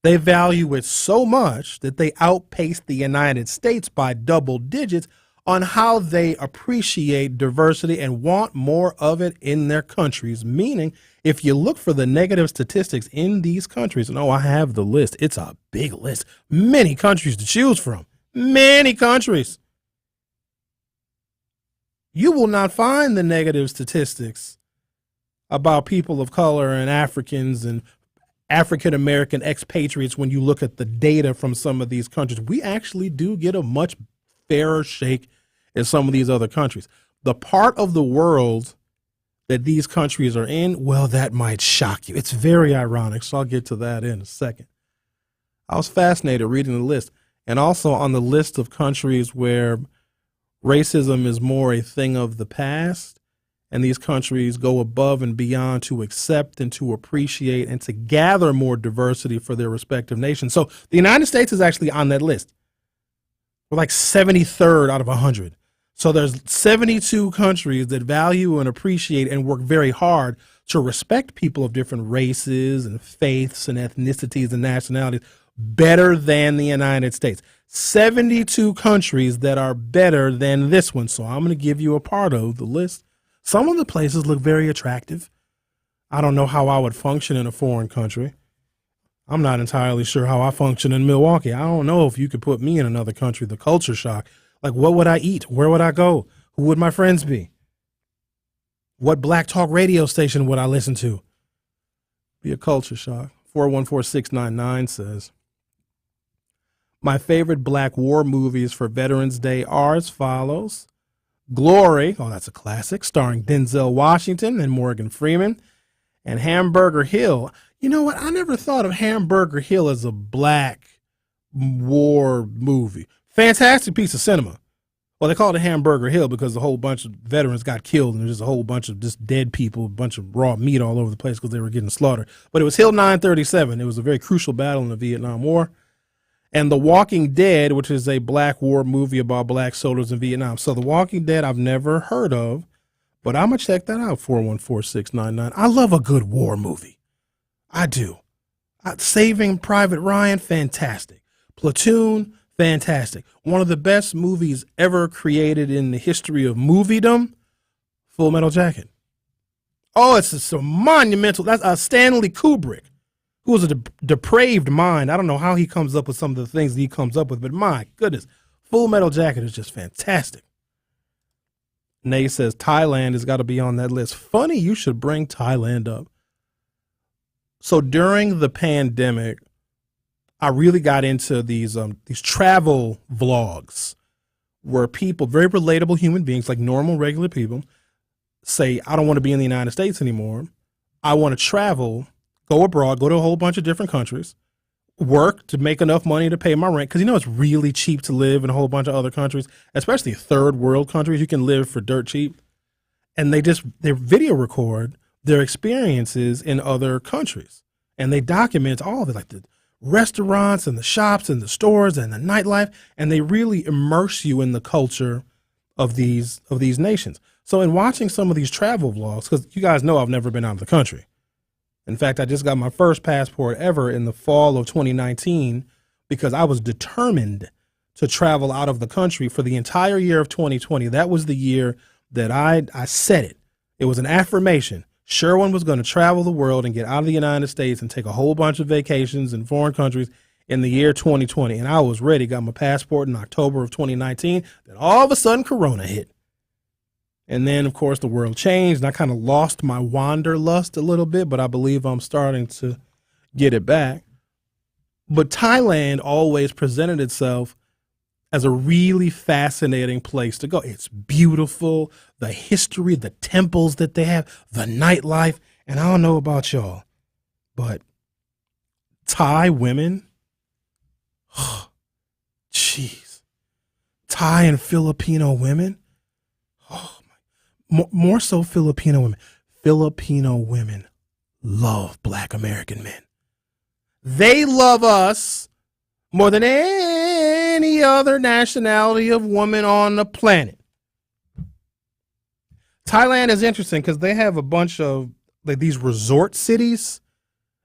They value it so much that they outpace the United States by double digits on how they appreciate diversity and want more of it in their countries. Meaning, if you look for the negative statistics in these countries, and I have the list. It's a big list. Many countries to choose from. Many countries. You will not find the negative statistics about people of color and Africans and African-American expatriates when you look at the data from some of these countries. We actually do get a much fairer shake in some of these other countries. The part of the world that these countries are in, well, that might shock you. It's very ironic, so I'll get to that in a second. I was fascinated reading the list, and also on the list of countries where racism is more a thing of the past, and these countries go above and beyond to accept and to appreciate and to gather more diversity for their respective nations. So the United States is actually on that list. We're like 73rd out of 100. So there's 72 countries that value and appreciate and work very hard to respect people of different races and faiths and ethnicities and nationalities. better than the United States. 72 countries that are better than this one. So I'm going to give you a part of the list. Some of the places look very attractive. I don't know how I would function in a foreign country. I'm not entirely sure how I function in Milwaukee. I don't know if you could put me in another country, the culture shock. Like, what would I eat? Where would I go? Who would my friends be? What black talk radio station would I listen to? Be a culture shock. 414699 says, my favorite black war movies for Veterans Day are as follows. Glory, oh, that's a classic, starring Denzel Washington and Morgan Freeman. And Hamburger Hill. You know what? I never thought of Hamburger Hill as a black war movie. Fantastic piece of cinema. Well, they called it Hamburger Hill because a whole bunch of veterans got killed and there's just a whole bunch of just dead people, a bunch of raw meat all over the place because they were getting slaughtered. But it was Hill 937. It was a very crucial battle in the Vietnam War. And The Walking Dead, which is a black war movie about black soldiers in Vietnam. So The Walking Dead I've never heard of, but I'm going to check that out, 414699. I love a good war movie. I do. Saving Private Ryan, fantastic. Platoon, fantastic. One of the best movies ever created in the history of moviedom, Full Metal Jacket. Oh, it's just a monumental. That's Stanley Kubrick, who was a depraved mind. I don't know how he comes up with some of the things that he comes up with, but my goodness, Full Metal Jacket is just fantastic. Nay says Thailand has got to be on that list. Funny you should bring Thailand up. So during the pandemic, I really got into these travel vlogs where people, very relatable human beings, like normal, regular people, say, I don't want to be in the United States anymore. I want to travel, go abroad, go to a whole bunch of different countries, work to make enough money to pay my rent. Because, it's really cheap to live in a whole bunch of other countries, especially third world countries. You can live for dirt cheap. And they video record their experiences in other countries. And they document all of it, like the restaurants and the shops and the stores and the nightlife. And they really immerse you in the culture of these nations. So in watching some of these travel vlogs, because you guys know I've never been out of the country. In fact, I just got my first passport ever in the fall of 2019 because I was determined to travel out of the country for the entire year of 2020. That was the year that I said it. It was an affirmation. Sherwin was going to travel the world and get out of the United States and take a whole bunch of vacations in foreign countries in the year 2020. And I was ready, got my passport in October of 2019. Then all of a sudden, Corona hit. And then, of course, the world changed, and I kind of lost my wanderlust a little bit, but I believe I'm starting to get it back. But Thailand always presented itself as a really fascinating place to go. It's beautiful, the history, the temples that they have, the nightlife. And I don't know about y'all, but Thai women, jeez, Thai and Filipino women, more so Filipino women. Filipino women love black American men. They love us more than any other nationality of woman on the planet. Thailand is interesting because they have a bunch of these resort cities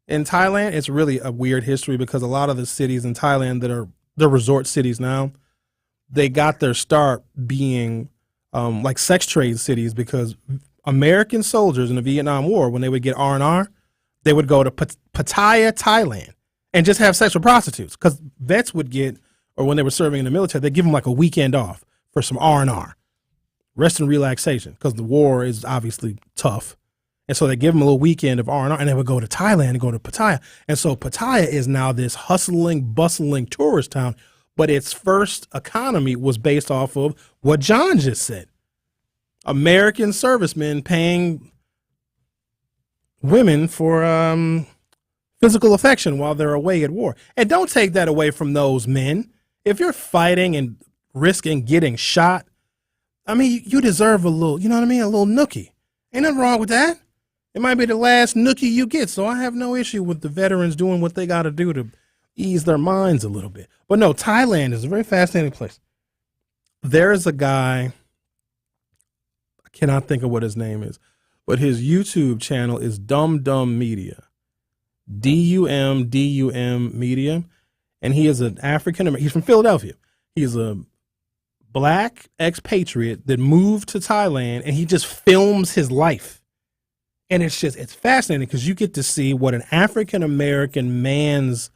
in Thailand. It's really a weird history because a lot of the cities in Thailand that are the resort cities now, they got their start being like sex trade cities because American soldiers in the Vietnam War, when they would get R&R, they would go to Pattaya, Thailand, and just have sex with prostitutes because vets would get, or when they were serving in the military, they'd give them like a weekend off for some R&R, rest and relaxation, because the war is obviously tough. And so they give them a little weekend of R&R, and they would go to Thailand and go to Pattaya. And so Pattaya is now this hustling, bustling tourist town, but its first economy was based off of what John just said. American servicemen paying women for physical affection while they're away at war. And don't take that away from those men. If you're fighting and risking getting shot, I mean, you deserve a little, you know what I mean? A little nookie. Ain't nothing wrong with that. It might be the last nookie you get. So I have no issue with the veterans doing what they got to do to ease their minds a little bit. But no, Thailand is a very fascinating place. There's a guy, I cannot think of what his name is, but his YouTube channel is Dum Dum Media. DUM Media. and he is an African-American. He's from Philadelphia. He's a black expatriate that moved to Thailand, and he just films his life. And it's fascinating because you get to see what an African-American man's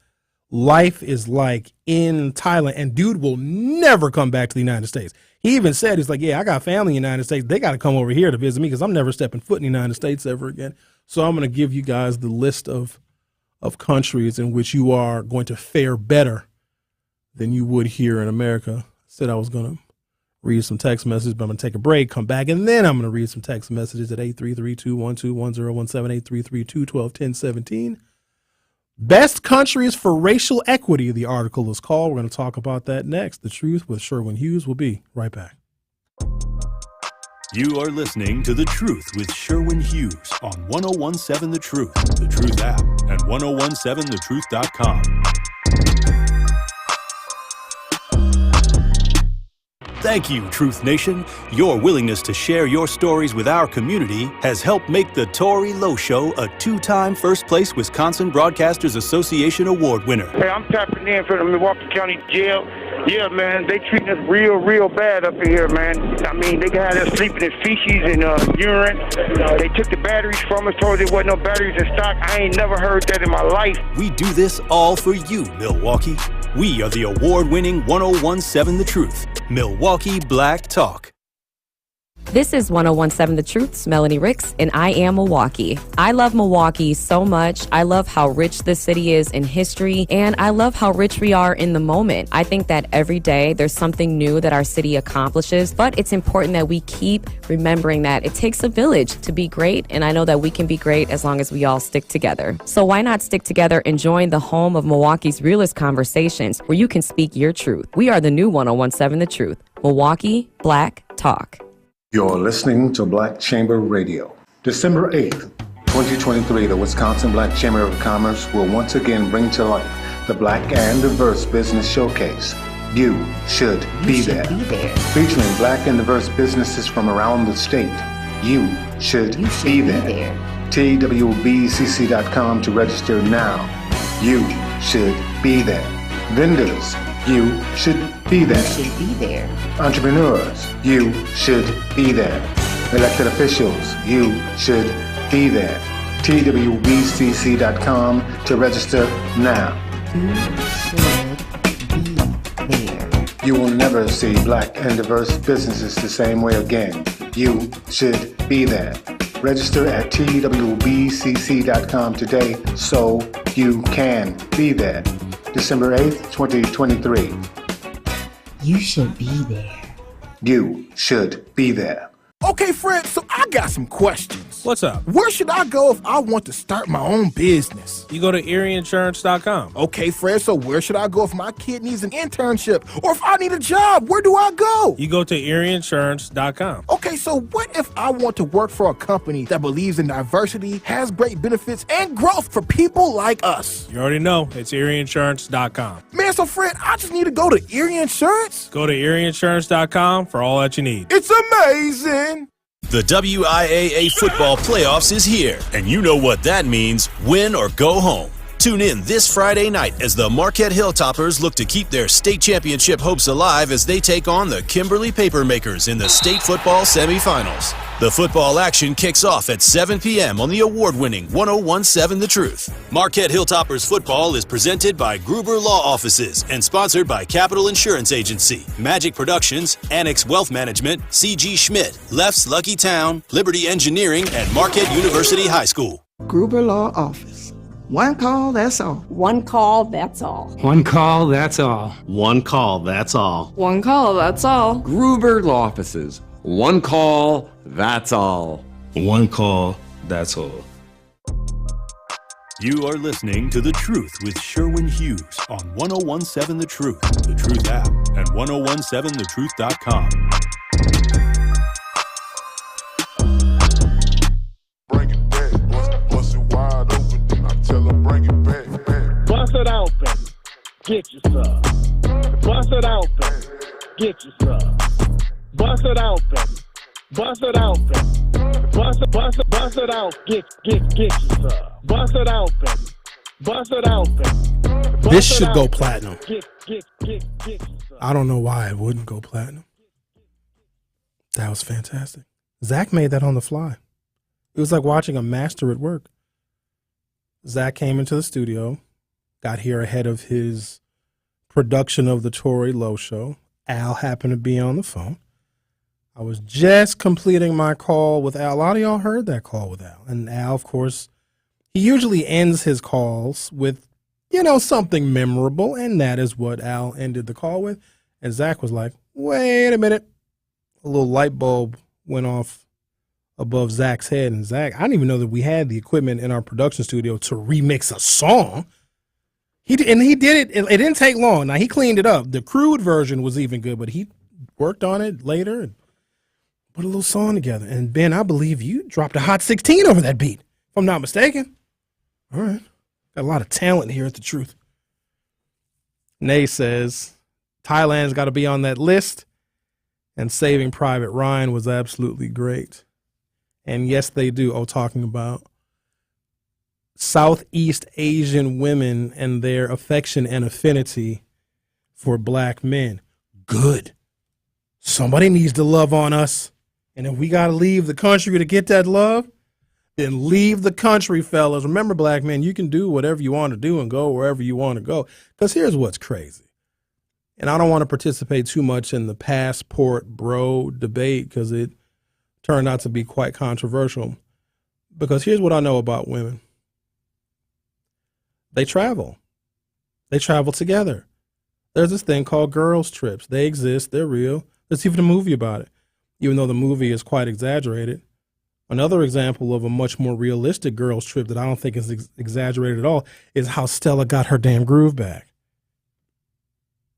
life is like in Thailand. And dude will never come back to the United States. He even said, he's like, yeah, I got family in the United States. They got to come over here to visit me because I'm never stepping foot in the United States ever again. So I'm going to give you guys the list of countries in which you are going to fare better than you would here in America. I said I was going to read some text messages, but I'm going to take a break, come back, and then I'm going to read some text messages at 833-212-1017, 833-212-1017. Best countries for racial equity, the article is called. We're going to talk about that next. The Truth with Sherwin Hughes. We'll be right back. You are listening to The Truth with Sherwin Hughes on 1017 The Truth, The Truth app, and 1017thetruth.com. Thank you, Truth Nation. Your willingness to share your stories with our community has helped make the Tory Lowe Show a 2-time first-place Wisconsin Broadcasters Association Award winner. Hey, I'm tapping in for the Milwaukee County Jail. Yeah, man, they treating us real bad up in here, man. I mean, they had us sleeping in feces and urine. They took the batteries from us, told us there wasn't no batteries in stock. I ain't never heard that in my life. We do this all for you, Milwaukee. We are the award-winning 1017 The Truth, Milwaukee Black Talk. This is 1017 The Truth's Melanie Ricks, and I am Milwaukee. I love Milwaukee so much. I love how rich this city is in history, and I love how rich we are in the moment. I think that every day there's something new that our city accomplishes, but it's important that we keep remembering that it takes a village to be great, and I know that we can be great as long as we all stick together. So why not stick together and join the home of Milwaukee's realest conversations where you can speak your truth. We are the new 1017 The Truth, Milwaukee Black Talk. You're listening to Black Chamber Radio. December 8th, 2023, the Wisconsin Black Chamber of Commerce will once again bring to life the Black and Diverse Business Showcase. You should be there. Featuring black and diverse businesses from around the state. You should be there. TWBCC.com to register now. You should be there. Vendors, you should be there. Entrepreneurs, you should be there. Elected officials, you should be there. TWBCC.com to register now. You should be there. You will never see black and diverse businesses the same way again. You should be there. Register at TWBCC.com today so you can be there. December 8th, 2023. You should be there. You should be there. Okay, Fred, so I got some questions. What's up? Where should I go if I want to start my own business? You go to EerieInsurance.com. Okay, Fred, so where should I go if my kid needs an internship? Or if I need a job, where do I go? You go to EerieInsurance.com. Okay, so what if I want to work for a company that believes in diversity, has great benefits, and growth for people like us? You already know. It's EerieInsurance.com. Man, so Fred, I just need to go to Erie Insurance? Go to EerieInsurance.com for all that you need. It's amazing! The WIAA football playoffs is here, and you know what that means, win or go home. Tune in this Friday night as the Marquette Hilltoppers look to keep their state championship hopes alive as they take on the Kimberly Papermakers in the state football semifinals. The football action kicks off at 7 p.m. on the award-winning 1017 The Truth. Marquette Hilltoppers football is presented by Gruber Law Offices and sponsored by Capital Insurance Agency, Magic Productions, Annex Wealth Management, C.G. Schmidt, Left's Lucky Town, Liberty Engineering, and Marquette University High School. Gruber Law Office. One call, that's all. One call, that's all. One call, that's all. One call, that's all. One call, that's all. Gruber Law Offices. One call, that's all. One call, that's all. You are listening to The Truth with Sherwin Hughes on 1017 The Truth, The Truth app, and 1017thetruth.com. Bring it back, bust it wide open, I tell her bring it back. Bust it out, baby. Get your stuff. Bust it out, baby. Get your stuff. Bust it out, baby. Bust it out, baby. Bust it out. Get your stuff. Bust it out, baby. Bust it out, baby. This should go platinum. I don't know why it wouldn't go platinum. That was fantastic. Zach made that on the fly. It was like watching a master at work. Zach came into the studio, got here ahead of his production of the Tory Lowe Show. Al happened to be on the phone. I was just completing my call with Al. A lot of y'all heard that call with Al. And Al, of course, he usually ends his calls with, something memorable. And that is what Al ended the call with. And Zach was like, wait a minute. A little light bulb went off above Zach's head. And Zach, I didn't even know that we had the equipment in our production studio to remix a song. He did it. It didn't take long. Now, he cleaned it up. The crude version was even good, but he worked on it later and put a little song together. And, Ben, I believe you dropped a hot 16 over that beat, if I'm not mistaken. All right. Got a lot of talent here at The Truth. Nay says, Thailand's got to be on that list, and Saving Private Ryan was absolutely great. And, yes, they do. Talking about Southeast Asian women and their affection and affinity for black men. Good. Somebody needs to love on us. And if we got to leave the country to get that love, then leave the country, fellas. Remember, black men, you can do whatever you want to do and go wherever you want to go. Because here's what's crazy. And I don't want to participate too much in the passport bro debate because it turned out to be quite controversial. Because here's what I know about women. They travel. They travel together. There's this thing called girls' trips. They exist. They're real. There's even a movie about it, even though the movie is quite exaggerated. Another example of a much more realistic girls' trip that I don't think is exaggerated at all is how Stella got her damn groove back.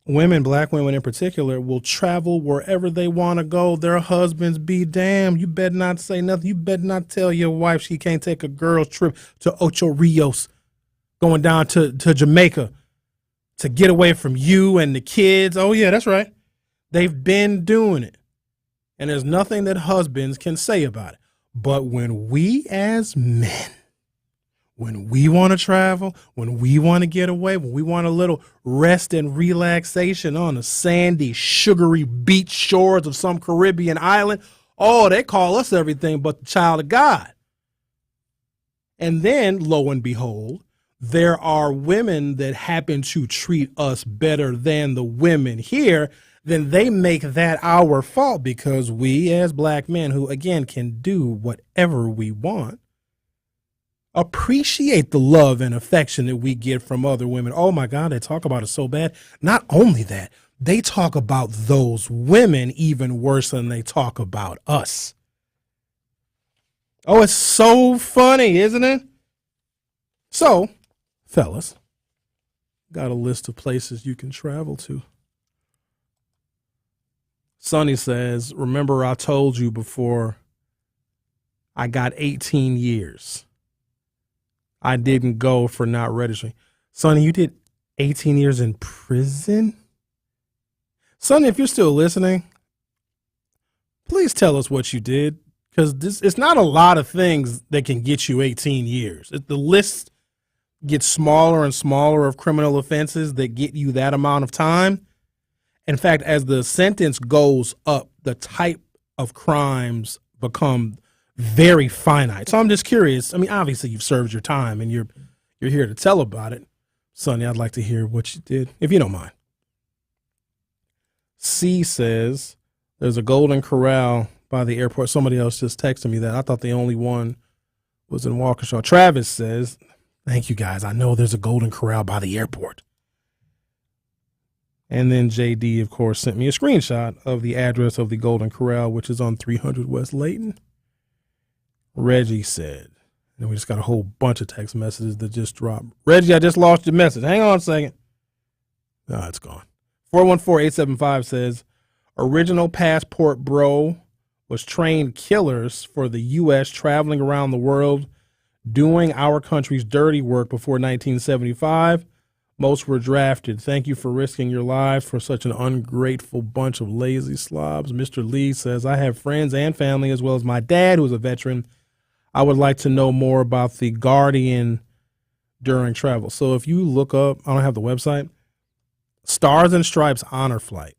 Women, black women in particular, will travel wherever they want to go. Their husbands be damned. You better not say nothing. You better not tell your wife she can't take a girls' trip to Ocho Rios, going down to Jamaica to get away from you and the kids. Oh, yeah, that's right. They've been doing it. And there's nothing that husbands can say about it. But when we as men, when we want to travel, when we want to get away, when we want a little rest and relaxation on the sandy, sugary beach shores of some Caribbean island, they call us everything but the child of God. And then, lo and behold, there are women that happen to treat us better than the women here. Then they make that our fault because we as black men who, again, can do whatever we want, appreciate the love and affection that we get from other women. Oh, my God, they talk about it so bad. Not only that, they talk about those women even worse than they talk about us. Oh, it's so funny, isn't it? So, fellas, got a list of places you can travel to. Sonny says, remember I told you before I got 18 years. I didn't go for not registering. Sonny, you did 18 years in prison? Sonny, if you're still listening, please tell us what you did, because it's not a lot of things that can get you 18 years. The list gets smaller and smaller of criminal offenses that get you that amount of time. In fact, as the sentence goes up, the type of crimes become very finite. So I'm just curious. I mean, obviously you've served your time and you're here to tell about it. Sonny, I'd like to hear what you did, if you don't mind. C says there's a Golden Corral by the airport. Somebody else just texted me that. I thought the only one was in Waukesha. Travis says, thank you guys. I know there's a Golden Corral by the airport. And then JD, of course, sent me a screenshot of the address of the Golden Corral, which is on 300 West Layton. Reggie said, and we just got a whole bunch of text messages that just dropped. Reggie, I just lost your message. Hang on a second. No, it's gone. 414-875 says, original passport bro was trained killers for the U.S. traveling around the world, doing our country's dirty work before 1975. Most were drafted. Thank you for risking your lives for such an ungrateful bunch of lazy slobs. Mr. Lee says, I have friends and family as well as my dad who is a veteran. I would like to know more about the Guardian during travel. So if you look up, I don't have the website, Stars and Stripes Honor Flight.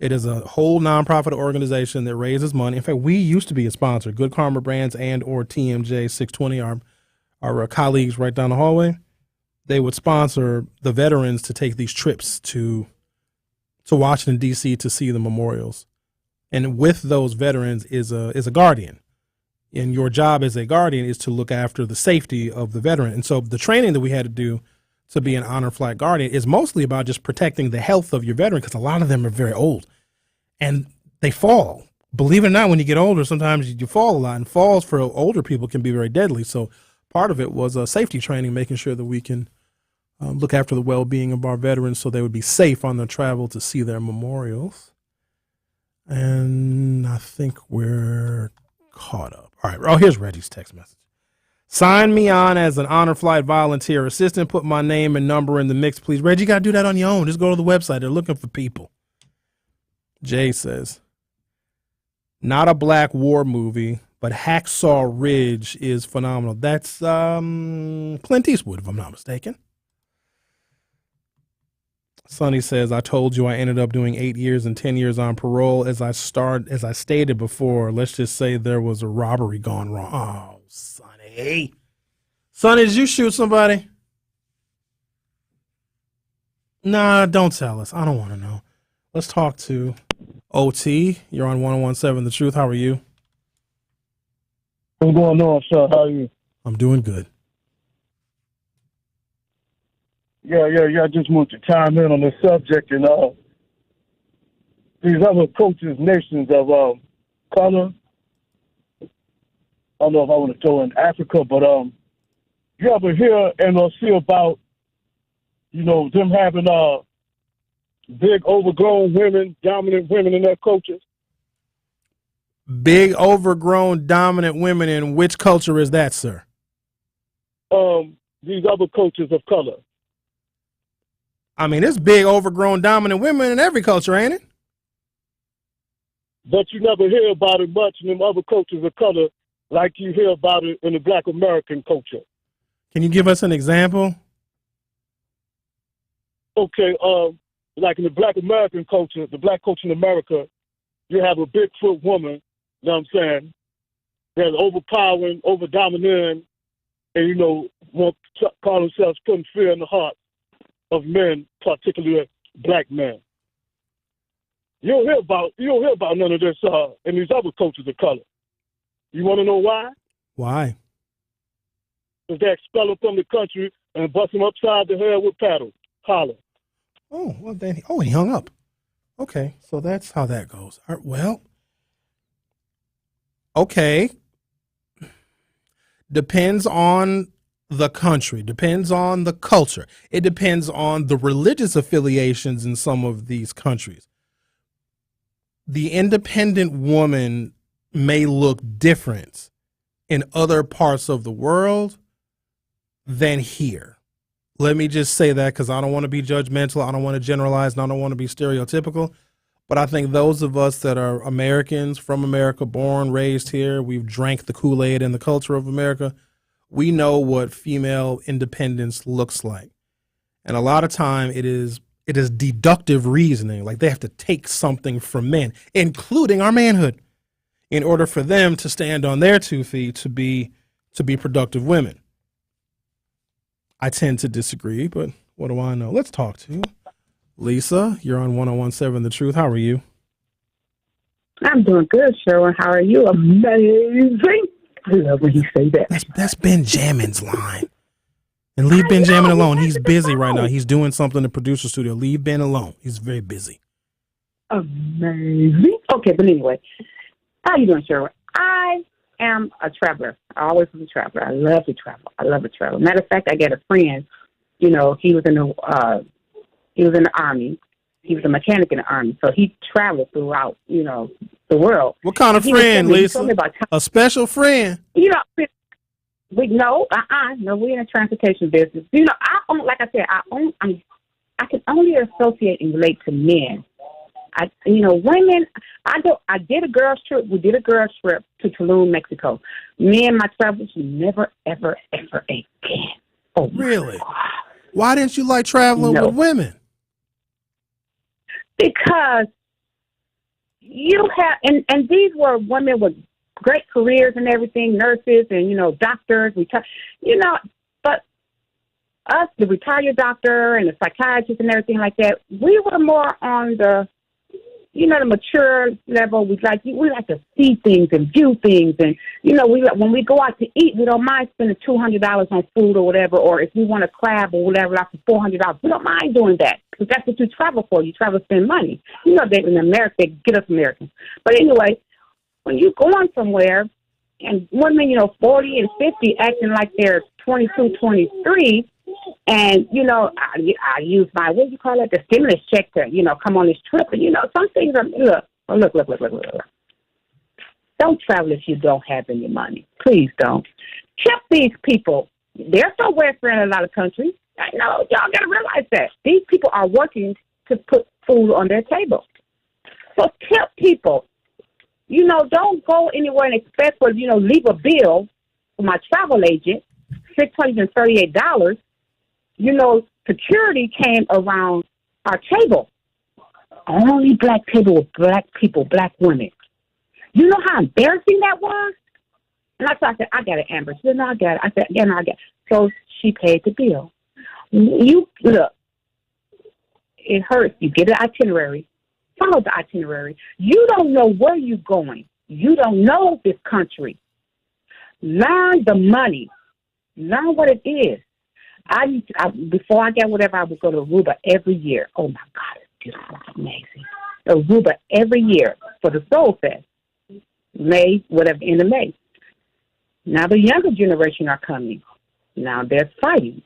It is a whole nonprofit organization that raises money. In fact, we used to be a sponsor. Good Karma Brands and or TMJ 620, our colleagues right down the hallway, they would sponsor the veterans to take these trips to Washington, D.C. to see the memorials. And with those veterans is a guardian. And your job as a guardian is to look after the safety of the veteran. And so the training that we had to do to be an honor flight guardian is mostly about just protecting the health of your veteran, because a lot of them are very old and they fall. Believe it or not, when you get older, sometimes you fall a lot, and falls for older people can be very deadly. So part of it was safety training, making sure that we can look after the well-being of our veterans so they would be safe on their travel to see their memorials. And I think we're caught up. All right. Oh, here's Reggie's text message. Sign me on as an honor flight volunteer assistant. Put my name and number in the mix, please. Reggie, you got to do that on your own. Just go to the website. They're looking for people. Jay says, not a black war movie, but Hacksaw Ridge is phenomenal. That's Clint Eastwood, if I'm not mistaken. Sonny says, I told you I ended up doing 8 years and 10 years on parole. As I stated before, let's just say there was a robbery gone wrong. Oh, Sonny. Sonny, did you shoot somebody? Nah, don't tell us. I don't want to know. Let's talk to OT. You're on 1017 The Truth. How are you? What's going on, sir? How are you? I'm doing good. Yeah. I just want to chime in on this subject. And these other coaches, nations of color, I don't know if I want to throw in Africa, but you ever hear and see about, them having big overgrown women, dominant women in their coaches? Big overgrown dominant women in which culture is that, sir? These other coaches of color. I mean, there's big overgrown dominant women in every culture, ain't it? But you never hear about it much in them other cultures of color like you hear about it in the Black American culture. Can you give us an example? Okay, like in the Black American culture, the black culture in America, you have a Bigfoot woman, you know what I'm saying, that's overpowering, over-domineering, and, want to call themselves putting fear in the heart of men, particularly black men. You don't hear about none of this in these other cultures of color. You want to know why? Why? Because they expel them from the country and bust them upside the head with paddles. Holler. Oh, well, then, he hung up. Okay, so that's how that goes. All right, well, okay. Depends on the country, depends on the culture. It depends on the religious affiliations in some of these countries. The independent woman may look different in other parts of the world than here. Let me just say that because I don't want to be judgmental. I don't want to generalize, and I don't want to be stereotypical. But I think those of us that are Americans, from America, born, raised here, we've drank the Kool-Aid in the culture of America, we know what female independence looks like. And a lot of time it is deductive reasoning. Like they have to take something from men, including our manhood, in order for them to stand on their 2 feet to be productive women. I tend to disagree, but what do I know? Let's talk to Lisa. You're on 1017 The Truth. How are you? I'm doing good, Sherwin. How are you? Amazing. I love when you say that. That's Benjamin's line. And leave Benjamin alone. He's busy right now. He's doing something in the producer studio. Leave Ben alone. He's very busy. Amazing. Okay, but anyway, how you doing, Sherwin? I am a traveler. I always was a traveler. I love to travel. Matter of fact, I got a friend. He was in the Army. He was a mechanic in the Army, so he traveled throughout, the world. What kind of friend, Lisa? A special friend? No, we're in a transportation business. I can only associate and relate to men. Women. I did a girls trip. We did a girls trip to Tulum, Mexico. Me and my travels never, ever, ever again. Oh, really? Why didn't you like traveling with women? Because you have, and these were women with great careers and everything, nurses and, doctors, but us, the retired doctor and the psychiatrist and everything like that, we were more on the, the mature level. We like to see things and view things. And, when we go out to eat, we don't mind spending $200 on food or whatever, or if we want a crab or whatever, like for $400, we don't mind doing that because that's what you travel for. You travel to spend money. They in America, they get us Americans. But anyway, when you go on somewhere and women, 40 and 50 acting like they're 22, 23, and, I use my, what do you call it, the stimulus check to, come on this trip. And, some things are, look. Don't travel if you don't have any money. Please don't. Tip these people. They're so welfare in a lot of countries. I know, y'all got to realize that. These people are working to put food on their table. So tip people. Don't go anywhere and expect for, leave a bill for my travel agent, $638. Security came around our table. Only black table with black people, black women. You know how embarrassing that was? And I said, I got it, Amber. She said, no, I got it. I said, yeah, no, I got it. So she paid the bill. Look, it hurts. You get an itinerary. Follow the itinerary. You don't know where you're going. You don't know this country. Learn the money. Learn what it is. Before I got whatever, I would go to Aruba every year. Oh, my God, it's beautiful. It's amazing. Aruba every year for the Soul Fest. May, whatever, end of May. Now the younger generation are coming. Now there's fighting.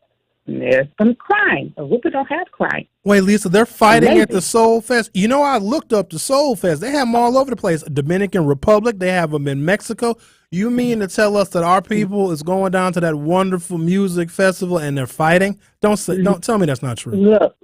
There's some crime. Aruba don't have crime. Wait, Lisa, they're fighting at the Soul Fest? I looked up the Soul Fest. They have them all over the place. Dominican Republic, they have them in Mexico. You mean to tell us that our people is going down to that wonderful music festival and they're fighting? Don't tell me that's not true. Look,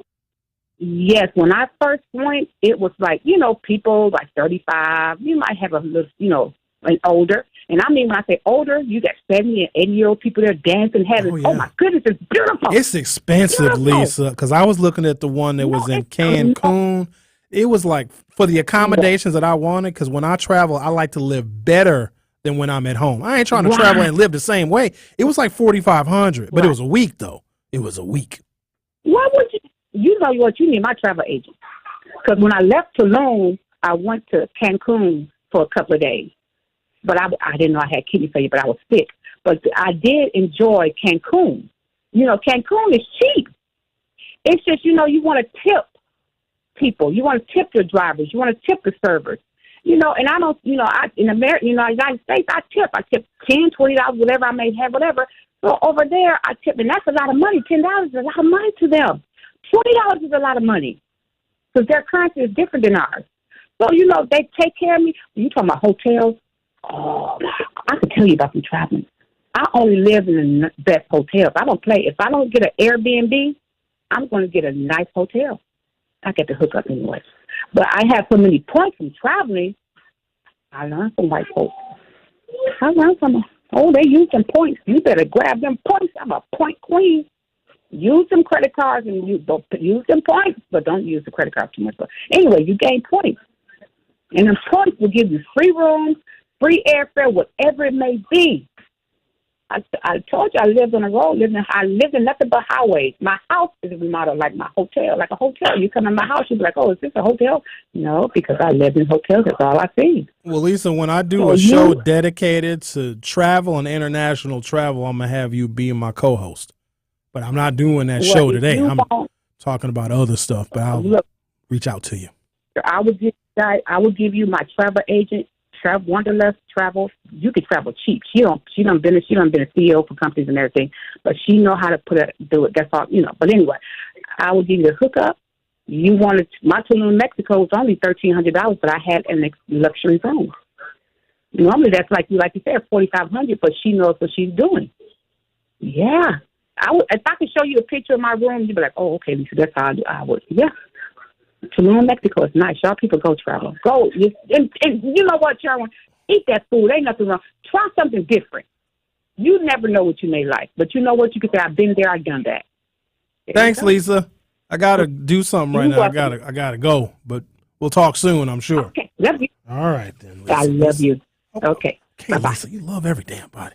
yes, when I first went, it was like, people like 35. You might have a little, an older. And I mean, when I say older, you got 70 and 80-year-old people there dancing, having, oh my goodness, it's beautiful. It's expensive, beautiful. Lisa, because I was looking at the one that was in Cancun. It was like for the accommodations that I wanted, because when I travel, I like to live better than when I'm at home. I ain't trying to travel and live the same way. It was like $4,500, but it was a week, though. It was a week. What would you know what? You need my travel agent. Because when I left Tulum, I went to Cancun for a couple of days. But I didn't know I had kidney failure, but I was sick. But I did enjoy Cancun. Cancun is cheap. It's just, you want to tip people. You want to tip your drivers. You want to tip the servers. And I don't, in America, United States, I tip $10, $20, whatever I may have, whatever. So over there, I tip, and that's a lot of money. $10 is a lot of money to them. $20 is a lot of money because their currency is different than ours. So, they take care of me. You talking about hotels? Oh, I can tell you about them traveling. I only live in the best hotels. I don't play. If I don't get an Airbnb, I'm going to get a nice hotel. I get to hook up anyway. But I have so many points from traveling. I learned from white folks. I learned from them. Oh, they use them points. You better grab them points. I'm a point queen. Use them credit cards and use them points, but don't use the credit card too much. But anyway, you gain points. And the points will give you free rooms, free airfare, whatever it may be. I told you I lived on the road. I lived in nothing but highways. My house is remodeled like my hotel, like a hotel. You come in my house, you be like, oh, is this a hotel? No, because I lived in hotels. That's all I see. Well, Lisa, when I do a show dedicated to travel and international travel, I'm going to have you be my co-host. But I'm not doing that show today. I'm talking about other stuff, but I'll reach out to you. I would give you my travel agent. Wanderlust Travel. You could travel cheap. She done been a CEO for companies and everything, but she know how to do it. That's all, But anyway, I will give you the hookup. You wanted my Tulum, Mexico was only $1,300, but I had an luxury room. Normally that's like you said, $4,500, but she knows what she's doing. Yeah, if I could show you a picture of my room, you'd be like, oh, okay, Lisa, that's how I would. Yeah. Tulum, Mexico is nice. Y'all people go travel. Go. And you know what, Sherwin? Eat that food. Ain't nothing wrong. Try something different. You never know what you may like, but you know what? You can say, I've been there, I've done that. Thanks, Lisa. I gotta do something right now. I gotta go, but we'll talk soon, I'm sure. Okay, love you. All right then, Lisa. I love you. Okay. Okay, Lisa, you love every damn body.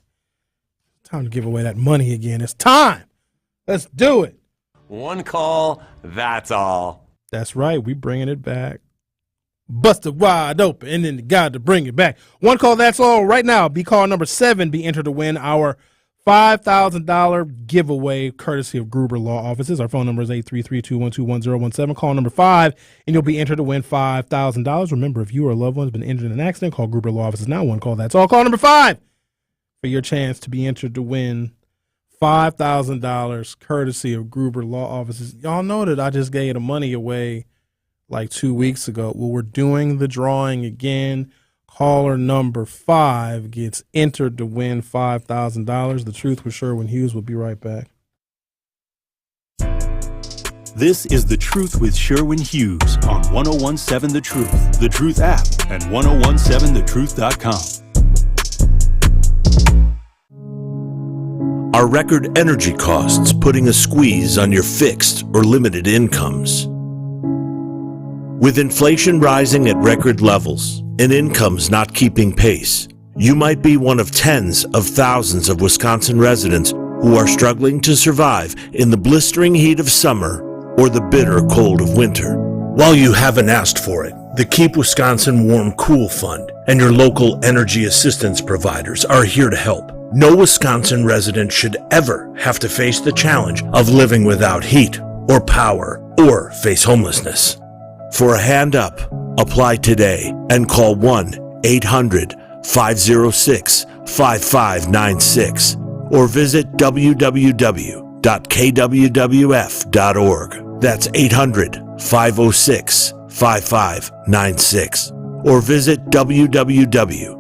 Time to give away that money again. It's time. Let's do it. One call, that's all. That's right. We bringing it back. Busted wide open, and then the guy to bring it back. One call, that's all. Right now, be call number 7. Be entered to win our $5,000 giveaway courtesy of Gruber Law Offices. Our phone number is 833-212-1017. Call number 5, and you'll be entered to win $5,000. Remember, if you or a loved one has been injured in an accident, call Gruber Law Offices now. One call, that's all. Call number 5 for your chance to be entered to win $5,000 courtesy of Gruber Law Offices. Y'all know that I just gave the money away like 2 weeks ago. Well, we're doing the drawing again. Caller number 5 gets entered to win $5,000. The Truth with Sherwin Hughes. Will be right back. This is The Truth with Sherwin Hughes on 1017 The Truth, The Truth app, and 1017thetruth.com. Are record energy costs putting a squeeze on your fixed or limited incomes? With inflation rising at record levels and incomes not keeping pace, you might be one of tens of thousands of Wisconsin residents who are struggling to survive in the blistering heat of summer or the bitter cold of winter. While you haven't asked for it, the Keep Wisconsin Warm Cool Fund and your local energy assistance providers are here to help. No Wisconsin resident should ever have to face the challenge of living without heat or power or face homelessness. For a hand up, apply today and call 1-800-506-5596 or visit www.kwwf.org. That's 800-506-5596 or visit www.kwwf.org.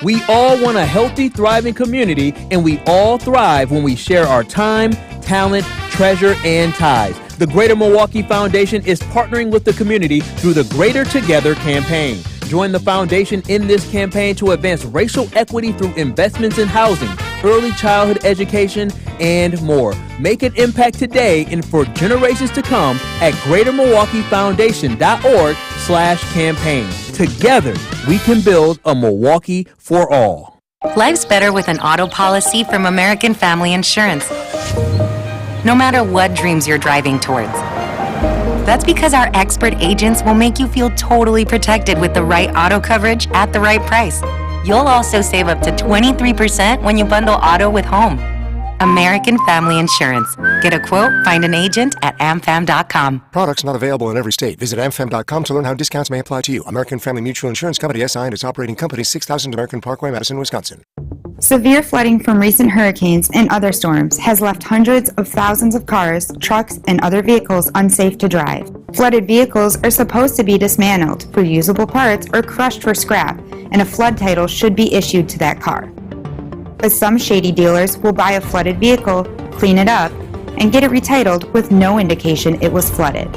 We all want a healthy, thriving community, and we all thrive when we share our time, talent, treasure, and ties. The Greater Milwaukee Foundation is partnering with the community through the Greater Together campaign. Join the foundation in this campaign to advance racial equity through investments in housing, early childhood education, and more. Make an impact today and for generations to come at greatermilwaukeefoundation.org/campaign. Together, we can build a Milwaukee for all. Life's better with an auto policy from American Family Insurance. No matter what dreams you're driving towards. That's because our expert agents will make you feel totally protected with the right auto coverage at the right price. You'll also save up to 23% when you bundle auto with home. American Family Insurance. Get a quote, find an agent at amfam.com. Products not available in every state. Visit amfam.com to learn how discounts may apply to you. American Family Mutual Insurance Company, SI, and its operating company, 6000 American Parkway, Madison, Wisconsin. Severe flooding from recent hurricanes and other storms has left hundreds of thousands of cars, trucks, and other vehicles unsafe to drive. Flooded vehicles are supposed to be dismantled for usable parts or crushed for scrap, and a flood title should be issued to that car. But some shady dealers will buy a flooded vehicle, clean it up, and get it retitled with no indication it was flooded.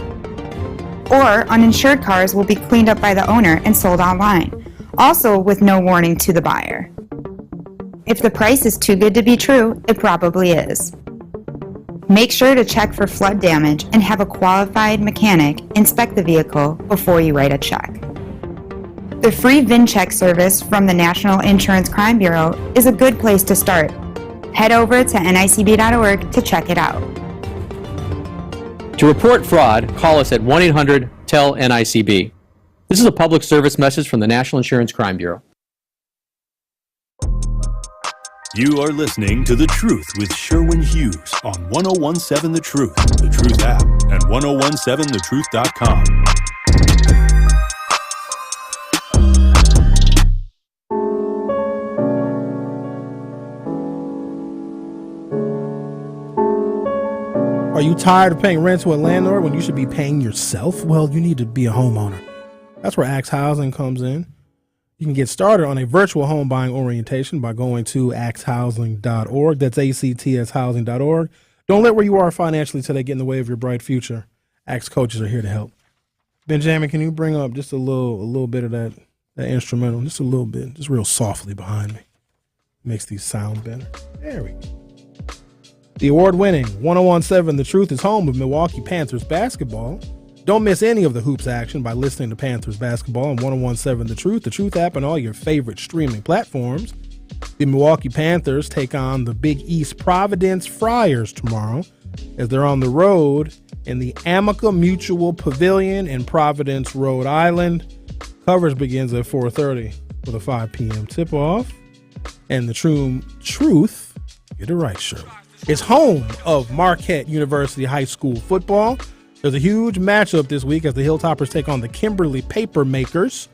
Or uninsured cars will be cleaned up by the owner and sold online, also with no warning to the buyer. If the price is too good to be true, it probably is. Make sure to check for flood damage and have a qualified mechanic inspect the vehicle before you write a check. The free VIN check service from the National Insurance Crime Bureau is a good place to start. Head over to nicb.org to check it out. To report fraud, call us at 1-800-TEL-NICB. This is a public service message from the National Insurance Crime Bureau. You are listening to The Truth with Sherwin Hughes on 1017 The Truth, The Truth app, and 1017thetruth.com. Are you tired of paying rent to a landlord when you should be paying yourself? Well, you need to be a homeowner. That's where Axe Housing comes in. You can get started on a virtual home buying orientation by going to axhousing.org. That's ACTShousing.org. Don't let where you are financially today get in the way of your bright future. Axe coaches are here to help. Benjamin, can you bring up just a little bit of that that instrumental just a little bit, just real softly behind me. Makes these sound better. There we go. The award-winning 1017 The Truth is home of Milwaukee Panthers basketball. Don't miss any of the hoops action by listening to Panthers basketball on 1017 The Truth app, and all your favorite streaming platforms. The Milwaukee Panthers take on the Big East Providence Friars tomorrow as they're on the road in the Amica Mutual Pavilion in Providence, Rhode Island. Coverage begins at 4:30 with a 5 p.m. tip-off. And the truth, get it right, Sherwin, is home of Marquette University High School football. There's a huge matchup this week as the Hilltoppers take on the Kimberly Papermakers.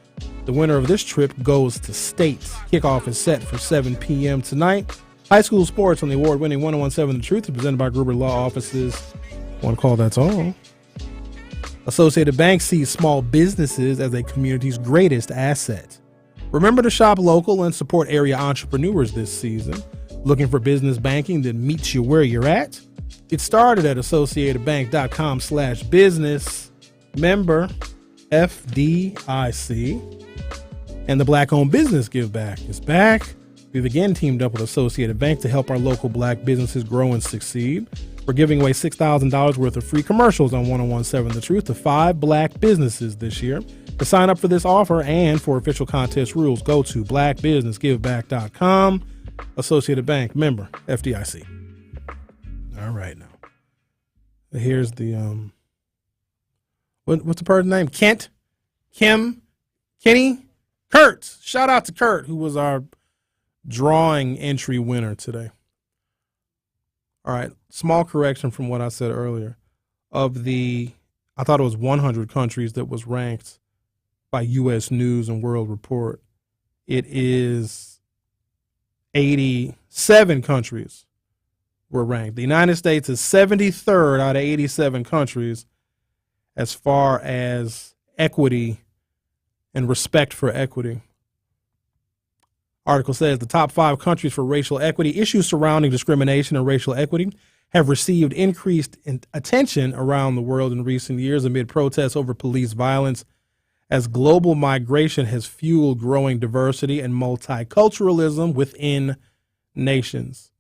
The winner of this trip goes to state. Kickoff is set for 7 p.m. tonight. High school sports on the award-winning 1017 The Truth is presented by Gruber Law Offices. One call, that's all. Associated Bank sees small businesses as a community's greatest asset. Remember to shop local and support area entrepreneurs this season. Looking for business banking that meets you where you're at? Get started at associatedbank.com/business. Member FDIC. And the Black-owned business give back is back. We've again teamed up with Associated Bank to help our local black businesses grow and succeed. We're giving away $6,000 worth of free commercials on 1017 The Truth to 5 black businesses this year. To sign up for this offer and for official contest rules, go to blackbusinessgiveback.com. Associated Bank, member FDIC. All right, now. Here's the what's the person's name? Kenny, Kurt. Shout out to Kurt, who was our drawing entry winner today. All right, small correction from what I said earlier. Of the, I thought it was 100 countries that was ranked by U.S. News and World Report. It is 87 countries were ranked. The United States is 73rd out of 87 countries as far as equity and respect for equity. Article says the top 5 countries for racial equity. Issues surrounding discrimination and racial equity have received increased attention around the world in recent years amid protests over police violence, as global migration has fueled growing diversity and multiculturalism within nations.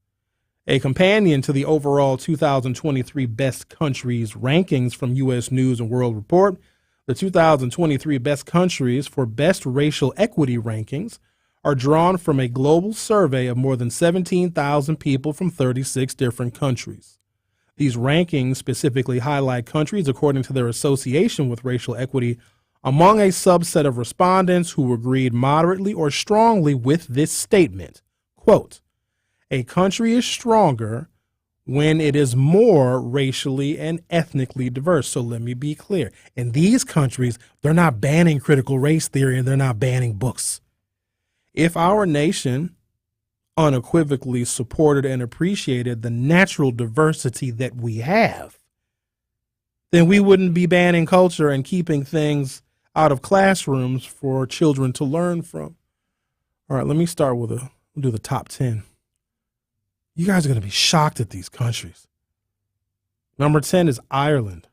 A companion to the overall 2023 Best Countries rankings from U.S. News and World Report, the 2023 Best Countries for Best Racial Equity rankings are drawn from a global survey of more than 17,000 people from 36 different countries. These rankings specifically highlight countries according to their association with racial equity among a subset of respondents who agreed moderately or strongly with this statement. Quote, a country is stronger when it is more racially and ethnically diverse. So let me be clear. In these countries, they're not banning critical race theory and they're not banning books. If our nation unequivocally supported and appreciated the natural diversity that we have, then we wouldn't be banning culture and keeping things out of classrooms for children to learn from. All right, let me start with we'll do the top 10. You guys are going to be shocked at these countries. Number 10 is Ireland.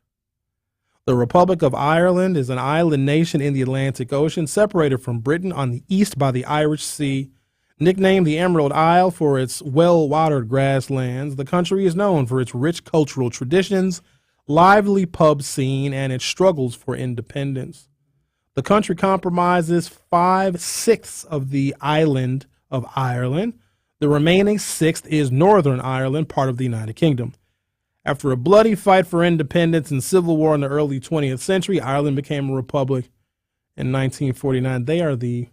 The Republic of Ireland is an island nation in the Atlantic Ocean, separated from Britain on the east by the Irish Sea. Nicknamed the Emerald Isle for its well-watered grasslands, the country is known for its rich cultural traditions, lively pub scene, and its struggles for independence. The country comprises 5/6 of the island of Ireland. The remaining sixth is Northern Ireland, part of the United Kingdom. After a bloody fight for independence and civil war in the early 20th century, Ireland became a republic in 1949. They are the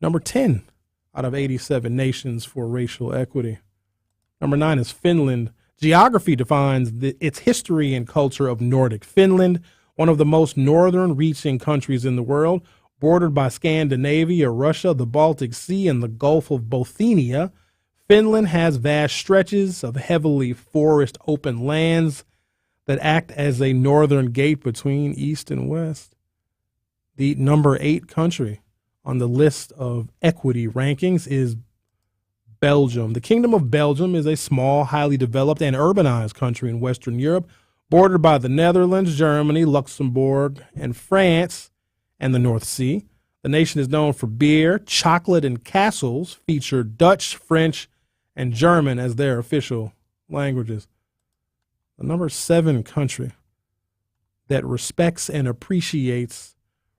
number 10 out of 87 nations for racial equity. Number 9 is Finland. Geography defines its history and culture of Nordic Finland, one of the most northern-reaching countries in the world, bordered by Scandinavia, Russia, the Baltic Sea, and the Gulf of Bothnia. Finland has vast stretches of heavily forest open lands that act as a northern gate between east and west. The number 8 country on the list of equity rankings is Belgium. The Kingdom of Belgium is a small, highly developed and urbanized country in Western Europe, bordered by the Netherlands, Germany, Luxembourg, and France, and the North Sea. The nation is known for beer, chocolate, and castles, feature Dutch, French, and German as their official languages. The number 7 country that respects and appreciates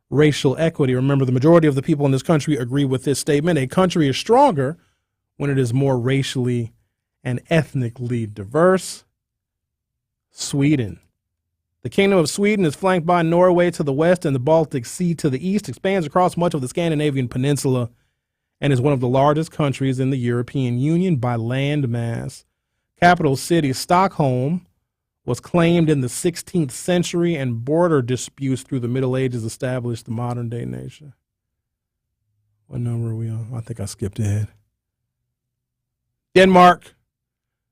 racial equity. Remember, the majority of the people in this country agree with this statement. A country is stronger when it is more racially and ethnically diverse. Sweden. The Kingdom of Sweden is flanked by Norway to the west and the Baltic Sea to the east, expands across much of the Scandinavian peninsula, and is one of the largest countries in the European Union by land mass. Capital city Stockholm was claimed in the 16th century, and border disputes through the Middle Ages established the modern-day nation. What number are we on? I think I skipped ahead. Denmark.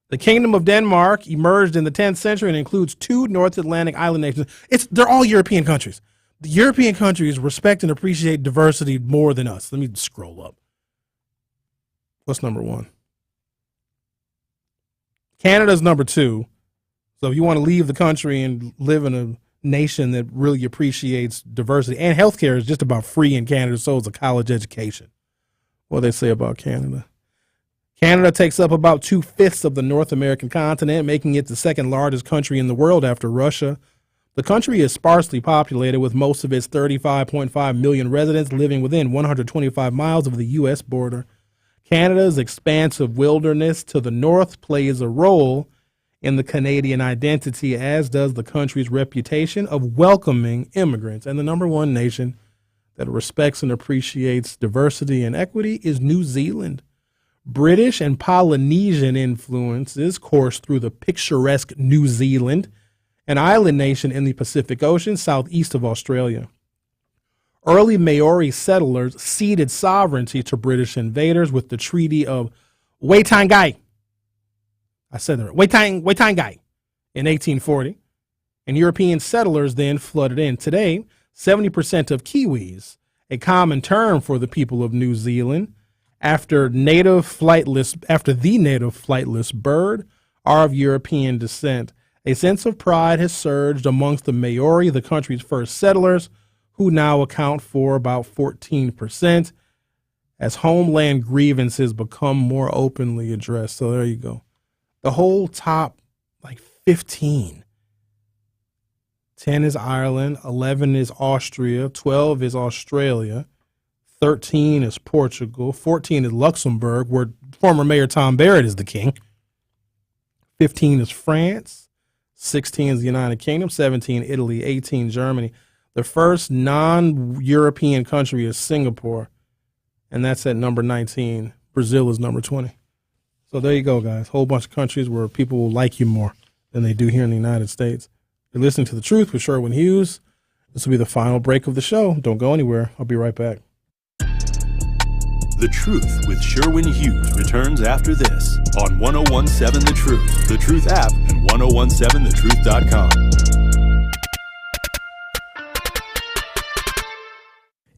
The Kingdom of Denmark emerged in the 10th century and includes 2 North Atlantic island nations. They're all European countries. The European countries respect and appreciate diversity more than us. Let me scroll up. What's number 1? Canada's number 2. So if you want to leave the country and live in a nation that really appreciates diversity, and healthcare is just about free in Canada, so is a college education. What do they say about Canada? Canada takes up about 2/5 of the North American continent, making it the second largest country in the world after Russia. The country is sparsely populated, with most of its 35.5 million residents living within 125 miles of the U.S. border. Canada's expansive wilderness to the north plays a role in the Canadian identity, as does the country's reputation of welcoming immigrants. And the number 1 nation that respects and appreciates diversity and equity is New Zealand. British and Polynesian influences course through the picturesque New Zealand, an island nation in the Pacific Ocean southeast of Australia. Early Maori settlers ceded sovereignty to British invaders with the Treaty of Waitangi. I said that right. Waitangi in 1840. And European settlers then flooded in. Today, 70% of Kiwis, a common term for the people of New Zealand, after the native flightless bird, are of European descent. A sense of pride has surged amongst the Maori, the country's first settlers, who now account for about 14%, as homeland grievances become more openly addressed. So there you go. The whole top, 15. 10 is Ireland, 11 is Austria, 12 is Australia, 13 is Portugal, 14 is Luxembourg, where former Mayor Tom Barrett is the king. 15 is France, 16 is the United Kingdom, 17 Italy, 18 Germany. The first non-European country is Singapore, and that's at number 19. Brazil is number 20. So there you go, guys. Whole bunch of countries where people will like you more than they do here in the United States. You're listening to The Truth with Sherwin Hughes. This will be the final break of the show. Don't go anywhere. I'll be right back. The Truth with Sherwin Hughes returns after this on 1017 The Truth, The Truth app, and 1017thetruth.com.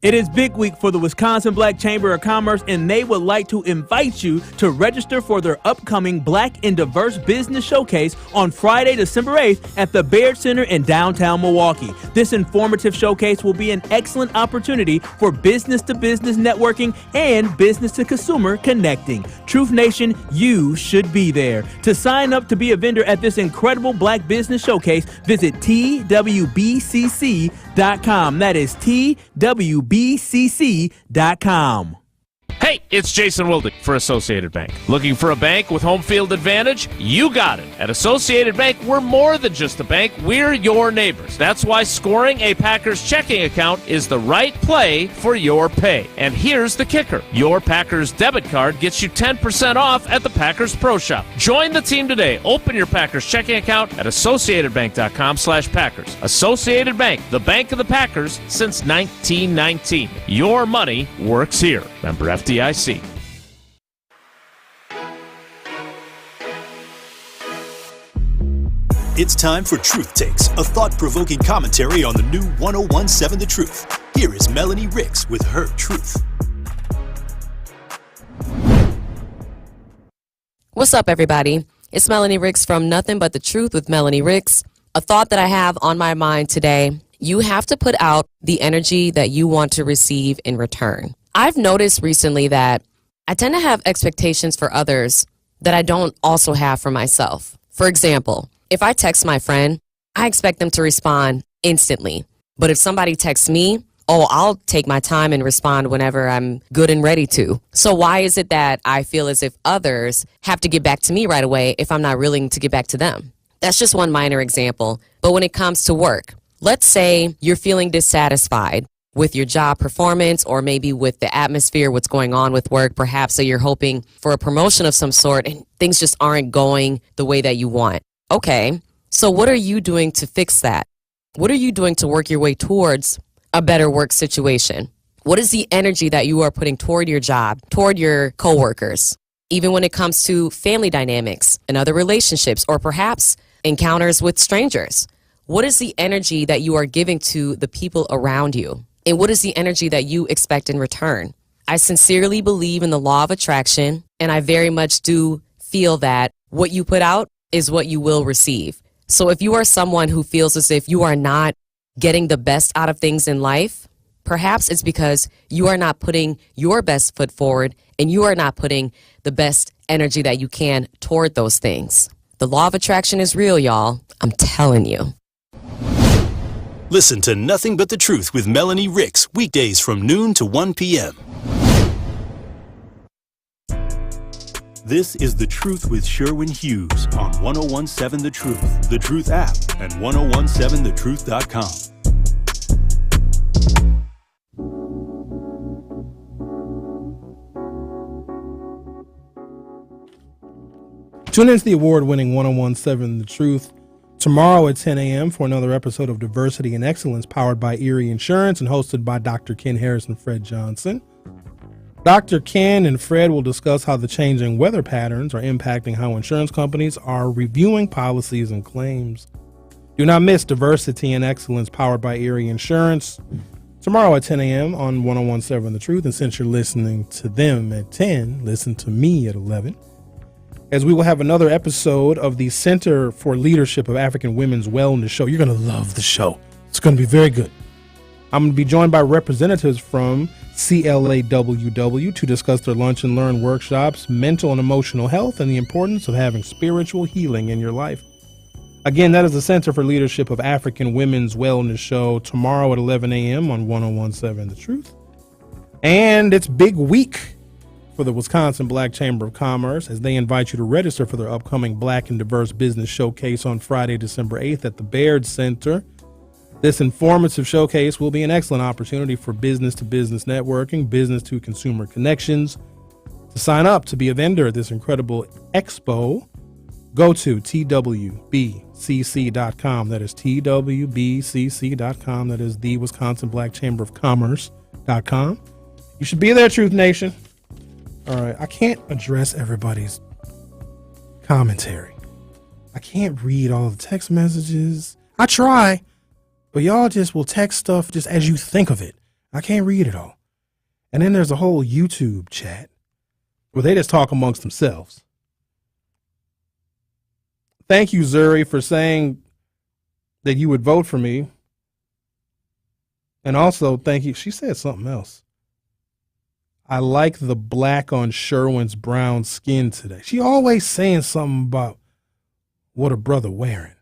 It is big week for the Wisconsin Black Chamber of Commerce, and they would like to invite you to register for their upcoming Black and Diverse Business Showcase on Friday, December 8th at the Baird Center in downtown Milwaukee. This informative showcase will be an excellent opportunity for business-to-business networking and business-to-consumer connecting. Truth Nation, you should be there. To sign up to be a vendor at this incredible Black Business Showcase, visit twbcc.com. That is twbcc.com. Hey, it's Jason Wildick for Associated Bank. Looking for a bank with home field advantage? You got it. At Associated Bank, we're more than just a bank. We're your neighbors. That's why scoring a Packers checking account is the right play for your pay. And here's the kicker. Your Packers debit card gets you 10% off at the Packers Pro Shop. Join the team today. Open your Packers checking account at AssociatedBank.com/Packers. Associated Bank, the bank of the Packers since 1919. Your money works here. Member FDIC. It's time for Truth Takes, a thought-provoking commentary on the new 1017 The Truth. Here is Melanie Ricks with her truth. What's up, everybody? It's Melanie Ricks from Nothing But the Truth with Melanie Ricks. A thought that I have on my mind today You have to put out the energy that you want to receive in return. I've noticed recently that I tend to have expectations for others that I don't also have for myself. For example, if I text my friend, I expect them to respond instantly. But if somebody texts me, I'll take my time and respond whenever I'm good and ready to. So why is it that I feel as if others have to get back to me right away if I'm not willing to get back to them? That's just one minor example. But when it comes to work, let's say you're feeling dissatisfied with your job performance or maybe with the atmosphere, what's going on with work. Perhaps so you're hoping for a promotion of some sort and things just aren't going the way that you want. Okay, so what are you doing to fix that? What are you doing to work your way towards a better work situation? What is the energy that you are putting toward your job, toward your coworkers? Even when it comes to family dynamics and other relationships, or perhaps encounters with strangers. What is the energy that you are giving to the people around you? And what is the energy that you expect in return? I sincerely believe in the law of attraction, and I very much do feel that what you put out is what you will receive. So if you are someone who feels as if you are not getting the best out of things in life, perhaps it's because you are not putting your best foot forward and you are not putting the best energy that you can toward those things. The law of attraction is real, y'all. I'm telling you. Listen to Nothing But the Truth with Melanie Ricks, weekdays from noon to 1 p.m. This is The Truth with Sherwin Hughes on 1017 The Truth app, and 1017thetruth.com. Tune into the award-winning 1017 The Truth tomorrow at 10 a.m. for another episode of Diversity and Excellence, powered by Erie Insurance and hosted by Dr. Ken Harris and Fred Johnson. Dr. Ken and Fred will discuss how the changing weather patterns are impacting how insurance companies are reviewing policies and claims. Do not miss Diversity and Excellence, powered by Erie Insurance, tomorrow at 10 a.m. on 1017 The Truth. And since you're listening to them at 10, listen to me at 11, as we will have another episode of the Center for Leadership of African Women's Wellness show. You're going to love the show. It's going to be very good. I'm going to be joined by representatives from CLAWW to discuss their Lunch and Learn workshops, mental and emotional health, and the importance of having spiritual healing in your life. Again, that is the Center for Leadership of African Women's Wellness show tomorrow at 11 a.m. on 1017 The Truth. And it's big week for the Wisconsin Black Chamber of Commerce, as they invite you to register for their upcoming Black and Diverse Business Showcase on Friday, December 8th at the Baird Center. This informative showcase will be an excellent opportunity for business-to-business networking, business-to-consumer connections. To sign up to be a vendor at this incredible expo, go to twbcc.com. That is twbcc.com. That is the Wisconsin Black Chamber of Commerce.com. You should be there, Truth Nation. All right, I can't address everybody's commentary. I can't read all the text messages. I try, but y'all just will text stuff just as you think of it. I can't read it all. And then there's a whole YouTube chat where they just talk amongst themselves. Thank you, Zuri, for saying that you would vote for me. And also, thank you. She said something else. I like the black on Sherwin's brown skin today. She always saying something about what a brother wearing.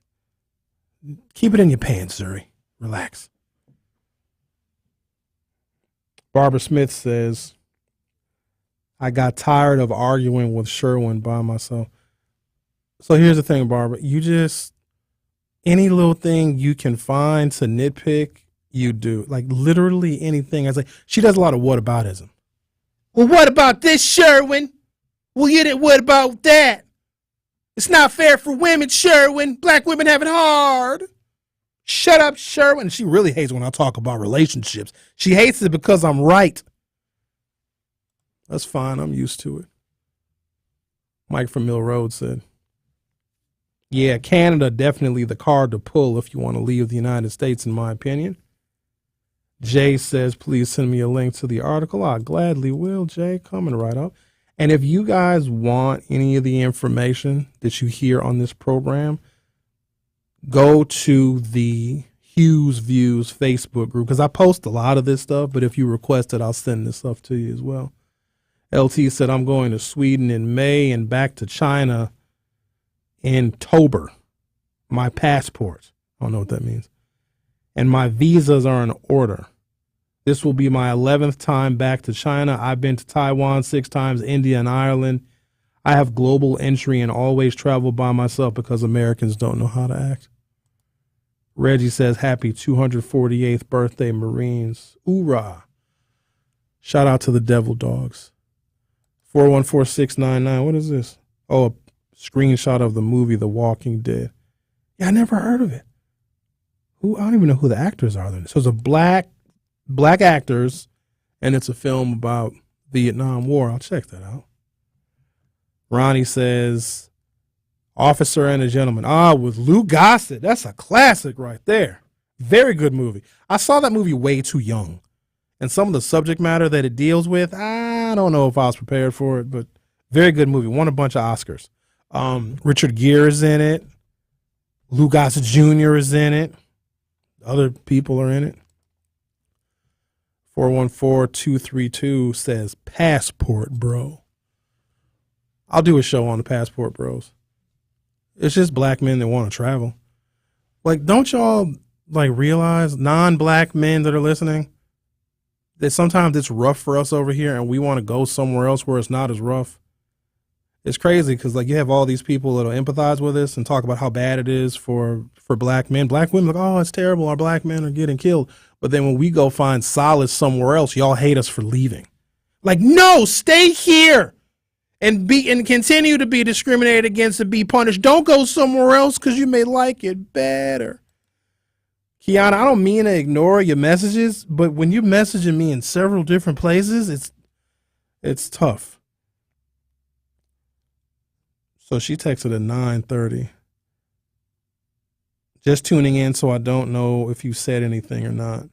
Keep it in your pants, Zuri. Relax. Barbara Smith says, I got tired of arguing with Sherwin by myself. So here's the thing, Barbara. You just, any little thing you can find to nitpick, you do. Like literally anything. I say, she does a lot of whataboutism. Well, what about this, Sherwin? Well, you didn't, what about that? It's not fair for women, Sherwin. Black women have it hard. Shut up, Sherwin. She really hates when I talk about relationships. She hates it because I'm right. That's fine. I'm used to it. Mike from Mill Road said, yeah, Canada definitely the card to pull if you want to leave the United States, in my opinion. Jay says, please send me a link to the article. I gladly will, Jay. Coming right up. And if you guys want any of the information that you hear on this program, go to the Hughes Views Facebook group because I post a lot of this stuff, but if you request it, I'll send this stuff to you as well. LT said, I'm going to Sweden in May and back to China in October. My passport. I don't know what that means. And my visas are in order. This will be my 11th time back to China. I've been to Taiwan 6 times, India and Ireland. I have global entry and always travel by myself because Americans don't know how to act. Reggie says, happy 248th birthday, Marines. Hoorah. Shout out to the Devil Dogs. 414699. What is this? Oh, a screenshot of the movie The Walking Dead. Yeah, I never heard of it. I don't even know who the actors are. So it's a black actors, and it's a film about Vietnam War. I'll check that out. Ronnie says, Officer and a Gentleman. With Lou Gossett. That's a classic right there. Very good movie. I saw that movie way too young. And some of the subject matter that it deals with, I don't know if I was prepared for it, but very good movie. Won a bunch of Oscars. Richard Gere is in it. Lou Gossett Jr. is in it. Other people are in it. 414232 says, Passport Bro. I'll do a show on the Passport Bros. It's just black men that want to travel. Like, don't y'all realize, non-black men that are listening, that sometimes it's rough for us over here and we want to go somewhere else where it's not as rough? It's crazy because you have all these people that'll empathize with us and talk about how bad it is for black men. Black women it's terrible. Our black men are getting killed. But then when we go find solace somewhere else, y'all hate us for leaving. No, stay here and continue to be discriminated against and be punished. Don't go somewhere else because you may like it better. Kiana, I don't mean to ignore your messages, but when you're messaging me in several different places, it's tough. So she texted at 9:30. Just tuning in, so I don't know if you said anything or not.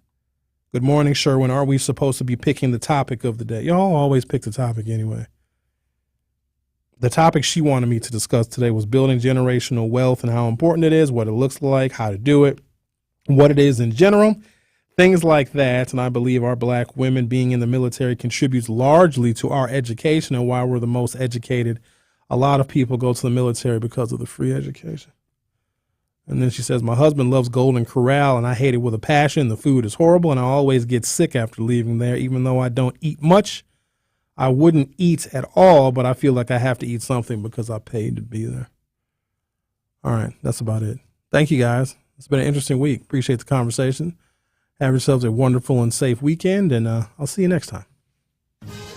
Good morning, Sherwin. Are we supposed to be picking the topic of the day? Y'all always pick the topic anyway. The topic she wanted me to discuss today was building generational wealth and how important it is, what it looks like, how to do it, what it is in general, things like that. And I believe our black women being in the military contributes largely to our education and why we're the most educated. A lot of people go to the military because of the free education. And then she says, my husband loves Golden Corral and I hate it with a passion. The food is horrible and I always get sick after leaving there. Even though I don't eat much, I wouldn't eat at all, but I feel like I have to eat something because I paid to be there. All right, that's about it. Thank you, guys. It's been an interesting week. Appreciate the conversation. Have yourselves a wonderful and safe weekend, and I'll see you next time.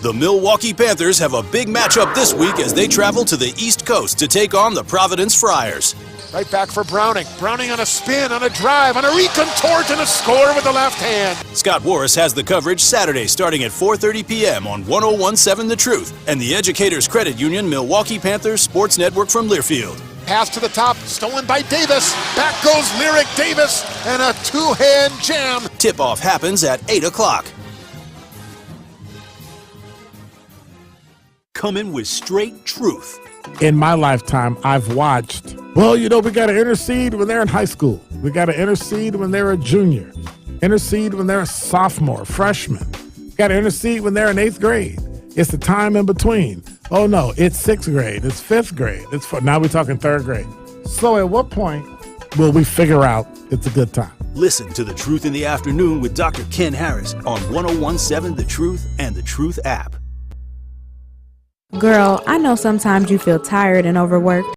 The Milwaukee Panthers have a big matchup this week as they travel to the East Coast to take on the Providence Friars. Right back for Browning. Browning on a spin, on a drive, on a recontort, and a score with the left hand. Scott Warris has the coverage Saturday starting at 4:30 p.m. on 101.7 The Truth and the Educators Credit Union Milwaukee Panthers Sports Network from Learfield. Pass to the top, stolen by Davis. Back goes Lyric Davis, and a two-hand jam. Tip-off happens at 8 o'clock. Coming with straight truth. In my lifetime, I've watched, we got to intercede when they're in high school. We got to intercede when they're a junior. Intercede when they're a sophomore, freshman. Got to intercede when they're in 8th grade. It's the time in between. Oh, no, it's 6th grade. It's 5th grade. Now we're talking 3rd grade. So at what point will we figure out it's a good time? Listen to The Truth in the Afternoon with Dr. Ken Harris on 101.7 The Truth and The Truth app. Girl, I know sometimes you feel tired and overworked,